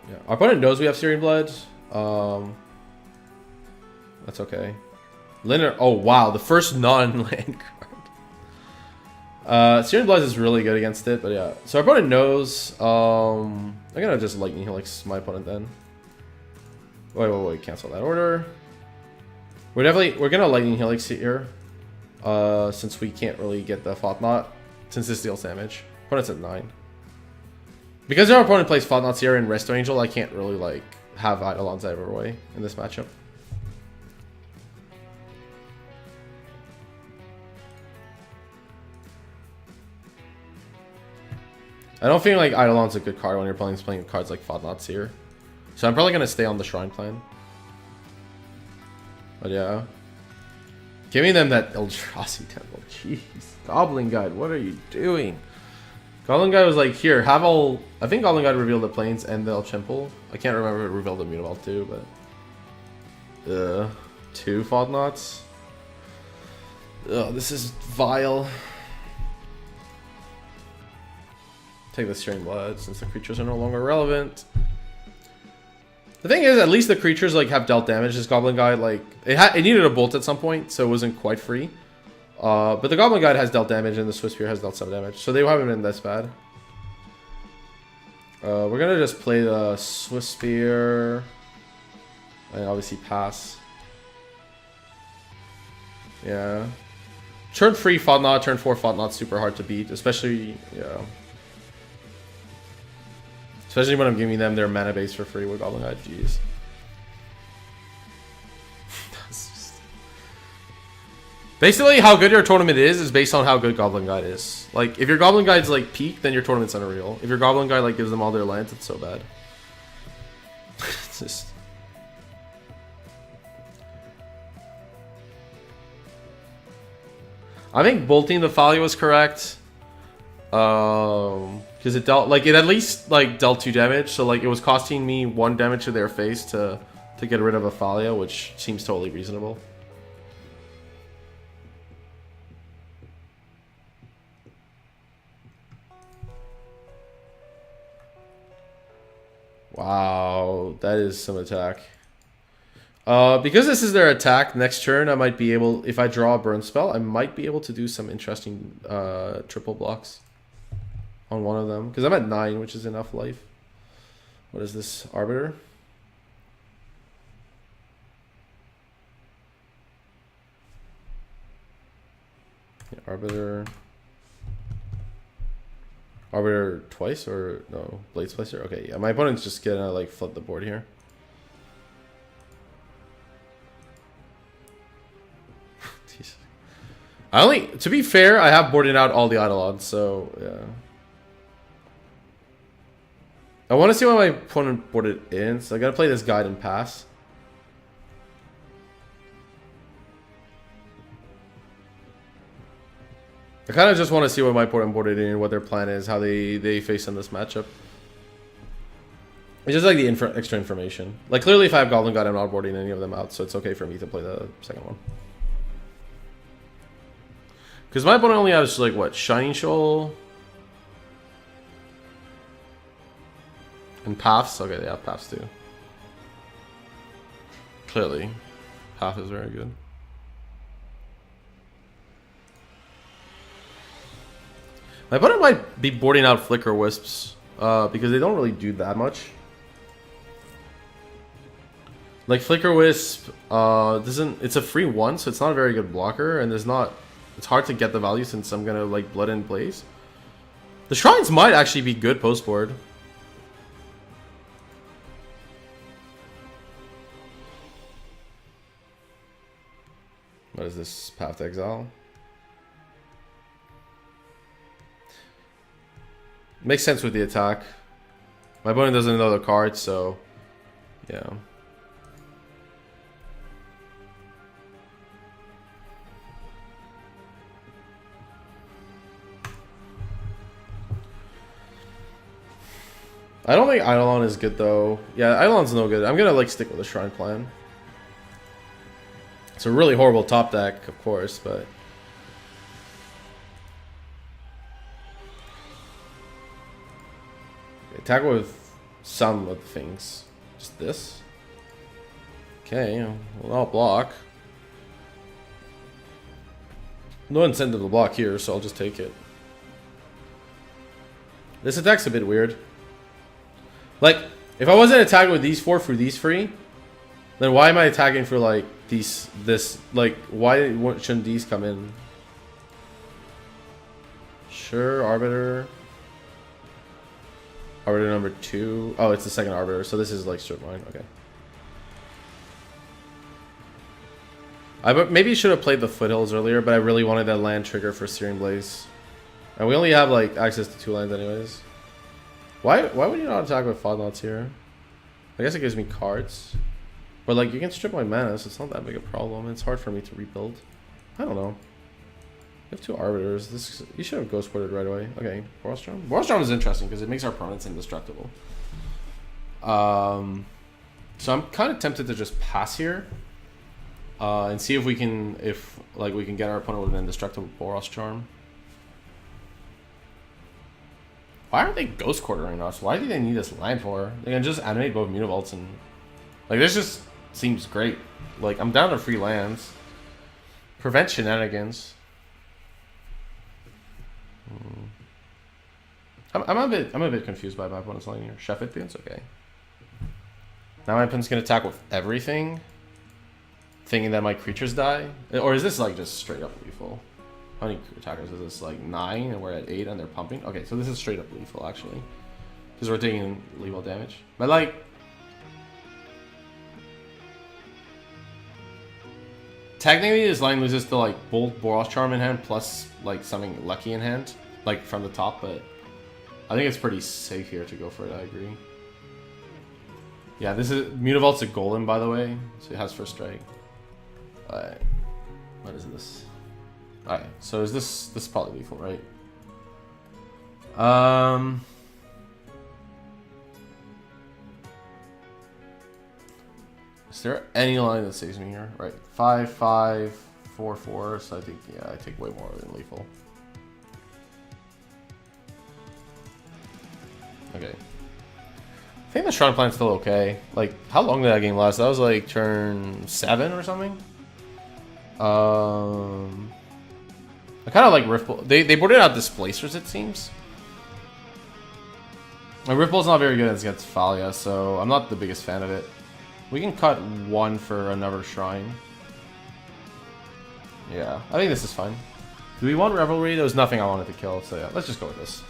Yeah, our opponent knows we have Searing Blood. That's okay. Linear. Oh, wow. The first non-land card. Searing Blood is really good against it, but yeah. So our opponent knows. I'm gonna just Lightning Helix my opponent then. Wait. Cancel that order. We're gonna Lightning Helix here. Since we can't really get the Thought-Knot. Since this deals damage. Opponent's at 9. Because our opponent plays Thought-Knot Seer and Resto Angel, I can't really like have Eidolons everywhere in this matchup. I don't feel like Eidolon's a good card when you're playing cards like Thought-Knot Seer. So I'm probably gonna stay on the Shrine plan. But yeah. Giving them that Eldrazi Temple. Jeez. Goblin Guide, what are you doing? Goblin Guide was like, here, have all... I think Goblin Guide revealed the Plains and the El Chimple. I can't remember if it revealed the Mutavault too, but... 2 Faudknots. Oh, this is vile. Take the Searing Blood since the creatures are no longer relevant. The thing is, at least the creatures like have dealt damage. This Goblin Guide, like it needed a bolt at some point, so it wasn't quite free. But the Goblin Guide has dealt damage, and the Swift Spear has dealt some damage, so they haven't been this bad. We're gonna just play the Swift Spear, and obviously pass. Yeah. Turn 3 Faudknot, turn 4 Faudknot, super hard to beat, especially especially when I'm giving them their mana base for free with Goblin Guide. Jeez. Basically, how good your tournament is based on how good Goblin Guide is. Like, if your Goblin Guide's like peak, then your tournament's unreal. If your Goblin Guide like gives them all their lands, it's so bad. It's just. I think bolting the Thalia was correct. Because it dealt like it at least like dealt 2 damage, so like it was costing me 1 damage to their face to get rid of a Thalia, which seems totally reasonable. Wow, that is some attack. Because this is their attack, next turn I might be able, if I draw a burn spell, I might be able to do some interesting triple blocks on one of them. Because I'm at 9, which is enough life. What is this? Arbiter? Yeah, Arbiter. Arbiter twice or no? Blade Splicer? Okay, yeah, my opponent's just gonna like flood the board here. I only, to be fair, I have boarded out all the Eidolons, so yeah. I want to see what my opponent boarded in, so I gotta play this guide and pass. I kind of just want to see what my opponent boarded in, what their plan is, how they face in this matchup. It's just like the extra information. Like, clearly if I have Goblin Guide, I'm not boarding any of them out, so it's okay for me to play the second one. Because my opponent only has, like, what? Shining Shoal? And Paths? Okay, they have Paths too. Clearly. Path is very good. My opponent might be boarding out Flicker Wisps. Because they don't really do that much. Like, Flicker Wisp doesn't... It's a free 1, so it's not a very good blocker. And there's not... It's hard to get the value since I'm gonna like Blood in Blaze. The Shrines might actually be good post board. What is this? Path to Exile? Makes sense with the attack. My opponent doesn't know the cards, so yeah. I don't think Eidolon is good though. Yeah, Eidolon's no good. I'm gonna like stick with the Shrine plan. It's a really horrible top deck, of course, but attack with some of the things. Just this. Okay, well, I'll block. No incentive to block here, so I'll just take it. This attack's a bit weird. Like, if I wasn't attacking with these 4 for these 3, then why am I attacking for like like, why shouldn't these come in? Sure, Arbiter. Arbiter number 2. Oh, it's the second Arbiter, so this is like strip mine. Okay. I maybe should have played the Foothills earlier, but I really wanted that land trigger for Searing Blaze. And we only have like access to 2 lands anyways. Why would you not attack with Faudknots here? I guess it gives me cards. But like, you can strip my mana, so it's not that big a problem. It's hard for me to rebuild. I don't know. You have 2 Arbiters. This, you should have Ghost Ported right away. Okay, Boros-Drum. Boros-Drum is interesting because it makes our opponents indestructible. So I'm kind of tempted to just pass here. And see if we can, we can get our opponent with an indestructible Boros Charm. Why aren't they Ghost Quartering us? Why do they need this land for? They can just animate both Mutavaults and... Like, this just seems great. Like, I'm down to free lands. Prevent shenanigans. I'm a bit confused by my opponent's line here. Chef Ithians? Okay. Now my opponent's gonna attack with everything, thinking that my creatures die? Or is this like just straight up lethal? How many attackers is this? Like 9 and we're at 8 and they're pumping? Okay, so this is straight up lethal actually. Because we're taking lethal damage. But like... Technically this line loses to like Bolt Boros Charm in hand plus like something lucky in hand. Like from the top, but I think it's pretty safe here to go for it, I agree. Yeah, this is... Mutavault's a golem, by the way, so it has first strike. Alright. What is this? Alright, so is this is probably lethal, right? Is there any line that saves me here? Right. 5, 5, 4, 4, so I think, yeah, I take way more than lethal. Okay. I think the Shrine Plan's still okay. Like, how long did that game last? That was like turn 7 or something? I kind of like Riftbolt. They boarded out Displacers, it seems. My Riftbolt's not very good against Thalia, so I'm not the biggest fan of it. We can cut 1 for another Shrine. Yeah, I think this is fine. Do we want Revelry? There was nothing I wanted to kill, so yeah, let's just go with this.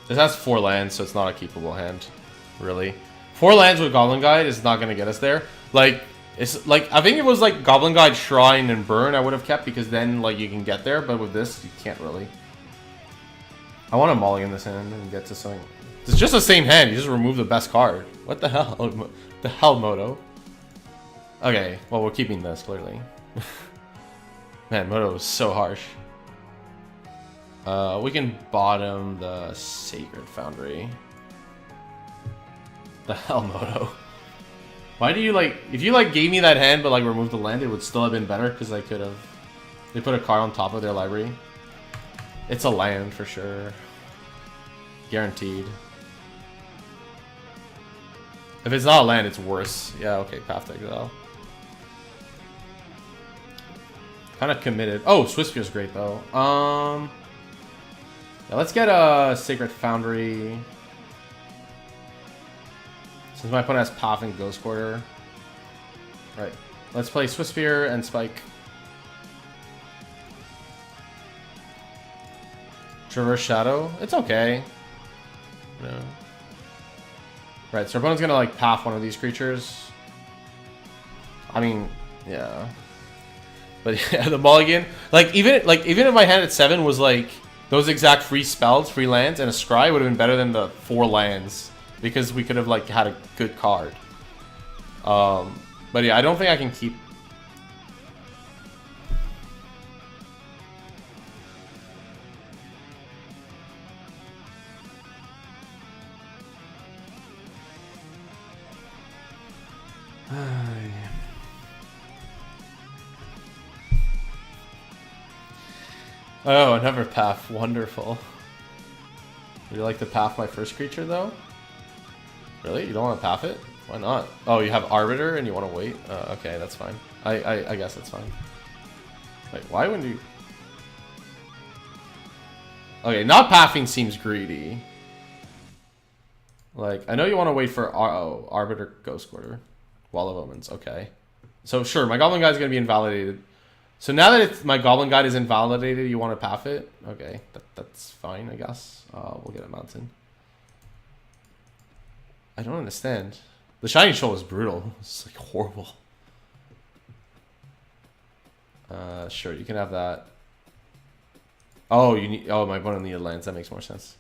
This has 4 lands, so it's not a keepable hand, really. 4 lands with Goblin Guide is not going to get us there. Like, it's like, I think it was like Goblin Guide, Shrine, and Burn I would have kept, because then, like, you can get there, but with this, you can't really. I want to mulligan this hand and get to something. It's just the same hand, you just remove the best card. What the hell? The hell, Moto? Okay, well, we're keeping this, clearly. Man, Moto was so harsh. We can bottom the Sacred Foundry. The hell, Moto. Why do you like... If you like gave me that hand but like removed the land, it would still have been better because I could have... They put a card on top of their library. It's a land for sure. Guaranteed. If it's not a land, it's worse. Yeah, okay, Path to Exile. Kind of committed. Oh, Swiftspear's great though. Yeah, let's get a Sacred Foundry. Since my opponent has Path and Ghost Quarter. Right. Let's play Swiftspear and Spike. Traverse Shadow. It's okay. No. Right, so our opponent's gonna like Path one of these creatures. I mean, yeah. But yeah, the mulligan. Like even if my hand at 7 was like those exact free spells, free lands, and a scry would have been better than the 4 lands. Because we could have like had a good card. But yeah, I don't think I can keep... Oh, another Path. Wonderful. Would you like to Path my first creature though? Really? You don't want to Path it? Why not? Oh, you have Arbiter and you want to wait? Okay, that's fine. I guess that's fine. Wait, why wouldn't you... Okay, not Pathing seems greedy. Like, I know you want to wait for Arbiter Ghost Quarter. Wall of Omens, okay. So sure, my Goblin Guide is going to be invalidated. So now that my Goblin Guide is invalidated, you want to Path it? Okay, that's fine, I guess. We'll get a Mountain. I don't understand. The Shining Shoal is brutal. It's like horrible. Sure, you can have that. Oh, you need... Oh, my opponent needed lands. That makes more sense.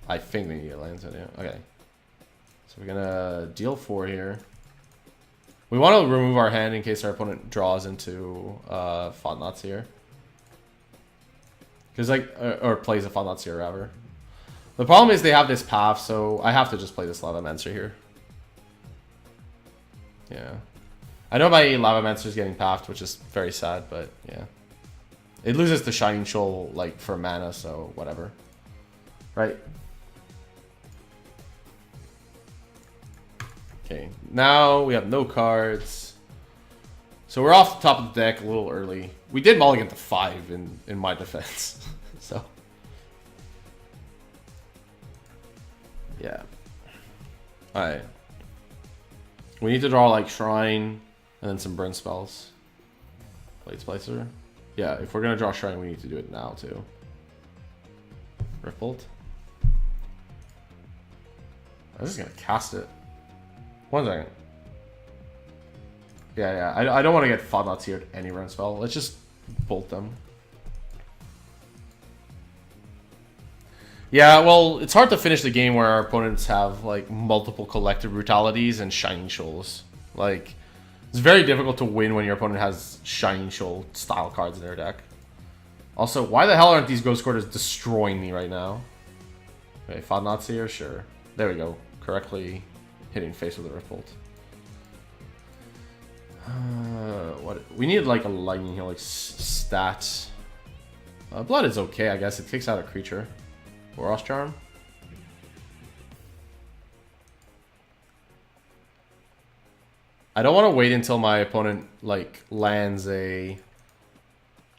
I think they need lands, yeah. Okay. So we're gonna deal 4 here. We want to remove our hand in case our opponent draws into Thought-Knot Seer. Because like... Or plays a Thought-Knot Seer, rather. The problem is they have this path, so I have to just play this Lavamancer here. Yeah. I know my Lavamancer is getting pathed, which is very sad, but yeah. It loses the Shining Shoal, like, for mana, so whatever. Right? Okay, now we have no cards. So we're off the top of the deck a little early. We did mulligan to 5 in my defense. So. Yeah. Alright. We need to draw like Shrine and then some burn spells. Blade Splicer. Yeah, if we're gonna draw Shrine, we need to do it now too. Rippled. I'm just gonna cast it. 1 second. Yeah. I don't want to get Thought-Knot Seer at any burn spell. Let's just bolt them. Yeah, well, it's hard to finish the game where our opponents have, like, multiple Collective Brutalities and Shining Shoals. Like, it's very difficult to win when your opponent has Shining Shoal style cards in their deck. Also, why the hell aren't these Ghost Quarters destroying me right now? Okay, Thought-Knot Seer, sure. There we go. Correctly hitting face with a Rippled. What? We need, like, a Lightning Helix stat. Blood is okay, I guess. It takes out a creature. Boros Charm. I don't want to wait until my opponent like lands a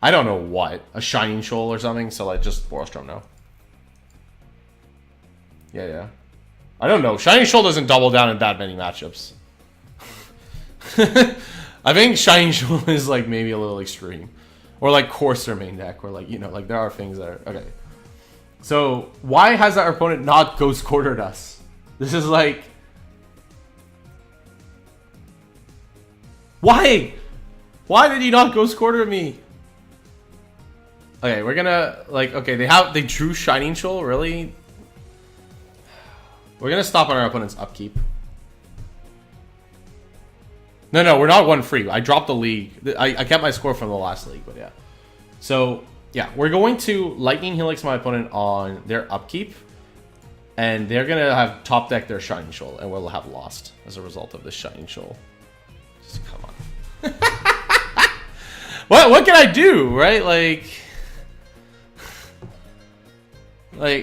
I don't know what, a Shining Shoal or something, so like just Boros Charm now. Yeah. I don't know. Shining Shoal doesn't double down in that many matchups. I think Shining Shoal is like maybe a little extreme. Or like Courser main deck, where like, you know, like there are things that are okay. So, why has our opponent not Ghost Quartered us? This is like... Why? Why did he not Ghost Quarter me? Okay, we're gonna... Like, okay, they drew Shining Shoal, really? We're gonna stop on our opponent's upkeep. No, we're not 1 free. I dropped the league. I kept my score from the last league, but yeah. So... Yeah, we're going to Lightning Helix my opponent on their upkeep, and they're going to have top deck their Shining Shoal, and we'll have lost as a result of this Shining Shoal. Just come on. What can I do, right? Like,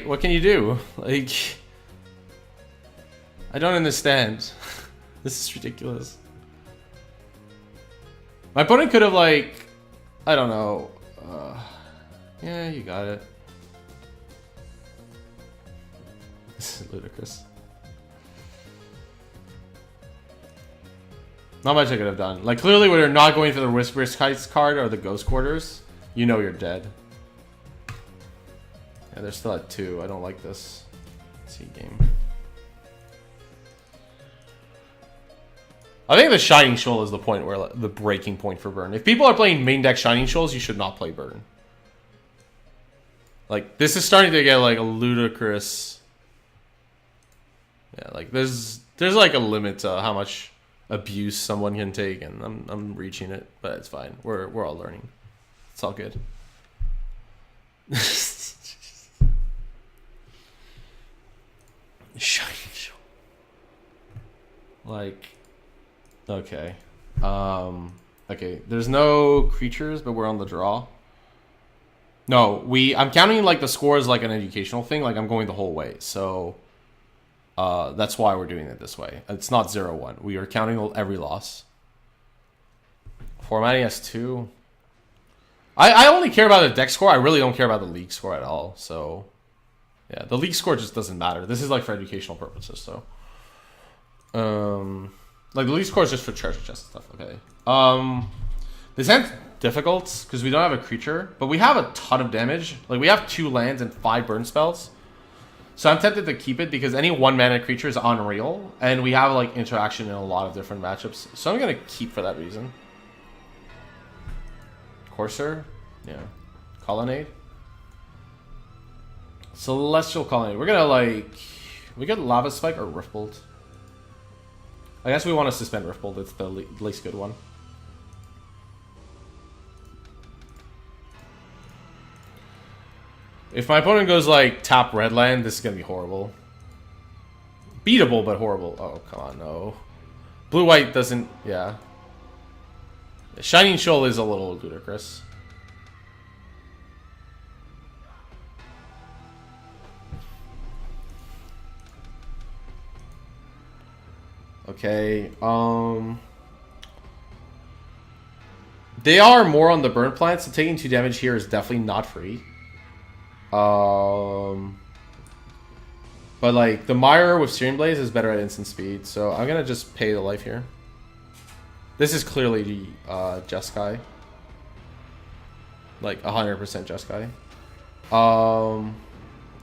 what can you do? Like, I don't understand. This is ridiculous. My opponent could have, like, I don't know, yeah, you got it. This is ludicrous. Not much I could have done. Like, clearly when you're not going for the Risk Heights card or the Ghost Quarters, you know you're dead. Yeah, they're still at 2. I don't like this. Let's see, game. I think the Shining Shoal is the point where the breaking point for Burn. If people are playing main deck Shining Shoals, you should not play Burn. Like, this is starting to get, like, a ludicrous... Yeah, like, there's like, a limit to how much abuse someone can take, and I'm reaching it, but it's fine. We're all learning. It's all good. Shining Shoal. Like... Okay. Okay, there's no creatures, but we're on the draw. No, I'm counting like the score as like an educational thing, like I'm going the whole way. So that's why we're doing it this way. It's not 0-1. We are counting every loss. Formatting S2. I only care about the deck score. I really don't care about the league score at all. So yeah, the league score just doesn't matter. This is like for educational purposes, so like the league score is just for treasure chest and stuff. Okay. This hand's difficult because we don't have a creature, but we have a ton of damage. Like we have 2 lands and 5 burn spells. So I'm tempted to keep it because any 1 mana creature is unreal, and we have like interaction in a lot of different matchups. So I'm gonna keep for that reason. Courser, yeah. Colonnade. Celestial Colonnade. We're gonna like, we get Lava Spike or Riftbolt. I guess we want to suspend Riftbolt. It's the least good one. If my opponent goes like tap red land, this is gonna be horrible. Beatable, but horrible. Oh, come on, no. Blue-white doesn't... Yeah. Shining Shoal is a little ludicrous. Okay, they are more on the burn plant, so taking 2 damage here is definitely not free. But like the Mire with Searing Blaze is better at instant speed, so I'm gonna just pay the life here. This is clearly Jeskai. Like 100% Jeskai.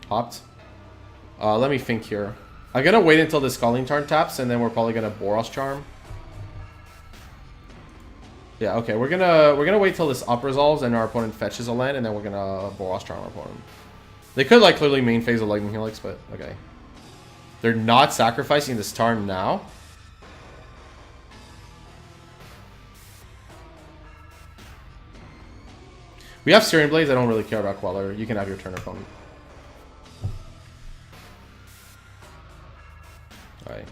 Hopped. Let me think here. I'm gonna wait until the Scalding Tarn taps, and then we're probably gonna Boros Charm. Yeah, okay, we're gonna wait till this up resolves and our opponent fetches a land, and then we're gonna Boros Charm our opponent. They could like clearly main phase a Lightning Helix, but okay. They're not sacrificing this Tarn now. We have Searing Blaze. I don't really care about Queller. You can have your turn, opponent. Alright.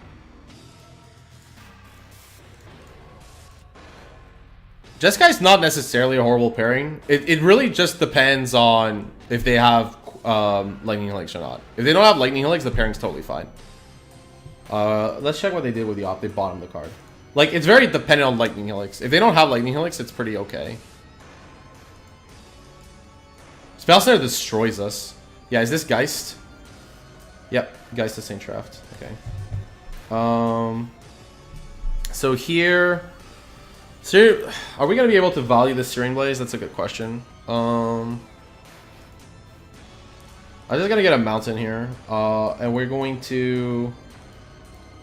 Jeskai's not necessarily a horrible pairing. It really just depends on if they have Lightning Helix or not. If they don't have Lightning Helix, the pairing's totally fine. Let's check what they did with the op. They bottomed the card. Like, it's very dependent on Lightning Helix. If they don't have Lightning Helix, it's pretty okay. Spell Center destroys us. Yeah, is this Geist? Yep, Geist is Saint Draft. Okay. So here... So, are we going to be able to value the Searing Blaze? That's a good question. I'm just going to get a Mountain here. And we're going to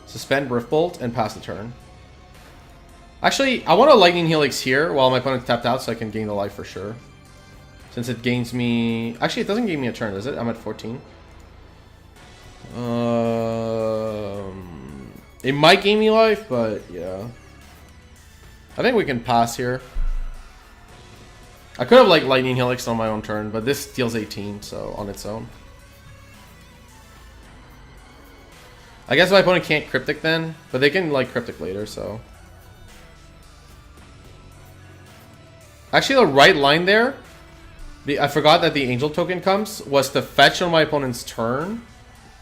suspend Riftbolt and pass the turn. Actually, I want a Lightning Helix here while my opponent's tapped out so I can gain the life for sure. Since it gains me... Actually, it doesn't gain me a turn, does it? I'm at 14. It might gain me life, but yeah. I think we can pass here. I could have like Lightning Helix on my own turn, but this deals 18, so on its own. I guess my opponent can't Cryptic then, but they can like Cryptic later, so. Actually, the right line there, I forgot that the Angel token comes, was to fetch on my opponent's turn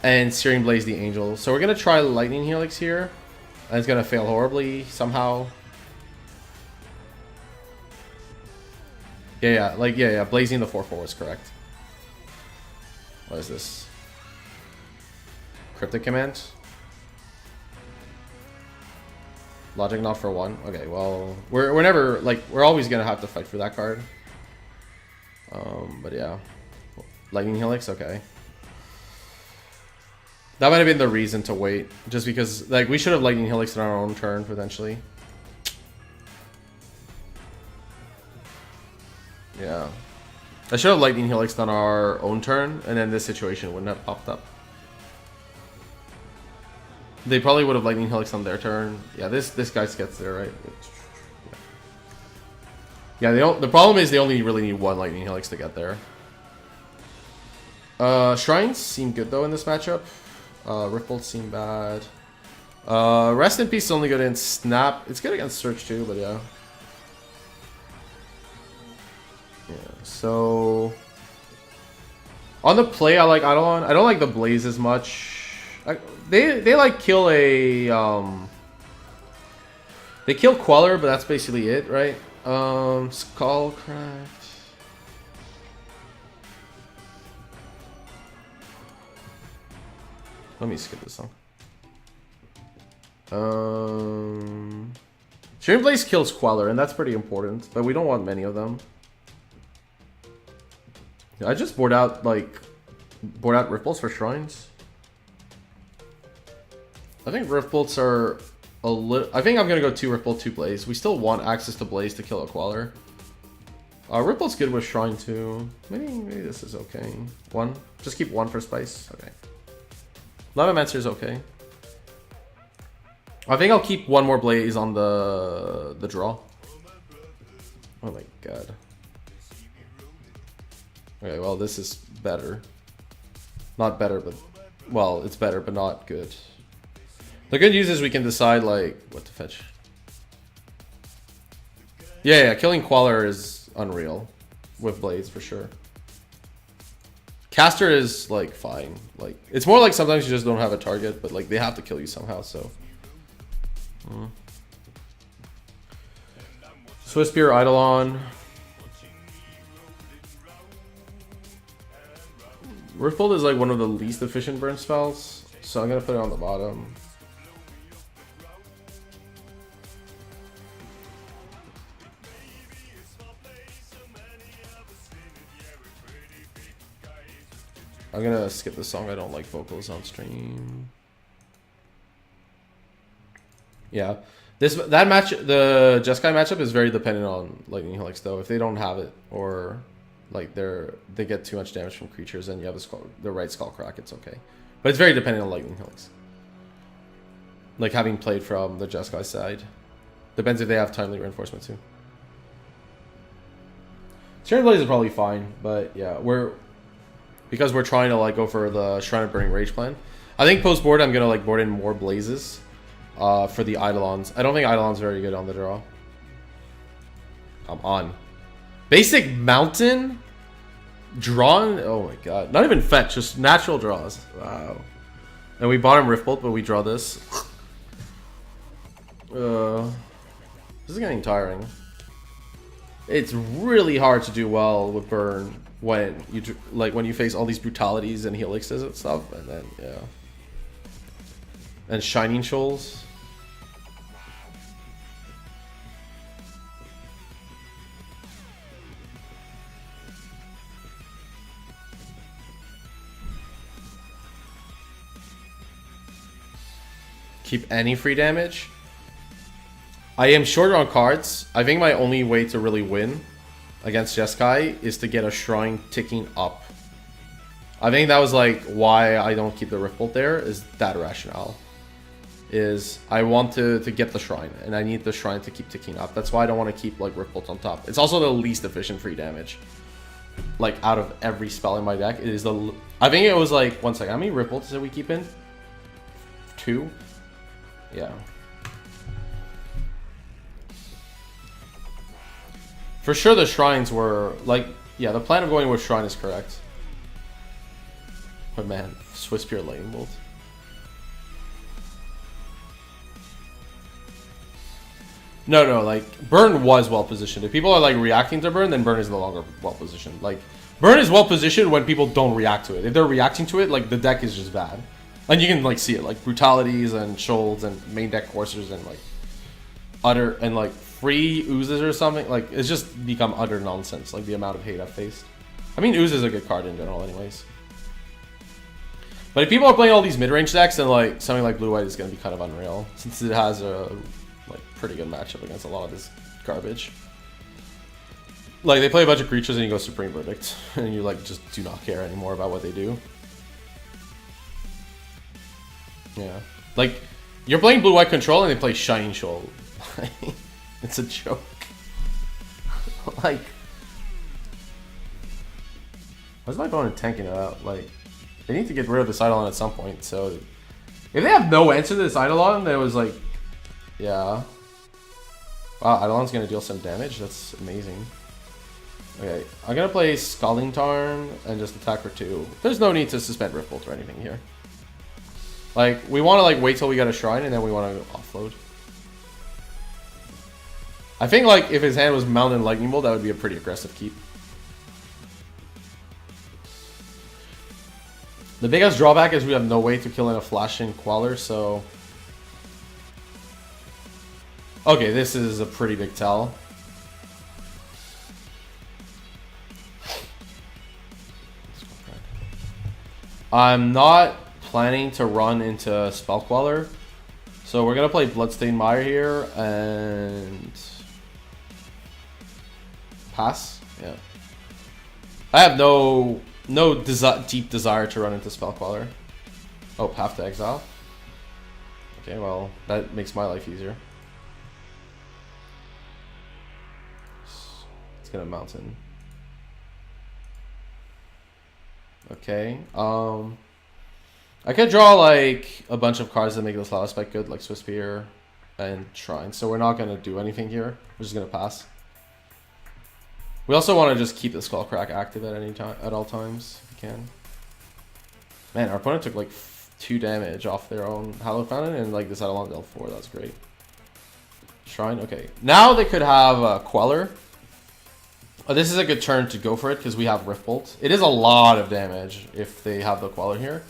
and Searing Blaze the Angel. So we're going to try Lightning Helix here, and it's going to fail horribly somehow. Yeah, Blazing the 4/4 is correct. What is this? Cryptic Command? Logic not for 1. Okay, well, we're never, like, we're always gonna have to fight for that card. But yeah. Lightning Helix, okay. That might have been the reason to wait. Just because, like, we should have Lightning Helix in our own turn, potentially. Yeah. I should have Lightning Helix on our own turn, and then this situation wouldn't have popped up. They probably would have Lightning Helix on their turn. Yeah, this guy gets there, right? Yeah, they don't. The problem is they only really need one Lightning Helix to get there. Shrines seem good though in this matchup. Riftbolts seem bad. Rest in Peace is only good in Snap. It's good against Search too, but yeah. Yeah. So on the play, I don't like the Blaze as much. They like kill a they kill Queller, but that's basically it, right? Skullcraft. Let me skip this song. Searing Blaze kills Queller, and that's pretty important, but we don't want many of them. I just board out Riftbolts for Shrines. I think Riftbolts are a little... I think I'm going to go 2 Riftbolt, 2 Blaze. We still want access to Blaze to kill a Queller. Riftbolt's good with Shrine too. Maybe this is okay. 1. Just keep 1 for Spice. Okay. Lavamancer is okay. I think I'll keep 1 more Blaze on the draw. Oh my god. Okay, well, this is better. Not better, but... Well, it's better, but not good. The good news is we can decide, like, what to fetch. Yeah, killing Queller is unreal. With Blades, for sure. Caster is, like, fine. Like, it's more like sometimes you just don't have a target, but, like, they have to kill you somehow, so... Swiftspear, Eidolon. Riftbolt is like one of the least efficient burn spells, so I'm gonna put it on the bottom. I'm gonna skip the song. I don't like vocals on stream. Yeah, that match, the Jeskai matchup is very dependent on Lightning Helix though. If they don't have it, or like they get too much damage from creatures and you have the right Skullcrack, it's okay. But it's very dependent on Lightning Helix. Like having played from the Jeskai side. Depends if they have timely reinforcement too. Searing Blaze is probably fine, but yeah, because we're trying to like go for the Shrine of Burning Rage plan. I think post board I'm gonna like board in more Blazes for the Eidolons. I don't think Eidolon's very good on the draw. Come on. Basic Mountain? Drawn? Oh my god. Not even fetch, just natural draws. Wow. And we bought him Riftbolt, but we draw this. This is getting tiring. It's really hard to do well with burn when you face all these brutalities and helixes and stuff, and then yeah. And Shining Shoals. Keep any free damage. I am short on cards. I think my only way to really win against Jeskai is to get a Shrine ticking up. I think that was like why I don't keep the Riftbolt there, is that rationale. Is I want to get the Shrine, and I need the Shrine to keep ticking up. That's why I don't want to keep like Riftbolt on top. It's also the least efficient free damage. Like out of every spell in my deck, it is the... I think it was like, one second, how many Riftbolts did we keep in? 2? Yeah. For sure the Shrines were, like, yeah, the plan of going with Shrine is correct. But man, Swiftspear Lightning Bolt. No, like, Burn was well positioned. If people are like reacting to Burn, then Burn is no longer well positioned. Like, Burn is well positioned when people don't react to it. If they're reacting to it, like, the deck is just bad. And you can like see it, like brutalities and shoals and main deck coursers and like utter and like free oozes or something. Like it's just become utter nonsense. Like the amount of hate I've faced. I mean, ooze is a good card in general, anyways. But if people are playing all these mid-range decks, then like something like Blue White is going to be kind of unreal, since it has a like pretty good matchup against a lot of this garbage. Like they play a bunch of creatures and you go Supreme Verdict, and you like just do not care anymore about what they do. Yeah, like you're playing Blue-White Control and they play Shining Shoal. It's a joke. Like, why's my opponent tanking it out? Like, they need to get rid of this Eidolon at some point. So, if they have no answer to this Eidolon, then it was like, yeah. Wow, Eidolon's gonna deal some damage. That's amazing. Okay, I'm gonna play Scalding Tarn and just attack for 2. There's no need to suspend Riftbolt or anything here. Like, we want to like wait till we get a Shrine and then we want to offload. I think like if his hand was Mountain Lightning Bolt, that would be a pretty aggressive keep. The biggest drawback is we have no way to kill in a flashing Queller, so... Okay, this is a pretty big tell. I'm not planning to run into Spell Queller, so we're gonna play Bloodstained Mire here and pass. Yeah, I have no deep desire to run into Spell Queller. Oh, have to exile. Okay, well that makes my life easier. It's gonna Mountain. Okay. I could draw like a bunch of cards that make this Lava Spike good, like Swiss Spear and Shrine. So we're not gonna do anything here. We're just gonna pass. We also want to just keep the Skullcrack active at any time, at all times, if we can. Man, our opponent took like 2 damage off their own Hallowed Fountain, and like this Eidolon dealt 4. That's great. Shrine, okay. Now they could have Queller. Oh, this is a good turn to go for it because we have Rift Bolt. It is a lot of damage if they have the Queller here.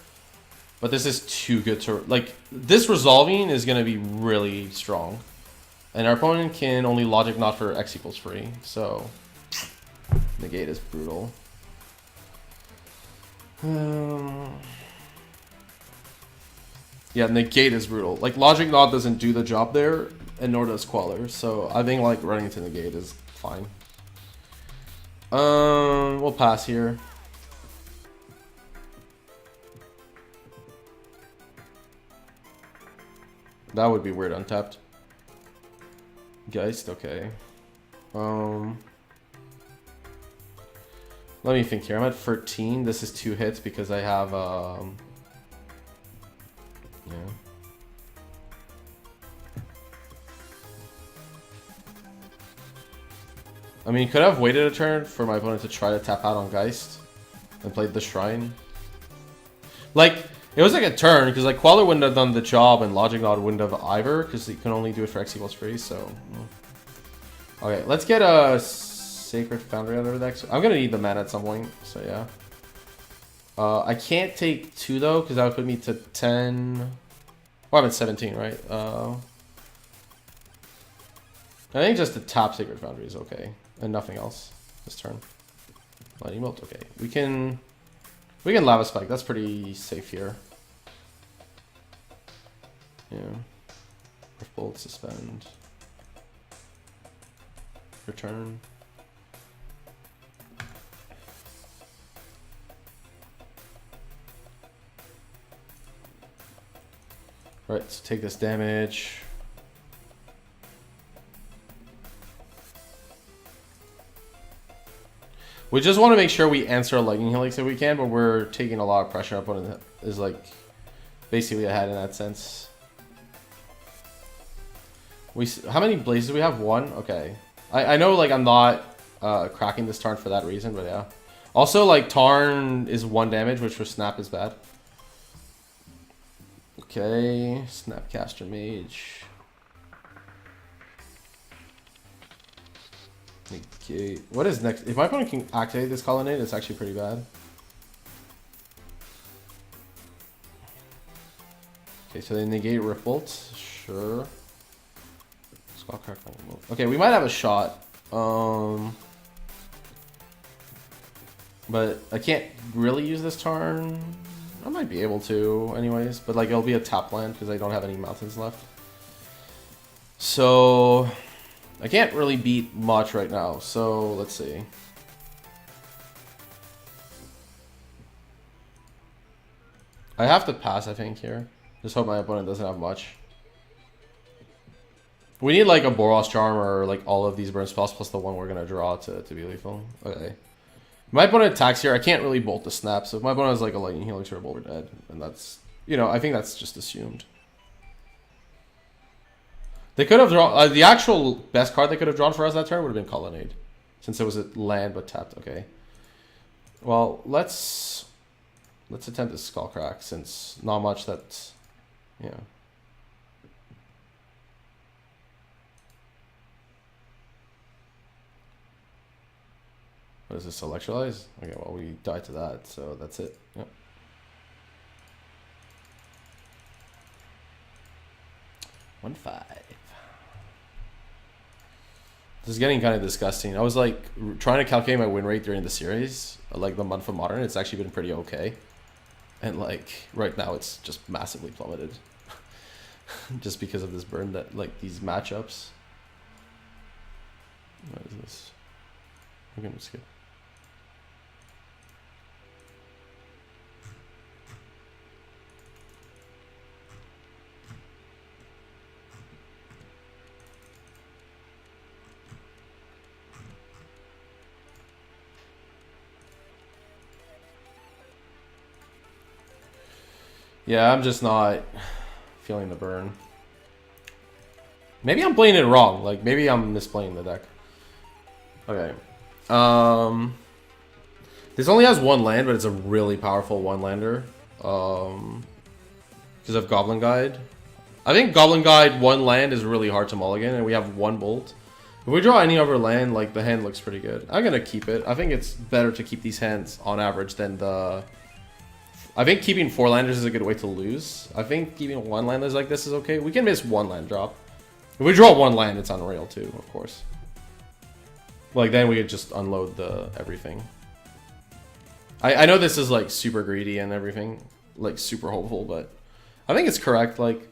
But this is too good to... Like, this resolving is going to be really strong. And our opponent can only Logic Knot for X equals free. So, negate is brutal. Yeah, negate is brutal. Like, Logic Knot doesn't do the job there, and nor does Queller. So, I think, like, running into negate is fine. We'll pass here. That would be weird untapped. Geist, okay. Let me think here. I'm at 13. This is 2 hits because I have yeah. I mean, you could have waited a turn for my opponent to try to tap out on Geist and played the Shrine. Like, it was like a turn, because like Queller wouldn't have done the job and Logic Knot wouldn't have either, because he can only do it for X equals free, so... Okay, let's get a Sacred Foundry out of the deck. I'm going to need the mana at some point, so yeah. I can't take 2 though, because that would put me to 10... Oh, I'm at 17, right? I think just the top Sacred Foundry is okay, and nothing else this turn. Lightning Bolt, okay. We can Lava Spike, that's pretty safe here. Yeah. Rift Bolt, suspend. Return. Right, so take this damage. We just want to make sure we answer a Lightning Helix if we can, but we're taking a lot of pressure. Our opponent is like basically ahead in that sense. How many blazes do we have? 1? Okay. I know like I'm not cracking this Tarn for that reason, but yeah. Also like Tarn is 1 damage, which for Snap is bad. Okay, Snapcaster Mage. Negate. What is next? If my opponent can activate this Colonnade, it's actually pretty bad. Okay, so they negate Rift Bolt. Sure. Skullcrack. Okay, we might have a shot. But I can't really use this turn. I might be able to, anyways. But like, it'll be a tap land because I don't have any mountains left. So I can't really beat much right now. So let's see. I have to pass, I think, here. Just hope my opponent doesn't have much. We need like a Boros Charm or like all of these burn spells plus the one we're gonna draw to be lethal. Okay. My opponent attacks here. I can't really bolt the snap, so if my opponent has like a Lightning Helix or a Bolt, we're dead. And that's, you know, I think that's just assumed. They could have drawn, the actual best card they could have drawn for us that turn would have been Colonnade. Since it was a land but tapped, okay. Well, let's attempt this Skullcrack since not much that, yeah. What is this, Electrolyze? Okay, well, we died to that, so that's it. Yep. One five. This is getting kind of disgusting. I was like trying to calculate my win rate during the series, like the month of Modern. It's actually been pretty okay. And like right now it's just massively plummeted. Just because of this burn that like these matchups. What is this? I'm gonna skip. Yeah, I'm just not feeling the burn. Maybe I'm playing it wrong. Like, maybe I'm misplaying the deck. Okay. This only has one land, but it's a really powerful one-lander. Because of Goblin Guide. I think Goblin Guide one land is really hard to mulligan, and we have one bolt. If we draw any other land, like, the hand looks pretty good. I'm gonna keep it. I think it's better to keep these hands on average than the... I think keeping 4 landers is a good way to lose. I think keeping 1 landers like this is okay. We can miss 1 land drop. If we draw 1 land, it's unreal too, of course. Like, then we could just unload the everything. I know this is, like, super greedy and everything. Like, super hopeful, but... I think it's correct, like...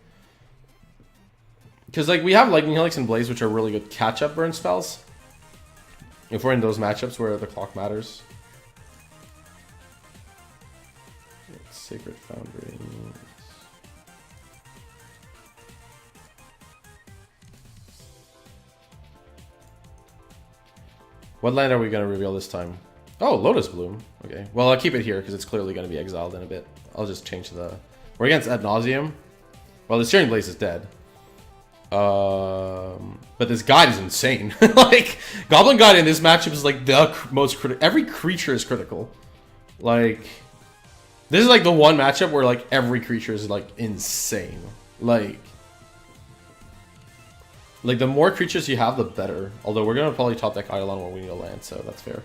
Because, like, we have Lightning Helix and Blaze, which are really good catch-up burn spells. If we're in those matchups where the clock matters. Sacred Foundry. What land are we going to reveal this time? Oh, Lotus Bloom. Okay. Well, I'll keep it here because it's clearly going to be exiled in a bit. I'll just change the... We're against Ad Nauseam. Well, the Searing Blaze is dead. But this guide is insane. Like, Goblin Guide in this matchup is like the most critical. Every creature is critical. Like... This is like the one matchup where like every creature is like insane. Like the more creatures you have, the better. Although we're gonna probably top deck Eidolon when we need a land, so that's fair.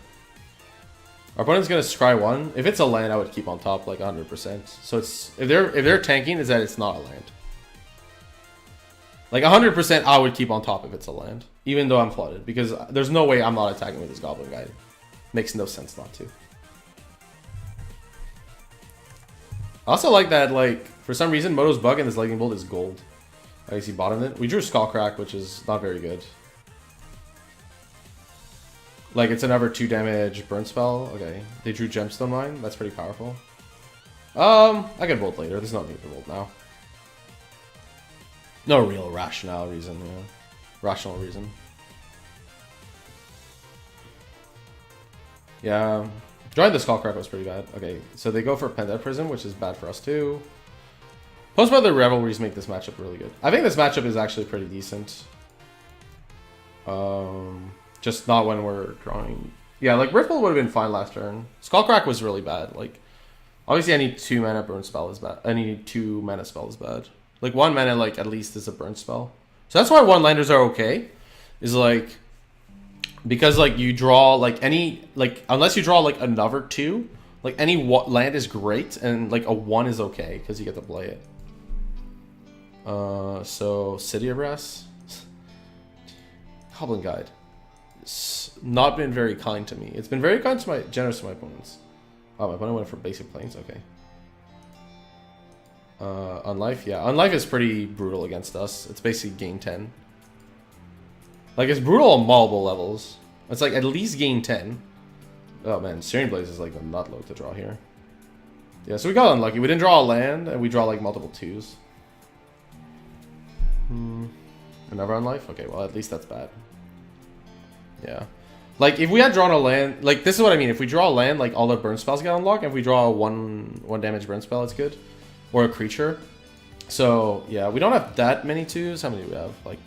Our opponent's gonna scry 1. If it's a land, I would keep on top like 100%. So it's if they're tanking, is that it's not a land. Like 100%, I would keep on top if it's a land, even though I'm flooded, because there's no way I'm not attacking with this Goblin Guide. Makes no sense not to. I also like that, like, for some reason, Moto's Bug and this Lightning Bolt is gold. I guess he bottomed it. We drew Skullcrack, which is not very good. Like, it's another 2 damage burn spell. Okay. They drew Gemstone Mine. That's pretty powerful. I can bolt later. There's no need to bolt now. No real rational reason, yeah. Rational reason. Yeah. Drawing the Skullcrack was pretty bad. Okay, so they go for Pendant Prism, which is bad for us too. Post-Brother Revelries make this matchup really good. I think this matchup is actually pretty decent. Just not when we're drawing... Yeah, like Ripple would have been fine last turn. Skullcrack was really bad. Like, obviously any 2 mana burn spell is bad. Any 2 mana spell is bad. Like 1 mana, like, at least is a burn spell. So that's why 1-landers are okay. Is like... Because, like, you draw, like, any... Like, unless you draw, like, another 2, like, any land is great, and, like, a 1 is okay, because you get to play it. So, City of Rest. Goblin Guide. It's not been very kind to me. It's been very kind to my... Generous to my opponents. Oh, my opponent went for basic planes? Okay. Unlife? Yeah, Unlife is pretty brutal against us. It's basically gain 10. Like, it's brutal on multiple levels. It's like at least gain 10. Oh man, Searing Blaze is like the nut load to draw here. Yeah, so we got unlucky. We didn't draw a land, and we draw like multiple 2s. Another Unlife? Okay, well at least that's bad. Yeah. Like, if we had drawn a land... Like, this is what I mean. If we draw a land, like, all the burn spells get unlocked. And if we draw a 1 damage burn spell, it's good. Or a creature. So, yeah, we don't have that many 2s. How many do we have? Like...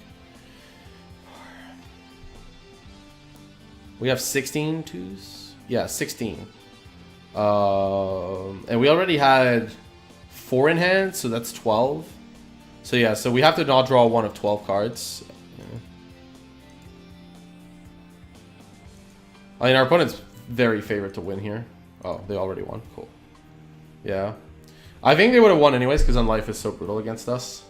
We have 16 2s? Yeah, 16. And we already had 4 in hand, so that's 12. So yeah, so we have to not draw 1 of 12 cards. Yeah. I mean, our opponent's very favorite to win here. Oh, they already won. Cool. Yeah. I think they would have won anyways, because Unlife is so brutal against us.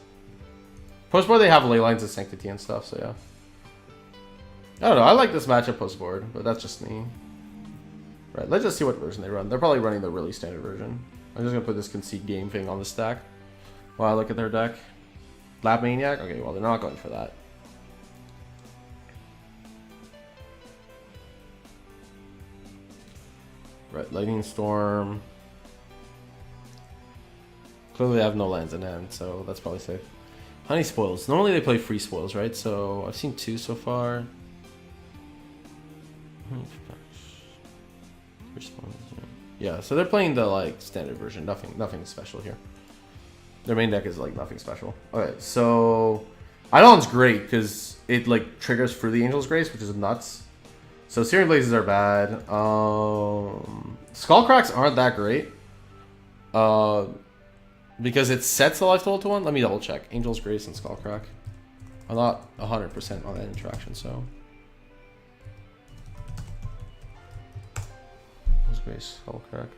Post-board, they have Ley Lines of Sanctity and stuff, so yeah. I don't know, I like this matchup post-board, but that's just me. Right, let's just see what version they run. They're probably running the really standard version. I'm just gonna put this Concede Game thing on the stack while I look at their deck. Lab Maniac? Okay, well, they're not going for that. Right, Lightning Storm. Clearly, they have no lands in hand, so that's probably safe. Honey Spoils. Normally, they play free spoils, right? So, I've seen 2 so far. Yeah, so they're playing the like standard version. Nothing special here. Their main deck is like nothing special. Okay, so Eidolon's great because it like triggers for the Angel's Grace, which is nuts. So Searing Blazes are bad. Skullcracks aren't that great. Because it sets the life total to 1. Let me double check. Angel's Grace and Skullcrack. I'm not 100% on that interaction, so. Angel's Grace, Skullcrack.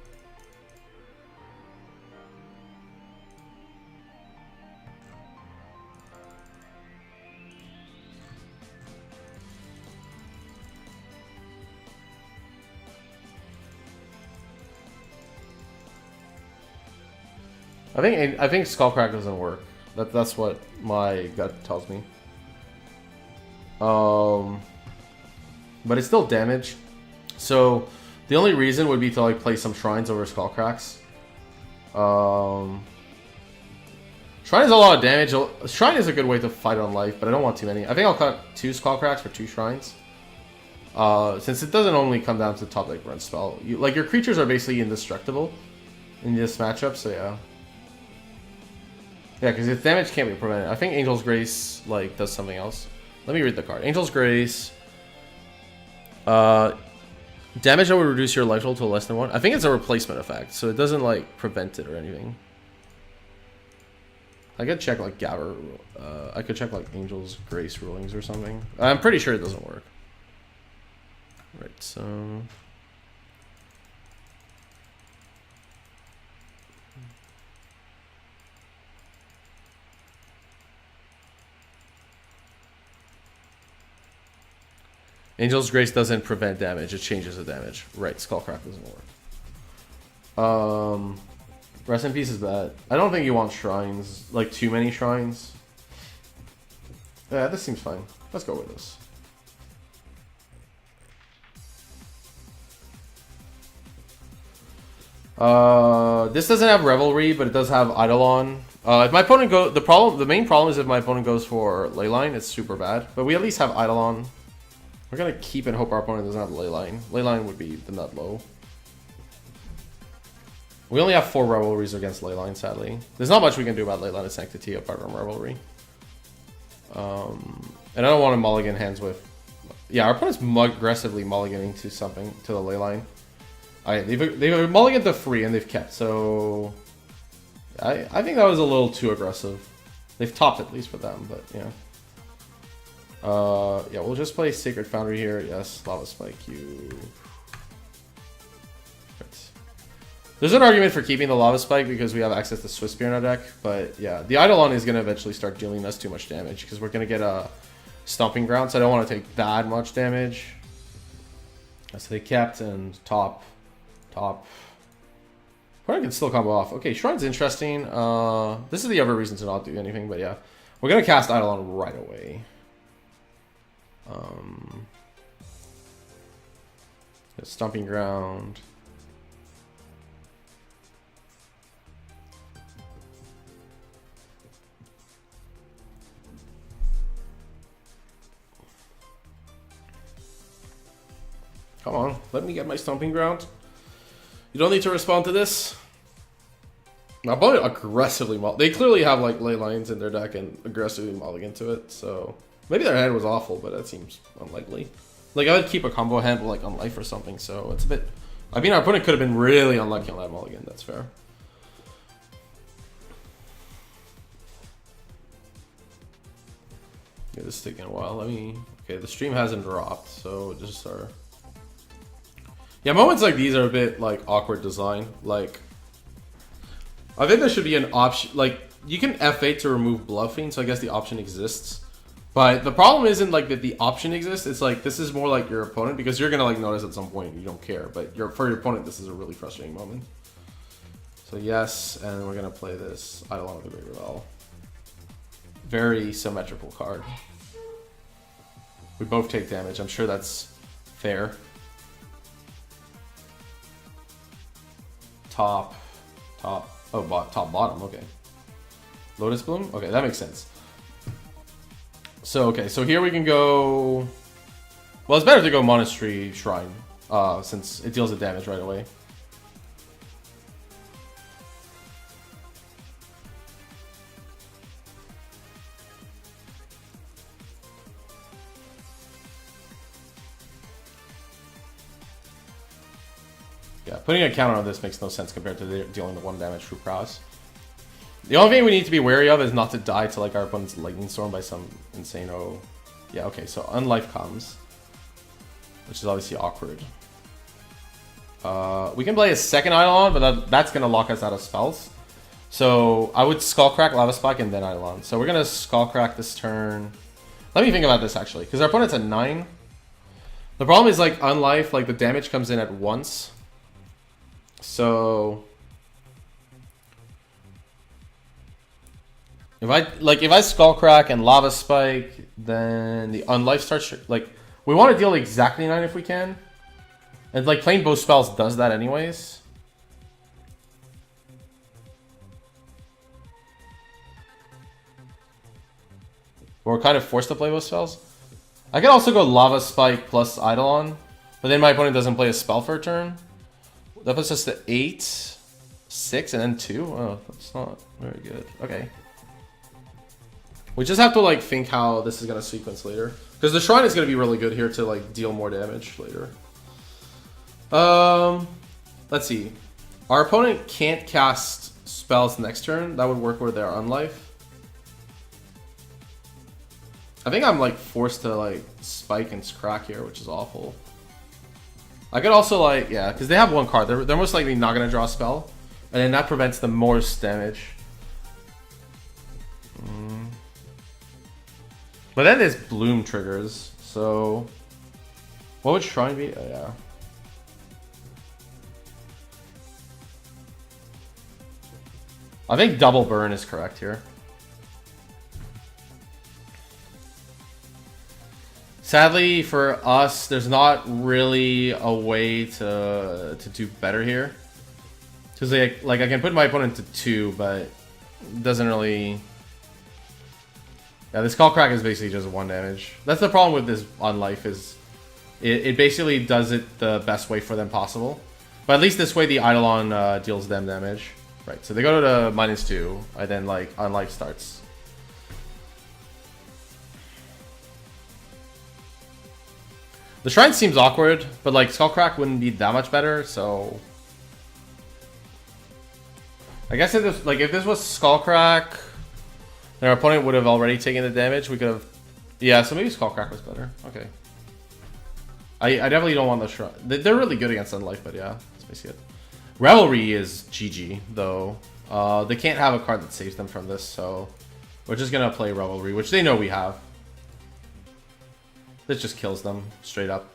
I think Skullcrack doesn't work. That's what my gut tells me. But it's still damage. So the only reason would be to like play some shrines over Skullcracks. Shrine is a lot of damage. Shrine is a good way to fight on life, but I don't want too many. I think I'll cut 2 Skullcracks for 2 shrines. Since it doesn't only come down to top deck run spell. Like your creatures are basically indestructible in this matchup, so yeah. Yeah, because its damage can't be prevented. I think Angel's Grace like does something else. Let me read the card. Angel's Grace. Damage that would reduce your life total to less than 1. I think it's a replacement effect, so it doesn't like prevent it or anything. I could check like Gabber. I could check like Angel's Grace rulings or something. I'm pretty sure it doesn't work. Right, so. Angel's Grace doesn't prevent damage, it changes the damage. Right, Skullcrack doesn't work. Rest in Peace is bad. I don't think you want shrines, like too many shrines. Yeah, this seems fine. Let's go with this. This doesn't have Revelry, but it does have Eidolon. If my opponent the main problem is if my opponent goes for Leyline, it's super bad. But we at least have Eidolon. We're gonna keep and hope our opponent doesn't have Leyline. Leyline would be the nut low. We only have 4 Revelries against Leyline, sadly. There's not much we can do about Leyline and Sanctity apart from Revelry. And I don't want to mulligan hands with... Yeah, our opponent's aggressively mulliganing to something, to the Leyline. They've mulliganed the free and they've kept, so... I think that was a little too aggressive. They've topped at least for them, but yeah. Yeah, we'll just play Sacred Foundry here. Yes, Lava Spike you. Right. There's an argument for keeping the Lava Spike because we have access to Swiss Spear in our deck, but yeah, the Eidolon is going to eventually start dealing us too much damage because we're going to get a Stomping Ground, so I don't want to take that much damage. So they kept and top. Probably can still combo off. Okay, Shrine's interesting. This is the other reason to not do anything, but yeah. We're going to cast Eidolon right away. Stomping Ground. Come on, let me get my Stomping Ground. You don't need to respond to this. My opponent aggressively they clearly have like ley lines in their deck and aggressively mulligan into it, so maybe their hand was awful, but that seems unlikely. Like, I would keep a combo hand like on life or something, so it's a bit... I mean, our opponent could have been really unlucky on that mulligan, that's fair. Yeah, this is taking a while. Let me... Okay, the stream hasn't dropped, so just our... Yeah, moments like these are a bit, like, awkward design. Like, I think there should be an option... Like, you can F8 to remove bluffing, so I guess the option exists. But the problem isn't like that the option exists. It's like this is more like your opponent because you're gonna like notice at some point you don't care. But for your opponent, this is a really frustrating moment. So yes, and we're gonna play this Eidolon of the Great Revel. Very symmetrical card. We both take damage. I'm sure that's fair. Top, top bottom. Okay. Lotus Bloom. Okay, that makes sense. So, okay, so here we can go... Well, it's better to go Monastery Shrine, since it deals the damage right away. Yeah, putting a counter on this makes no sense compared to dealing the 1 damage through cross. The only thing we need to be wary of is not to die to like our opponent's Lightning Storm by some insane Yeah, okay, so Unlife comes, which is obviously awkward. We can play a second Eidolon, but that's going to lock us out of spells. So I would Skullcrack, Lava Spike, and then Eidolon. So we're going to Skullcrack this turn. Let me think about this actually, because our opponent's at 9. The problem is like Unlife, like the damage comes in at once. So if I Skullcrack and Lava Spike, then the Unlife starts like we want to deal exactly 9 if we can. And like playing both spells does that anyways. We're kind of forced to play both spells. I could also go Lava Spike plus Eidolon, but then my opponent doesn't play a spell for a turn. That puts us to 8, 6, and then 2. Oh, that's not very good. Okay. We just have to like think how this is gonna sequence later, because the Shrine is gonna be really good here to like deal more damage later. Let's see. Our opponent can't cast spells next turn. That would work where they're Unlife. I think I'm like forced to like spike and crack here, which is awful. I could also like, yeah, because they have 1 card. They're most likely not going to draw a spell. And then that prevents the most damage. But then this Bloom triggers. So what would Shrine be? Oh, yeah. I think double burn is correct here. Sadly for us, there's not really a way to do better here. Because like I can put my opponent to 2, but it doesn't really. Yeah, this Skullcrack is basically just 1 damage. That's the problem with this Unlife is it basically does it the best way for them possible. But at least this way the Eidolon deals them damage. Right, so they go to the -2, and then like Unlife starts. The Shrine seems awkward, but like Skullcrack wouldn't be that much better, so I guess if this was Skullcrack, then our opponent would have already taken the damage. We could have, yeah. So maybe Skullcrack was better. Okay. I definitely don't want the Shrine. They're really good against Unlife, but yeah, that's basically it. Revelry is GG though. They can't have a card that saves them from this, so we're just gonna play Revelry, which they know we have. This just kills them straight up.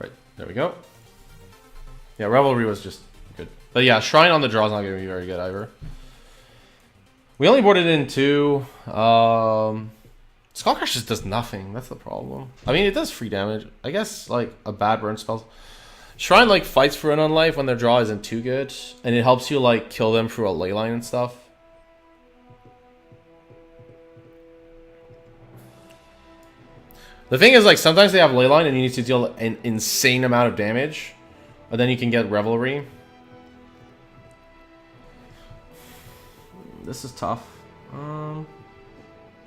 Right, there we go. Yeah, Revelry was just good. But yeah, Shrine on the draw is not going to be very good either. We only boarded in 2. Skullcrack just does nothing. That's the problem. I mean, it does free damage. I guess, like, a bad burn spell. Shrine, like, fights for an Unlife when their draw isn't too good. And it helps you, like, kill them through a leyline and stuff. The thing is, like, sometimes they have leyline and you need to deal an insane amount of damage. And then you can get Revelry. This is tough.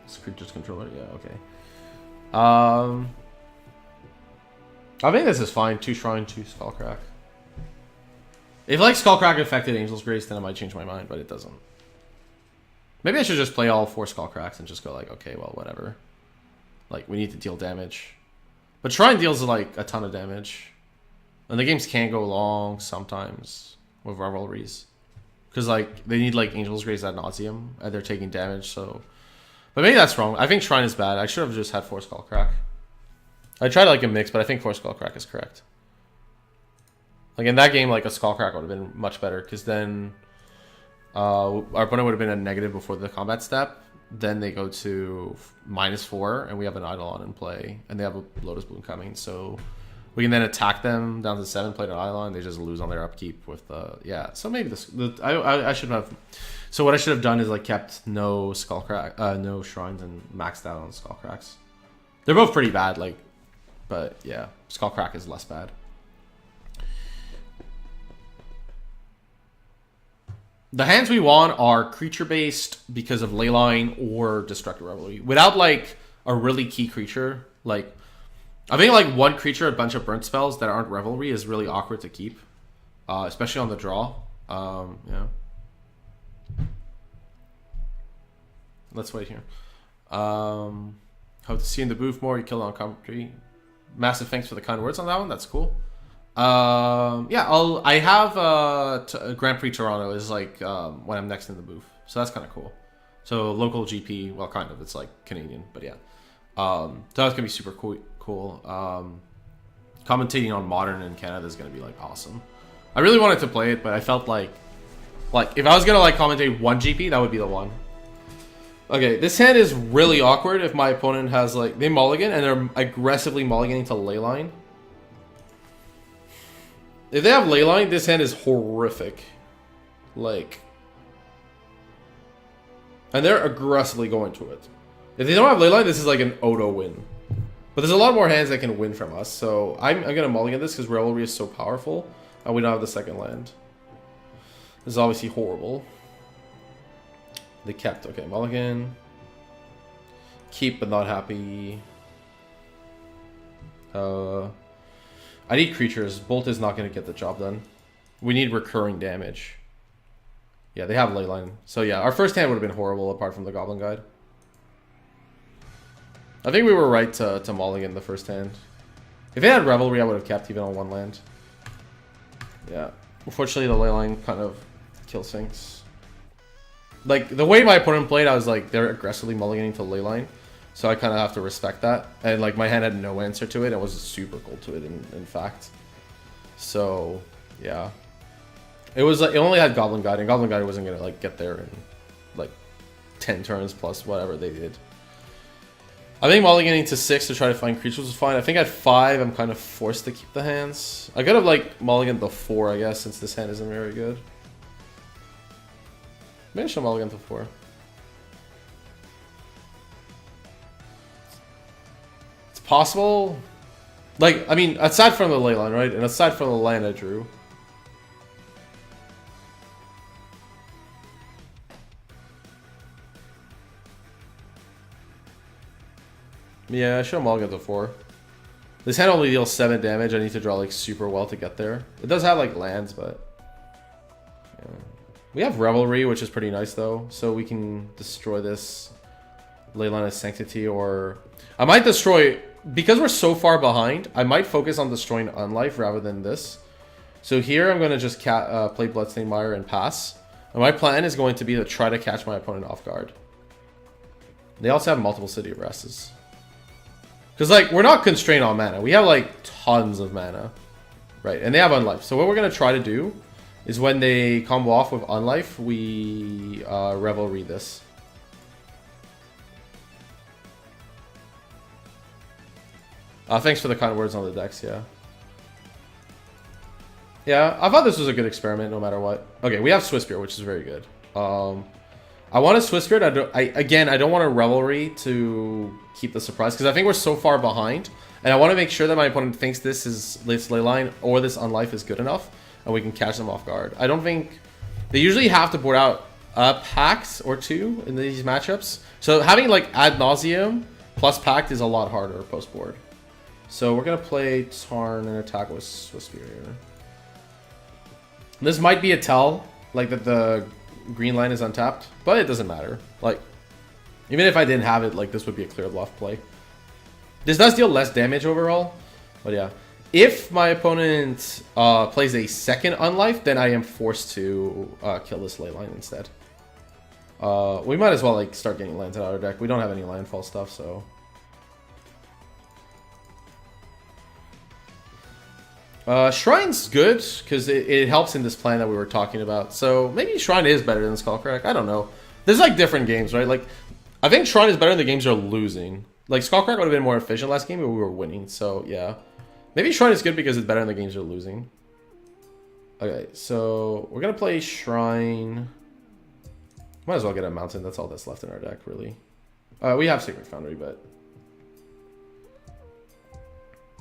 This creature's controller, yeah, okay. I think this is fine. 2 Shrine, 2 Skullcrack. If like Skullcrack affected Angel's Grace, then I might change my mind, but it doesn't. Maybe I should just play all 4 Skullcracks and just go like, okay, well, whatever. Like, we need to deal damage. But Shrine deals like a ton of damage. And the games can go long sometimes with Revelries. Because like they need like Angel's Grace ad nauseum and they're taking damage, so. But maybe that's wrong. I think Shrine is bad. I should have just had 4 Skullcrack. I tried like a mix, but I think 4 Skullcrack is correct. Like in that game, like a Skullcrack would have been much better, because then our opponent would have been a negative before the combat step. Then they go to -4, and we have an Eidolon in play, and they have a Lotus Bloom coming, so we can then attack them down to 7, play an Eidolon, they just lose on their upkeep with yeah. So maybe this I should have. So what I should have done is like kept no Skullcrack, no Shrines, and maxed out on Skullcracks. They're both pretty bad, like, but yeah, Skullcrack is less bad. The hands we want are creature-based because of Leyline or Destructive Revelry. Without, like, a really key creature, like, I think like one creature, a bunch of burnt spells that aren't Revelry is really awkward to keep, especially on the draw. Yeah. Let's wait here. Hope to see you in the booth more. You killed on commentary. Massive thanks for the kind words on that one. That's cool. Yeah, I have Grand Prix Toronto is like when I'm next in the booth, so that's kind of cool. So local GP, well, kind of. It's like Canadian, but yeah. So that's gonna be super cool. Commentating on Modern in Canada is gonna be like awesome. I really wanted to play it, but I felt like if I was gonna like commentate one GP, that would be the one. Okay, this hand is really awkward if my opponent has like they mulligan and they're aggressively mulliganing to Leyline. If they have Leyline, this hand is horrific. Like, and they're aggressively going to it. If they don't have Leyline, this is like an Odo win. But there's a lot more hands that can win from us, so I'm gonna mulligan this because Revelry is so powerful, and we don't have the second land. This is obviously horrible. They kept. Okay, mulligan. Keep, but not happy. I need creatures. Bolt is not going to get the job done. We need recurring damage. Yeah, they have Leyline. So yeah, our first hand would have been horrible apart from the Goblin Guide. I think we were right to mulligan the first hand. If it had Revelry, I would have kept even on one land. Yeah. Unfortunately, the Leyline kind of kills things. Like, the way my opponent played, I was like, they're aggressively mulliganing to Leyline. So I kind of have to respect that. And like, my hand had no answer to it. It was super cold to it, in fact. So, yeah. It was like, it only had Goblin Guide, and Goblin Guide wasn't going to like get there in like 10 turns plus whatever they did. I think mulliganing to 6 to try to find creatures was fine. I think at 5, I'm kind of forced to keep the hands. I could have like mulliganed the 4, I guess, since this hand isn't very good. Maybe I should mulligan to 4. It's possible. Like, I mean, aside from the Leyline, right? And aside from the land I drew. Yeah, I should have mulliganed to 4. This hand only deals 7 damage. I need to draw like super well to get there. It does have like lands, but... yeah. We have Revelry, which is pretty nice though, so we can destroy this Leyline of Sanctity, or I might destroy, because we're so far behind, I might focus on destroying Unlife rather than this. So here I'm going to just play Bloodstained Mire and pass. And my plan is going to be to try to catch my opponent off guard. They also have multiple City of Rests. Because like, we're not constrained on mana. We have like tons of mana. Right, and they have Unlife. So what we're going to try to do is when they combo off with Unlife, we Revelry this. Thanks for the kind words on the decks, yeah. Yeah, I thought this was a good experiment no matter what. Okay, we have Swiftspear, which is very good. I want a Swiftspear. I don't want a Revelry to keep the surprise, because I think we're so far behind. And I want to make sure that my opponent thinks this Leyline or this Unlife is good enough, and we can catch them off guard. I don't think... They usually have to board out a Pact or 2 in these matchups. So having like Ad Nauseam plus Pact is a lot harder post board. So we're going to play Tarn and attack with Swiftspear here. This might be a tell, like that the green line is untapped, but it doesn't matter. Like, even if I didn't have it, like this would be a clear bluff play. This does deal less damage overall, but yeah. If my opponent plays a second Unlife, then I am forced to kill this Leyline instead. We might as well like start getting lands out of our deck. We don't have any landfall stuff, so... Shrine's good, because it helps in this plan that we were talking about. So maybe Shrine is better than Skullcrack. I don't know. There's like different games, right? Like, I think Shrine is better in the games you're losing. Like, Skullcrack would have been more efficient last game, but we were winning. So yeah. Maybe Shrine is good because it's better in the games you're losing. Okay, so we're going to play Shrine. Might as well get a Mountain. That's all that's left in our deck, really. We have Sacred Foundry, but...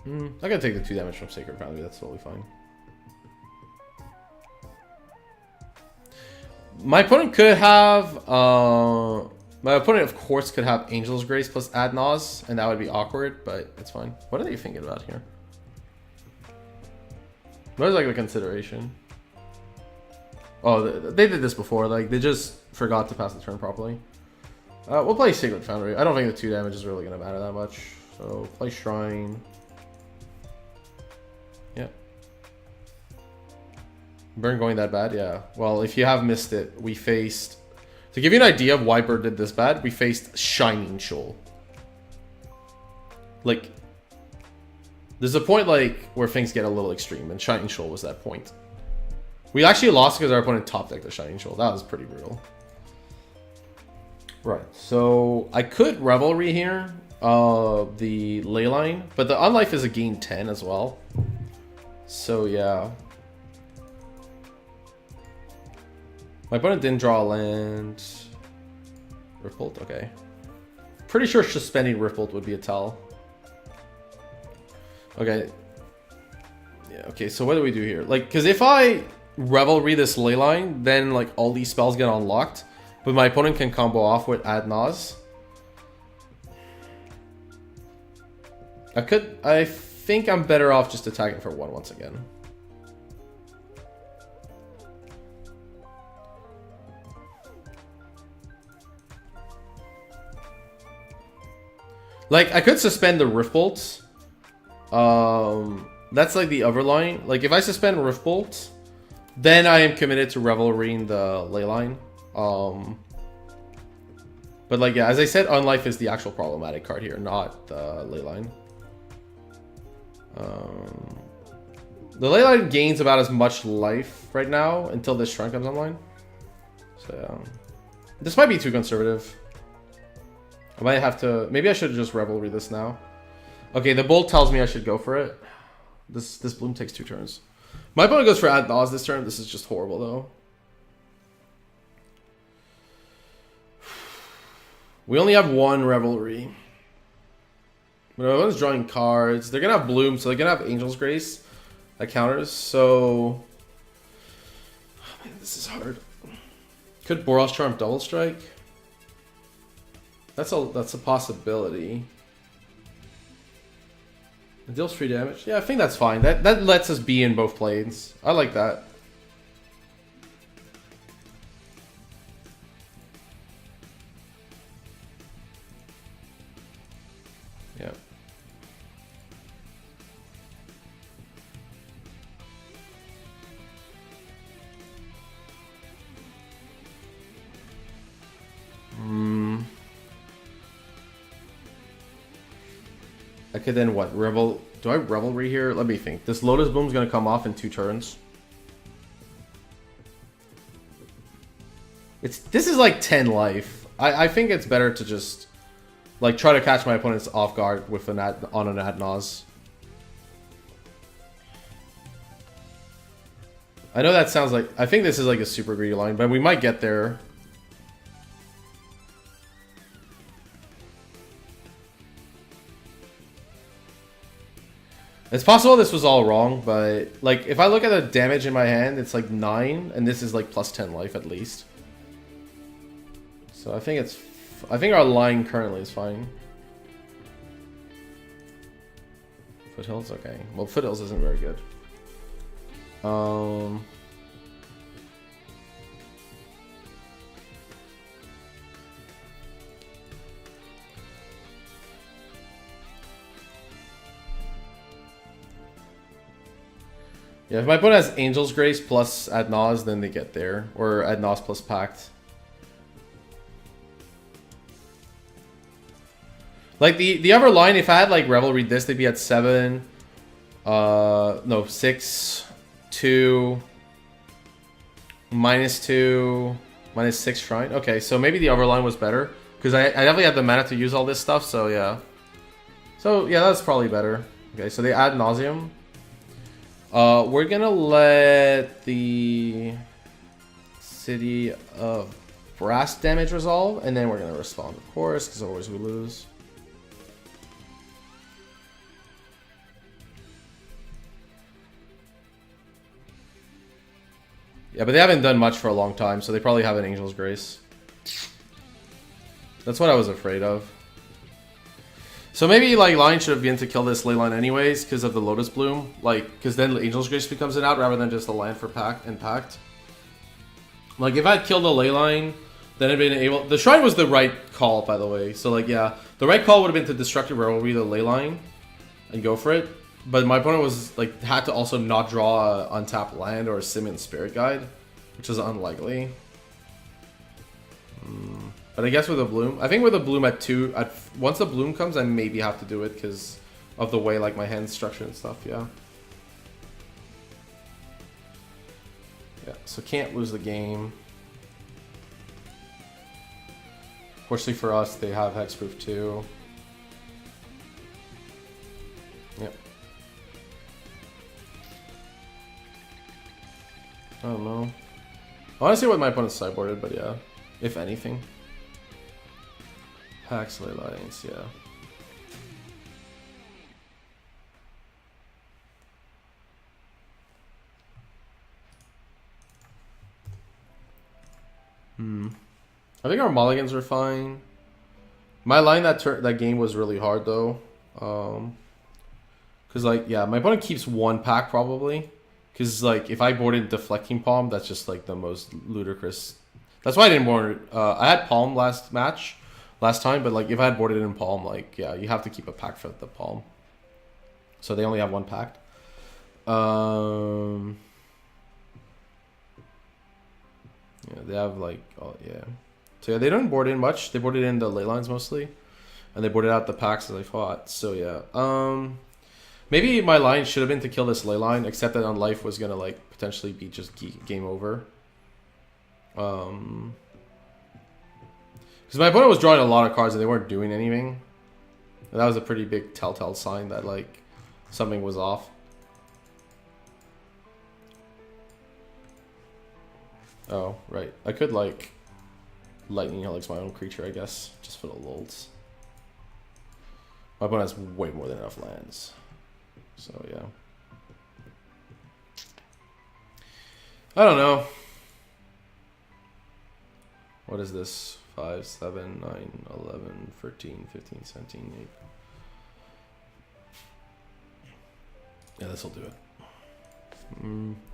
I'm gonna take the 2 damage from Sacred Foundry, that's totally fine. My opponent could have My opponent, of course, could have Angel's Grace plus Ad Naus, and that would be awkward, but it's fine. What are they thinking about here? What is like the consideration? Oh, they did this before. Like, they just forgot to pass the turn properly. We'll play Sacred Foundry. I don't think the 2 damage is really going to matter that much. So, play Shrine. Yeah. Burn going that bad? Yeah. Well, if you have missed it, we faced... To give you an idea of why Bird did this bad, we faced Shining Shoal. Like, there's a point, like, where things get a little extreme, and Shining Shoal was that point. We actually lost because our opponent top decked the Shining Shoal. That was pretty brutal. Right, so I could Revelry here, the Leyline, but the Unlife is a gain 10 as well. So, yeah. My opponent didn't draw a land. Rippled? Okay. Pretty sure suspending Rippled would be a tell. Okay. Yeah, okay, so what do we do here? Like, because if I Revelry this Leyline, then, like, all these spells get unlocked. But my opponent can combo off with Ad Naus. I think I'm better off just attacking for 1 once again. Like, I could suspend the Rift Bolts. That's like the other line. Like, if I suspend Rift Bolts, then I am committed to Revelrying the Leyline. But like, yeah, as I said, Unlife is the actual problematic card here, not the Leyline. The Leyline gains about as much life right now until this Shrine comes online. So, yeah. This might be too conservative. I might have to... Maybe I should just Revelry this now. Okay, the Bolt tells me I should go for it. This Bloom takes 2 turns. My opponent goes for Ad Naus this turn. This is just horrible, though. We only have 1 Revelry. But everyone's drawing cards. They're going to have Bloom, so they're going to have Angel's Grace that counters. So... Oh, man, this is hard. Could Boros Charm double strike? That's a possibility. It deals 3 damage. Yeah, I think that's fine. That lets us be in both planes. I like that. Yeah. I could then what? Do I Revelry here? Let me think. This Lotus Bloom's gonna come off in 2 turns. This is like 10 life. I think it's better to just like try to catch my opponents off guard with an Ad Naus. I know that sounds like... I think this is like a super greedy line, but we might get there. It's possible this was all wrong, but like if I look at the damage in my hand, it's like 9, and this is like plus 10 life at least. So I think our line currently is fine. Foothills, okay. Well, Foothills isn't very good. Yeah, if my opponent has Angel's Grace plus Ad Naus, then they get there. Or Ad Naus plus Pact. Like, the other line, if I had, like, Revelry this, they'd be at 7. No, 6, 2, -2, -6 Shrine. Okay, so maybe the other line was better. Because I definitely had the mana to use all this stuff, so yeah. So, yeah, that's probably better. Okay, so they Ad Nauseam. We're gonna let the City of Brass damage resolve, and then we're gonna respond, of course, because otherwise we lose. Yeah, but they haven't done much for a long time, so they probably have an Angel's Grace. That's what I was afraid of. So maybe like Lion should have been to kill this Leyline anyways because of the Lotus Bloom. Like, because then Angel's Grace becomes an out rather than just a land for Pact. Like, if I had killed the Leyline, then I'd been able... The Shrine was the right call, by the way. So, like, yeah. The right call would have been to Destructive Revelry the Leyline and go for it. But my opponent was, like, had to also not draw a untapped land or a Simian Spirit Guide, which is unlikely. But I guess with a Bloom... I think with a Bloom at 2... once the Bloom comes, I maybe have to do it because of the way, like, my hand's structured and stuff, yeah. Yeah, so can't lose the game. Fortunately for us, they have Hexproof too. Yep. I don't know. I want to see what my opponent's sideboarded, but yeah. If anything. Hacks, Ley Lines, yeah. I think our mulligans are fine. My line that game was really hard though. Cause like, yeah, my opponent keeps one pack probably. Cause like, if I boarded Deflecting Palm, that's just like the most ludicrous. That's why I didn't board. I had Palm last time, but like if I had boarded in Palm, like yeah, you have to keep a pack for the Palm. So they only have one pack. Yeah, they have like, oh yeah. So yeah, they don't board in much. They boarded in the ley lines mostly, and they boarded out the packs as I fought. So yeah, maybe my line should have been to kill this ley line, except that on life was gonna like potentially be just game over. Because my opponent was drawing a lot of cards and they weren't doing anything, and that was a pretty big telltale sign that like something was off. Oh, right. I could, like, Lightning Helix my own creature, I guess, just for the lulz. My opponent has way more than enough lands. So, yeah. I don't know. What is this? 5, 7, 9, 11, 13, 15, 17, 8. Yeah, this will do it.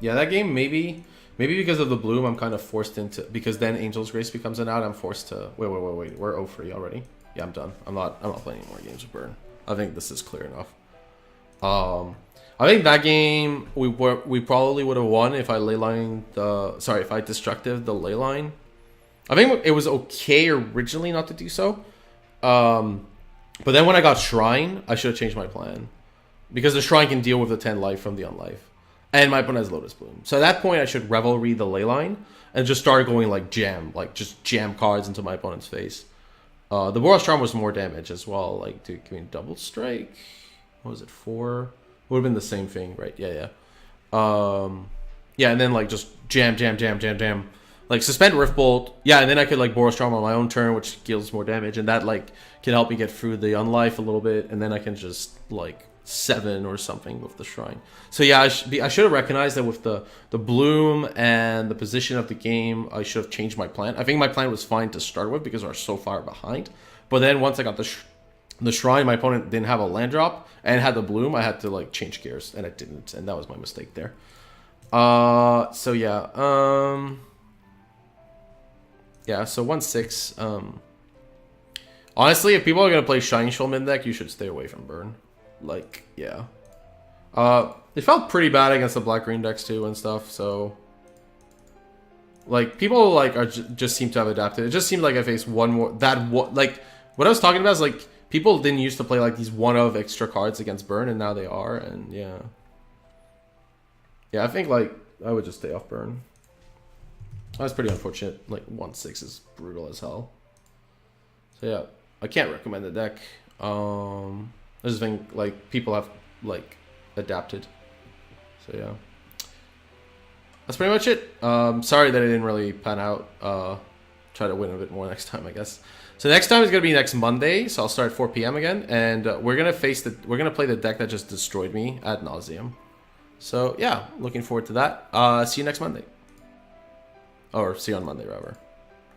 Yeah, that game maybe because of the Bloom, I'm kind of forced into, because then Angel's Grace becomes an out. I'm forced to wait. We're 0-3 already. Yeah, I'm done. I'm not playing any more games with Burn. I think this is clear enough. I think that game we probably would have won if I if I destructive the ley line. I think it was okay originally not to do so. But then when I got Shrine, I should have changed my plan. Because the Shrine can deal with the 10 life from the unlife. And my opponent has Lotus Bloom. So at that point, I should Revelry the ley line and just start going like just jam cards into my opponent's face. The Boros Charm was more damage as well. Like, dude, give me double strike. What was it, 4? Would have been the same thing, right? Yeah. Yeah, and then like just jam. Like suspend Riftbolt. Yeah, and then I could like Boros Charm on my own turn, which deals more damage, and that like can help me get through the unlife a little bit, and then I can just like 7 or something with the Shrine. So yeah, I should have recognized that with the Bloom and the position of the game, I should have changed my plan. I think my plan was fine to start with because we are so far behind. But then once I got the Shrine, my opponent didn't have a land drop and had the Bloom. I had to like change gears, and I didn't, and that was my mistake there. So yeah, yeah. So 1/6. Honestly, if people are gonna play Shining Shoal mid deck, you should stay away from Burn. Like, yeah. It felt pretty bad against the black-green decks too and stuff, so... Like, people, like, just seem to have adapted. It just seemed like I faced one more... Like, what I was talking about is, like, people didn't used to play, like, these one-of extra cards against Burn, and now they are, and, yeah. Yeah, I think, like, I would just stay off Burn. That's pretty unfortunate. Like, 1/6 is brutal as hell. So, yeah. I can't recommend the deck. I just think like people have like adapted. So yeah. That's pretty much it. Sorry that it didn't really pan out. Try to win a bit more next time, I guess. So next time is gonna be next Monday, so I'll start at 4 p.m. again, and we're gonna play the deck that just destroyed me ad nauseum. So yeah, looking forward to that. See you next Monday. Or see you on Monday, rather.